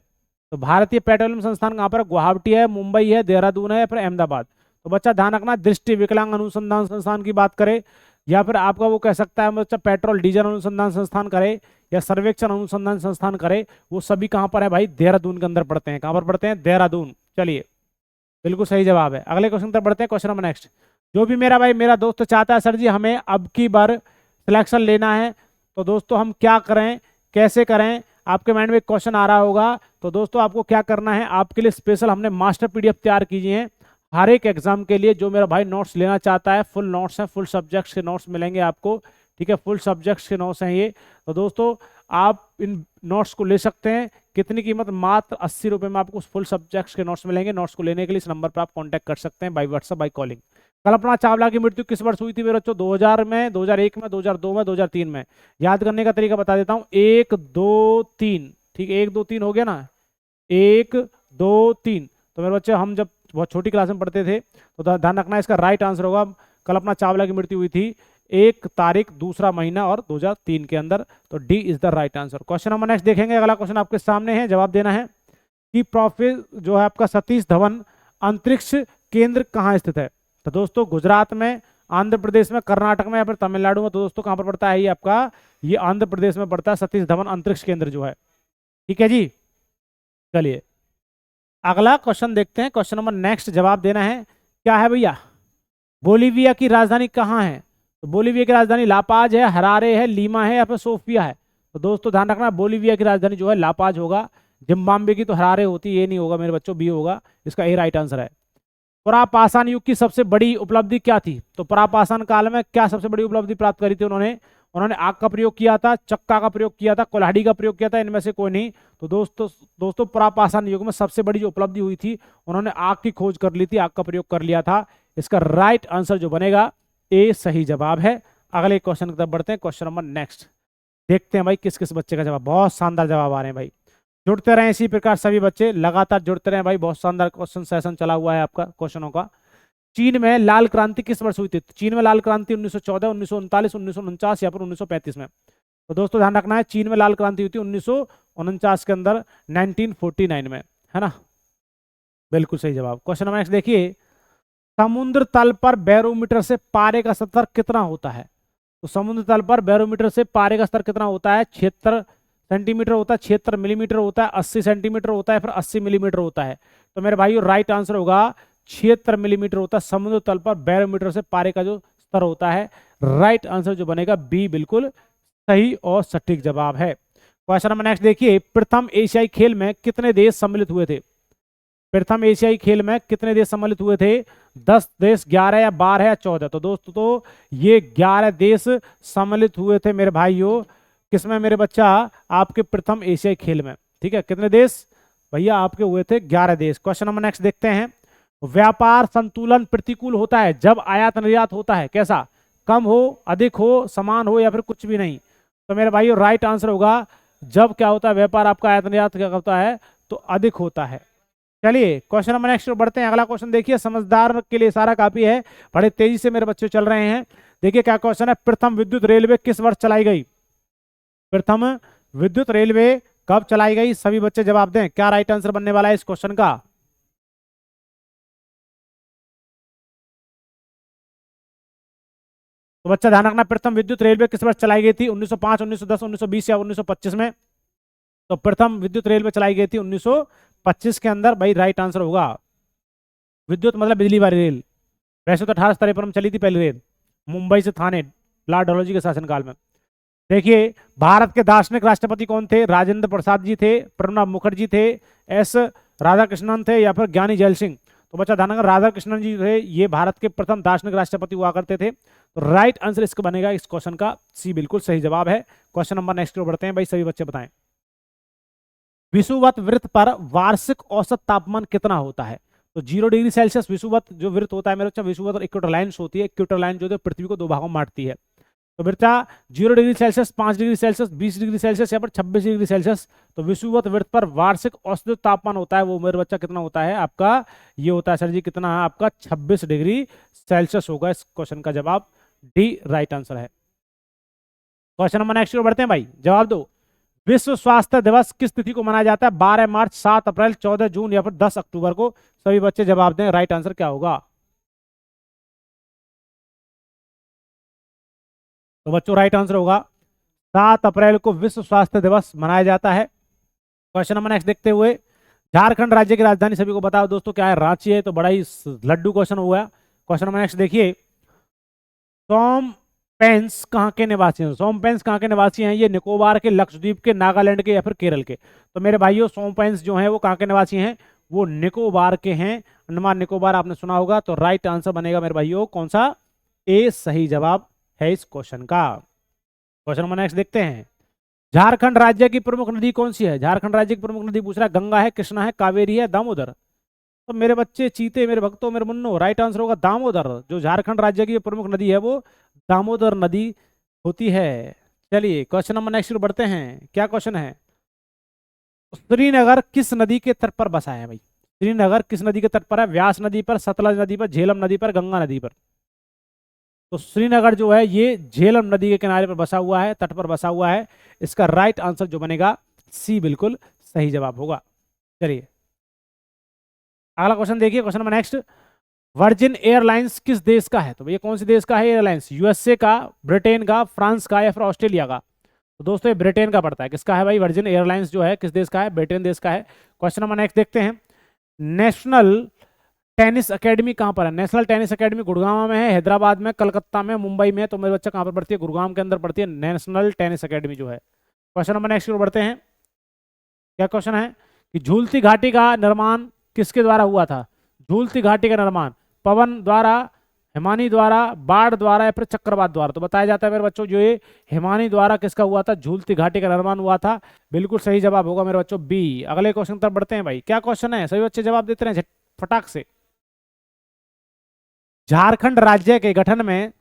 तो भारतीय पेट्रोलियम संस्थान कहां पर? गुवाहाटी है, मुंबई है, देहरादून है, या फिर अहमदाबाद? तो बच्चा ध्यान रखना, दृष्टि विकलांग अनुसंधान संस्थान की बात करें, या फिर आपका वो कह सकता है बच्चा पेट्रोल डीजल अनुसंधान संस्थान करे, या सर्वेक्षण अनुसंधान संस्थान करे, वो सभी कहां पर है भाई? देहरादून के अंदर पढ़ते हैं। कहां पर पढ़ते हैं? देहरादून। चलिए, बिल्कुल सही जवाब है। अगले क्वेश्चन तक बढ़ते हैं। क्वेश्चन नंबर नेक्स्ट, जो भी मेरा भाई मेरा दोस्त चाहता है सर जी हमें अब की बार सिलेक्शन लेना है, तो दोस्तों हम क्या करें, कैसे करें? आपके माइंड में एक क्वेश्चन आ रहा होगा। तो दोस्तों आपको क्या करना है, आपके लिए स्पेशल हमने मास्टर PDF तैयार कीजिए हैं हर एक एग्जाम के लिए। जो मेरा भाई नोट्स लेना चाहता है, फुल नोट्स हैं, फुल सब्जेक्ट्स के नोट्स मिलेंगे आपको, ठीक है। फुल सब्जेक्ट्स के नोट्स हैं ये। तो दोस्तों आप इन नोट्स को ले सकते हैं। कितनी कीमत? मात्र 80 रुपये में आपको फुल सब्जेक्ट्स के नोट्स मिलेंगे। नोट्स को लेने के लिए इस नंबर पर आप कॉन्टैक्ट कर सकते हैं, by WhatsApp, by calling. Kalpana Chawla की मृत्यु किस वर्ष हुई थी मेरे बच्चों? 2000 में, 2001 में, 2002 में, 2003 में। याद करने का तरीका बता देता हूँ, 1 2 3, ठीक है। 1 2 3 हो गया ना? 1 2 3। तो मेरे बच्चे हम जब बहुत छोटी क्लास में पढ़ते थे, तो ध्यान रखना इसका राइट आंसर होगा, कल्पना चावला की मृत्यु हुई थी 1 तारीख 2रा महीना और 2003 के अंदर। तो D is the right answer. Question number next देखेंगे। अगला क्वेश्चन आपके सामने है, जवाब देना है कि प्रोफेसर जो है आपका सतीश धवन अंतरिक्ष केंद्र कहाँ स्थित है? तो दोस्तों गुजरात में, आंध्र प्रदेश में, कर्नाटक में, या फिर तमिलनाडु में? तो दोस्तों कहां पर पड़ता है ये आपका? ये आंध्र प्रदेश में पड़ता है, सतीश धवन अंतरिक्ष केंद्र जो है, ठीक है जी। चलिए अगला क्वेश्चन देखते हैं। क्वेश्चन नंबर नेक्स्ट जवाब देना है, क्या है भैया? बोलीविया की राजधानी कहाँ है? तो बोलीविया की राजधानी लापाज है, हरारे है, लीमा है, या फिर सोफिया है? तो दोस्तों ध्यान रखना, बोलीविया की राजधानी जो है लापाज होगा। जिम्बाब्वे की तो हरारे होती, ये नहीं होगा मेरे बच्चों, बी होगा। इसका ए राइट आंसर है। प्रापाषाण युग की सबसे बड़ी उपलब्धि क्या थी? तो प्रापाषाण काल में क्या सबसे बड़ी उपलब्धि प्राप्त करी थी उन्होंने? उन्होंने आग का प्रयोग किया था, चक्का का प्रयोग किया था, कुल्हाड़ी का प्रयोग किया था, इनमें से कोई नहीं। तो दोस्तों प्रापाषाण युग में सबसे बड़ी जो उपलब्धि हुई थी, उन्होंने आग की खोज कर ली थी, आग का प्रयोग कर लिया था। इसका राइट आंसर जो बनेगा, ए सही जवाब है। अगले क्वेश्चन की तरफ बढ़ते हैं। क्वेश्चन नंबर नेक्स्ट देखते हैं भाई किस किस बच्चे का जवाब। बहुत शानदार जवाब आ रहे हैं भाई, जुड़ते रहें इसी प्रकार सभी बच्चे, लगातार जुड़ते रहें भाई। बहुत शानदार क्वेश्चन सेशन चला हुआ है आपका क्वेश्चनों का। चीन में लाल क्रांति किस वर्ष हुई थी? चीन में लाल क्रांति 1914, 1939, 1949 या फिर 1935 में? तो दोस्तों ध्यान रखना है, चीन में लाल क्रांति हुई थी 1949 के अंदर, 1949 में, है ना। बिल्कुल सही जवाब। क्वेश्चन नंबर नेक्स्ट देखिए, समुद्र तल पर बैरोमीटर से पारे का स्तर कितना होता है? तो समुद्र तल पर बैरोमीटर से पारे का स्तर कितना होता है? 76 सेंटीमीटर होता है, 76 मिलीमीटर होता है, 80 सेंटीमीटर होता है, फिर 80 मिलीमीटर होता है? तो मेरे भाइयों राइट आंसर होगा 76 मिलीमीटर होता है समुद्र तल पर बैरोमीटर से पारे का जो स्तर होता है। राइट आंसर जो बनेगा बी, बिल्कुल सही और सटीक जवाब है। क्वेश्चन नंबर नेक्स्ट देखिए, प्रथम एशियाई खेल में कितने देश सम्मिलित हुए थे? प्रथम एशियाई खेल में कितने देश सम्मिलित हुए थे? 10 देश, 11 या 12 या 14? तो दोस्तों तो ये 11 देश सम्मिलित हुए थे मेरे भाइयों। किसमें मेरे बच्चा? आपके प्रथम एशियाई खेल में, ठीक है। कितने देश भैया आपके हुए थे? 11 देश। क्वेश्चन नंबर नेक्स्ट देखते हैं, व्यापार संतुलन प्रतिकूल होता है जब आयात निर्यात होता है, कैसा? कम हो, अधिक हो, समान हो, या फिर कुछ भी नहीं? तो मेरे भाइयों राइट आंसर होगा, जब क्या होता है व्यापार आपका आयात निर्यात क्या होता है? तो अधिक होता है। चलिए क्वेश्चन नंबर नेक्स्ट बढ़ते हैं। अगला क्वेश्चन देखिए, समझदार के लिए सारा काफी है, बड़े तेजी से मेरे बच्चे चल रहे हैं। देखिए क्या क्वेश्चन है, प्रथम विद्युत रेलवे किस वर्ष चलाई गई? प्रथम विद्युत रेलवे कब चलाई गई? सभी बच्चे जवाब दें, क्या राइट आंसर बनने वाला है इस क्वेश्चन का? तो बच्चा ध्यान रखना, प्रथम विद्युत रेलवे किस वर्ष चलाई गई थी? 1905, 1910, 1920 या 1925 में? तो प्रथम विद्युत रेलवे चलाई गई थी 1925 के अंदर, भाई राइट आंसर होगा। विद्युत मतलब बिजली वाली रेल। वैसे तो 1853 में चली थी पहली रेल, मुंबई से थाने, लॉर्ड डलहौजी के शासनकाल में। देखिए भारत के दार्शनिक राष्ट्रपति कौन थे? राजेंद्र प्रसाद जी थे, प्रणब मुखर्जी थे, एस राधाकृष्णन थे, या फिर ज्ञानी जैल सिंह? तो बच्चा ध्यान रखना, राधाकृष्णन जी थे, ये भारत के प्रथम दार्शनिक राष्ट्रपति हुआ करते थे। तो राइट आंसर इसका बनेगा इस क्वेश्चन का सी, बिल्कुल सही जवाब है। क्वेश्चन नंबर नेक्स्ट की ओर बढ़ते हैं, भाई सभी बच्चे बताएं। विषुवत वृत्त पर वार्षिक औसत तापमान कितना होता है? तो 0 डिग्री सेल्सियस विषुवत जो वृत्त होता है मेरे बच्चा, विषुवत और इक्वेटर लाइन्स होती है। इक्वेटर लाइन जो है पृथ्वी को दो भागों में बांटती है। तो बेटा 0 degree Celsius, 5 degree Celsius, 20 degree Celsius या फिर 26 डिग्री सेल्सियस। तो विषुवत वृत्त पर वार्षिक औसत तापमान होता है वो मेरे बच्चा कितना होता है आपका? ये होता है सर जी, कितना है आपका? 26 डिग्री सेल्सियस होगा इस क्वेश्चन का जवाब। डी राइट आंसर है। क्वेश्चन नंबर नेक्स्ट बढ़ते हैं भाई, जवाब दो। विश्व स्वास्थ्य दिवस किस तिथि को मनाया जाता है? 12 मार्च, 7 अप्रैल, 14 जून या फिर 10 अक्टूबर को? सभी बच्चे जवाब दें, राइट आंसर क्या होगा? तो बच्चों राइट आंसर होगा 7 अप्रैल को विश्व स्वास्थ्य दिवस मनाया जाता है। क्वेश्चन नंबर नेक्स्ट देखते हुए, झारखंड राज्य की राजधानी सभी को बताओ दोस्तों क्या है? रांची है। तो बड़ा ही लड्डू क्वेश्चन हुआ। क्वेश्चन नंबर नेक्स्ट देखिए, सोम पेंस कहाँ के निवासी हैं? सोम पेंस कहाँ के निवासी हैं? ये निकोबार के, लक्षद्वीप के, नागालैंड के या फिर केरल के? तो मेरे भाइयों सोम पेंस जो हैं वो कहाँ के निवासी हैं? वो निकोबार के हैं, अंडमान निकोबार आपने सुना होगा। तो राइट आंसर बनेगा मेरे भाइयों कौन सा? ए सही जवाब है इस क्वेश्चन का। क्वेश्चन नंबर नेक्स्ट देखते हैं, झारखंड राज्य की प्रमुख नदी कौन सी है? झारखंड राज्य की प्रमुख नदी पूछ रहा है, गंगा है, कृष्णा है, कावेरी है, दामोदर? तो मेरे बच्चे चीते, मेरे भक्तों, मेरे मुन्नो, राइट आंसर होगा दामोदर। जो झारखंड राज्य की प्रमुख नदी है वो दामोदर नदी होती है। चलिए क्वेश्चन नंबर नेक्स्ट बढ़ते हैं। क्या क्वेश्चन है, श्रीनगर किस नदी के तट पर बसा है भाई? श्रीनगर किस नदी के तट पर है? व्यास नदी पर, सतलज नदी पर, झेलम नदी पर, गंगा नदी पर? तो श्रीनगर जो है ये झेलम नदी के किनारे पर बसा हुआ है, तट पर बसा हुआ है। इसका राइट आंसर जो बनेगा सी बिल्कुल सही जवाब होगा। चलिए अगला क्वेश्चन देखिए, question number next, virgin airlines किस देश का है? तो भैया कौन सी देश का है एयरलाइंस? यूएसए का, ब्रिटेन का, फ्रांस का या फिर ऑस्ट्रेलिया का? तो दोस्तों ये ब्रिटेन का पड़ता है। किसका है भाई? वर्जिन एयरलाइंस जो है किस देश का है? ब्रिटेन देश का है। क्वेश्चन नंबर नेक्स्ट देखते हैं, नेशनल टेनिस एकेडमी कहाँ पर है? नेशनल टेनिस एकेडमी गुड़गांव में है, हैदराबाद में, कलकत्ता में, मुंबई में? तो मेरे बच्चा कहाँ पर पढ़ती है? गुड़गांव के अंदर पढ़ती है नेशनल टेनिस एकेडमी जो है। क्वेश्चन नंबर नेक्स्ट बढ़ते हैं। क्या क्वेश्चन है कि झूलती घाटी का निर्माण किसके द्वारा हुआ था? झूलती घाटी का निर्माण पवन द्वारा, हिमानी द्वारा, बाढ़ द्वारा या फिर चक्रवात द्वारा? तो बताया जाता है मेरे बच्चों जो ये हिमानी द्वारा किसका हुआ था? झूलती घाटी का निर्माण हुआ था। बिल्कुल सही जवाब होगा मेरे बच्चों बी। अगले क्वेश्चन तक बढ़ते हैं भाई। क्या क्वेश्चन है? सभी बच्चे जवाब देते हैं फटाक से। झारखंड राज्य के गठन में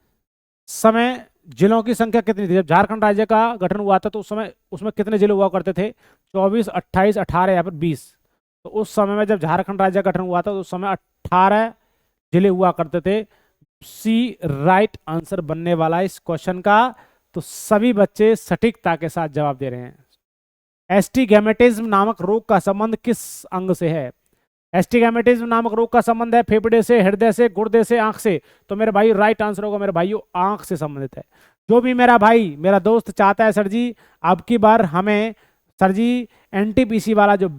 समय जिलों की संख्या कितनी थी? जब झारखंड राज्य का गठन हुआ था तो उस समय उसमें कितने जिले हुआ करते थे? 24, 28, 18 या फिर 20? तो उस समय में जब झारखंड राज्य का गठन हुआ था तो उस समय 18 जिले हुआ करते थे। सी राइट आंसर बनने वाला इस क्वेश्चन का। तो सभी बच्चे सटीकता के साथ जवाब दे रहे हैं। एस्टिगैमेटिज्म नामक रोग का संबंध किस अंग से है? एस्टिगैमेटिज्म नामक रोग का संबंध है फेफड़े से, हृदय से, गुर्दे से, आंख से? तो मेरे भाई राइट आंसर होगा मेरे भाइयों आंख से संबंधित है। जो भी मेरा भाई मेरा दोस्त चाहता है सर जी अब की बार हमें सर जी एनटीपीसी वाला जो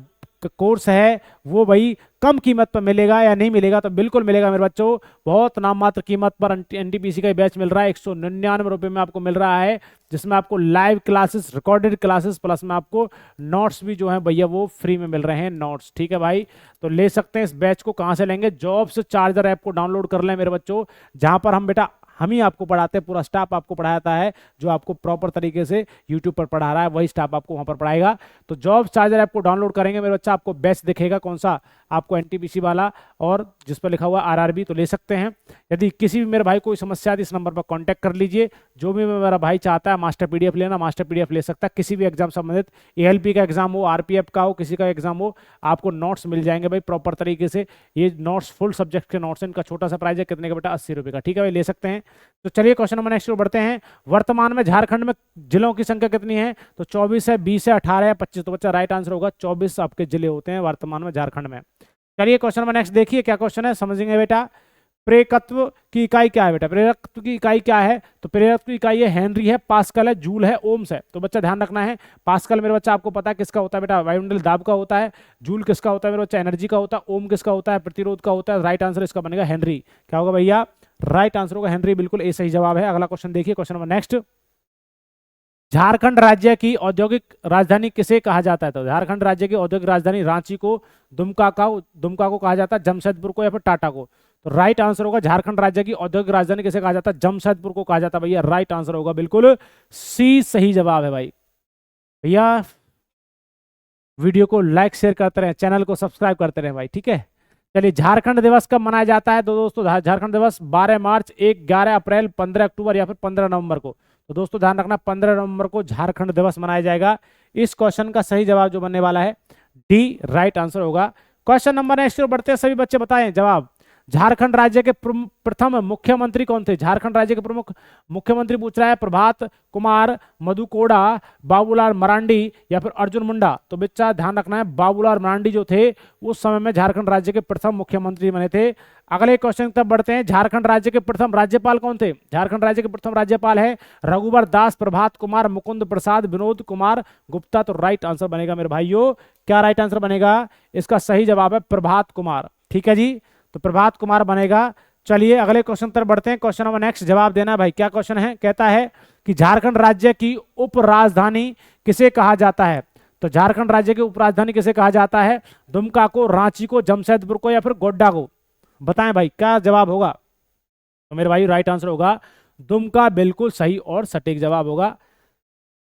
कोर्स है वो भाई कम कीमत पर मिलेगा या नहीं मिलेगा? तो बिल्कुल मिलेगा मेरे बच्चों। बहुत नाम मात्र कीमत पर एनटीपीसी का बैच मिल रहा है। 199 रुपये में आपको मिल रहा है, जिसमें आपको live classes, recorded classes, plus में आपको नोट्स भी जो है भैया वो फ्री में मिल रहे हैं नोट्स। ठीक है भाई, तो ले सकते हैं इस बैच को। कहाँ से लेंगे? जॉब्स चार्जर ऐप को डाउनलोड कर लें मेरे बच्चों, जहाँ पर हम बेटा हम ही आपको पढ़ाते हैं, पूरा स्टाफ आपको पढ़ाता है। जो आपको प्रॉपर तरीके से यूट्यूब पर पढ़ा रहा है वही स्टाफ आपको वहाँ पर पढ़ाएगा। तो जॉब चार्जर ऐप को डाउनलोड करेंगे मेरे बच्चा, आपको बेस्ट दिखेगा कौन सा? आपको एनटीपीसी वाला और जिस पर लिखा हुआ आरआरबी, तो ले सकते हैं। यदि किसी भी मेरे भाई कोई समस्या है, इस नंबर पर कांटेक्ट कर लीजिए। जो भी मेरा भाई चाहता है मास्टर पीडीएफ लेना, मास्टर पीडीएफ ले सकता है। किसी भी एग्जाम संबंधित, एएलपी का एग्जाम हो, आरपीएफ का हो, किसी का एग्जाम हो, आपको नोट्स मिल जाएंगे भाई प्रॉपर तरीके से। ये नोट्स फुल सब्जेक्ट के नोट्स हैं, इनका छोटा सा प्राइस है, कितने का बेटा, 80 रुपये का। ठीक है भाई, ले सकते हैं। तो चलिए क्वेश्चन नंबर नेक्स्ट बढ़ते हैं। वर्तमान में झारखंड में जिलों की संख्या कितनी है? तो 24 है, 20 है, 18 है, 25। तो बच्चा राइट आंसर होगा 24 आपके जिले होते हैं वर्तमान में झारखंड में। चलिए क्वेश्चन नंबर नेक्स्ट देखिए, क्या क्वेश्चन है समझेंगे बेटा। प्रेरकत्व की इकाई क्या है बेटा? प्रेरकत्व की इकाई क्या है? तो प्रेरकत्व की इकाई है हेनरी है, पास्कल है, जूल है, ओम्स है। तो बच्चा ध्यान रखना है, पास्कल मेरे बच्चा आपको पता है किसका होता है बेटा? वायुमंडल दाब का होता है। जूल किसका होता है मेरे बच्चा? एनर्जी का होता है। ओम किसका होता है? प्रतिरोध का होता है। राइट आंसर इसका बनेगा हेनरी। क्या होगा भैया? राइट आंसर होगा हेनरी, बिल्कुल ए सही जवाब है। अगला क्वेश्चन देखिए, क्वेश्चन नंबर नेक्स्ट। झारखंड राज्य की औद्योगिक राजधानी किसे कहा जाता है? तो झारखंड राज्य की औद्योगिक राजधानी रांची को, दुमका को कहा जाता है, जमशेदपुर को, या फिर टाटा को। तो राइट आंसर होगा झारखंड राज्य की औद्योगिक राजधानी किसे कहा जाता है? जमशेदपुर को कहा जाता है भैया। राइट आंसर होगा बिल्कुल सी सही जवाब है भाई। भैया वीडियो को लाइक शेयर करते रहे, चैनल को सब्सक्राइब करते रहे भाई, ठीक है। चलिए, झारखंड दिवस कब मनाया जाता है? तो दोस्तों झारखंड दिवस 12 मार्च, 11 अप्रैल, 15 अक्टूबर या फिर 15 नवंबर को। तो दोस्तों ध्यान रखना, 15 नवंबर को झारखंड दिवस मनाया जाएगा। इस क्वेश्चन का सही जवाब जो बनने वाला है डी राइट आंसर होगा। क्वेश्चन नंबर नेक्स्ट बढ़ते हैं, सभी बच्चे बताएं जवाब। झारखंड राज्य के प्रथम मुख्यमंत्री कौन थे? झारखंड राज्य के प्रमुख मुख्यमंत्री पूछ रहा है। प्रभात कुमार, मधु कोड़ा, बाबूलाल मरांडी या फिर अर्जुन मुंडा। तो बच्चा ध्यान रखना है, बाबूलाल मरांडी जो थे उस समय में झारखंड राज्य के प्रथम मुख्यमंत्री बने थे। अगले क्वेश्चन तक बढ़ते हैं। झारखंड राज्य के प्रथम राज्यपाल कौन थे? झारखंड राज्य के प्रथम राज्यपाल है रघुवर दास, प्रभात कुमार, मुकुंद प्रसाद, विनोद कुमार गुप्ता। तो राइट आंसर बनेगा मेरे भाइयों, क्या राइट आंसर बनेगा? इसका सही जवाब है प्रभात कुमार। ठीक है जी, तो प्रभात कुमार बनेगा। चलिए अगले क्वेश्चन पर बढ़ते हैं। क्वेश्चन नंबर नेक्स्ट जवाब देना भाई। क्या क्वेश्चन है? कहता है कि झारखंड राज्य की उप राजधानी किसे कहा जाता है? तो झारखंड राज्य की उप राजधानी किसे कहा जाता है? दुमका को, रांची को, जमशेदपुर को या फिर गोड्डा को? बताएं भाई क्या जवाब होगा। तो मेरे भाई राइट आंसर होगा दुमका, बिल्कुल सही और सटीक जवाब होगा।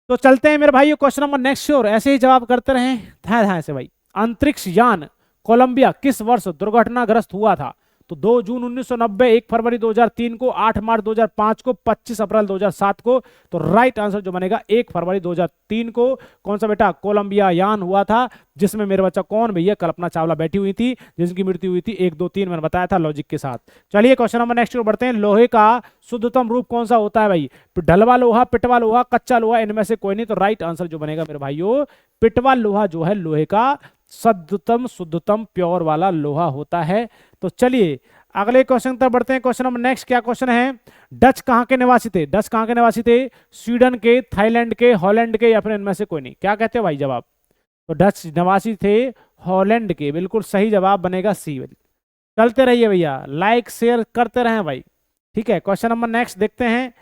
तो चलते हैं मेरे भाई क्वेश्चन नंबर नेक्स्ट और ऐसे ही जवाब करते रहें ध्यान ध्यान से भाई। अंतरिक्ष यान कोलंबिया किस वर्ष दुर्घटनाग्रस्त हुआ था? तो 2 जून 1990, 1 फरवरी 2003 को, 8 मार्च 2005 को, 25 अप्रैल 2007 को। तो राइट आंसर जो बनेगा 1 फरवरी 2003 को। कौन सा बेटा? कोलंबिया यान हुआ था, जिसमें मेरे बच्चा कौन भैया? कल्पना चावला बैठी हुई थी, जिनकी मृत्यु हुई थी 1, 2, 3 मैंने बताया था लॉजिक के साथ। चलिए क्वेश्चन नंबर नेक्स्ट बढ़ते हैं। लोहे का शुद्धतम रूप कौन सा होता है भाई? ढलवा लोहा, पिटवा लोहा, कच्चा लोहा, इनमें से कोई नहीं। तो राइट आंसर जो बनेगा मेरे भाइयों, पिटवा लोहा जो है लोहे का शुद्धतम प्योर वाला लोहा होता है। तो चलिए अगले क्वेश्चन तक बढ़ते हैं। क्वेश्चन नंबर नेक्स्ट क्या क्वेश्चन है? डच कहां के निवासी थे? डच कहां के निवासी थे? स्वीडन के, थाईलैंड के, हॉलैंड के या फिर इनमें से कोई नहीं? क्या कहते हो भाई जवाब? तो डच निवासी थे हॉलैंड के, बिल्कुल सही जवाब बनेगा सी। चलते रहिए भैया, लाइक शेयर करते रहें भाई, ठीक है। क्वेश्चन नंबर नेक्स्ट देखते हैं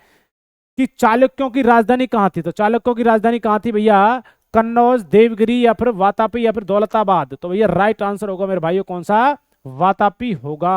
कि चालुक्यों की राजधानी कहां थी? तो चालुक्यों की राजधानी कहां थी भैया? कन्नौज, देवगिरी या फिर वातापी या फिर दौलताबाद। तो भैया राइट आंसर होगा मेरे भाइयों कौन सा? वातापी होगा।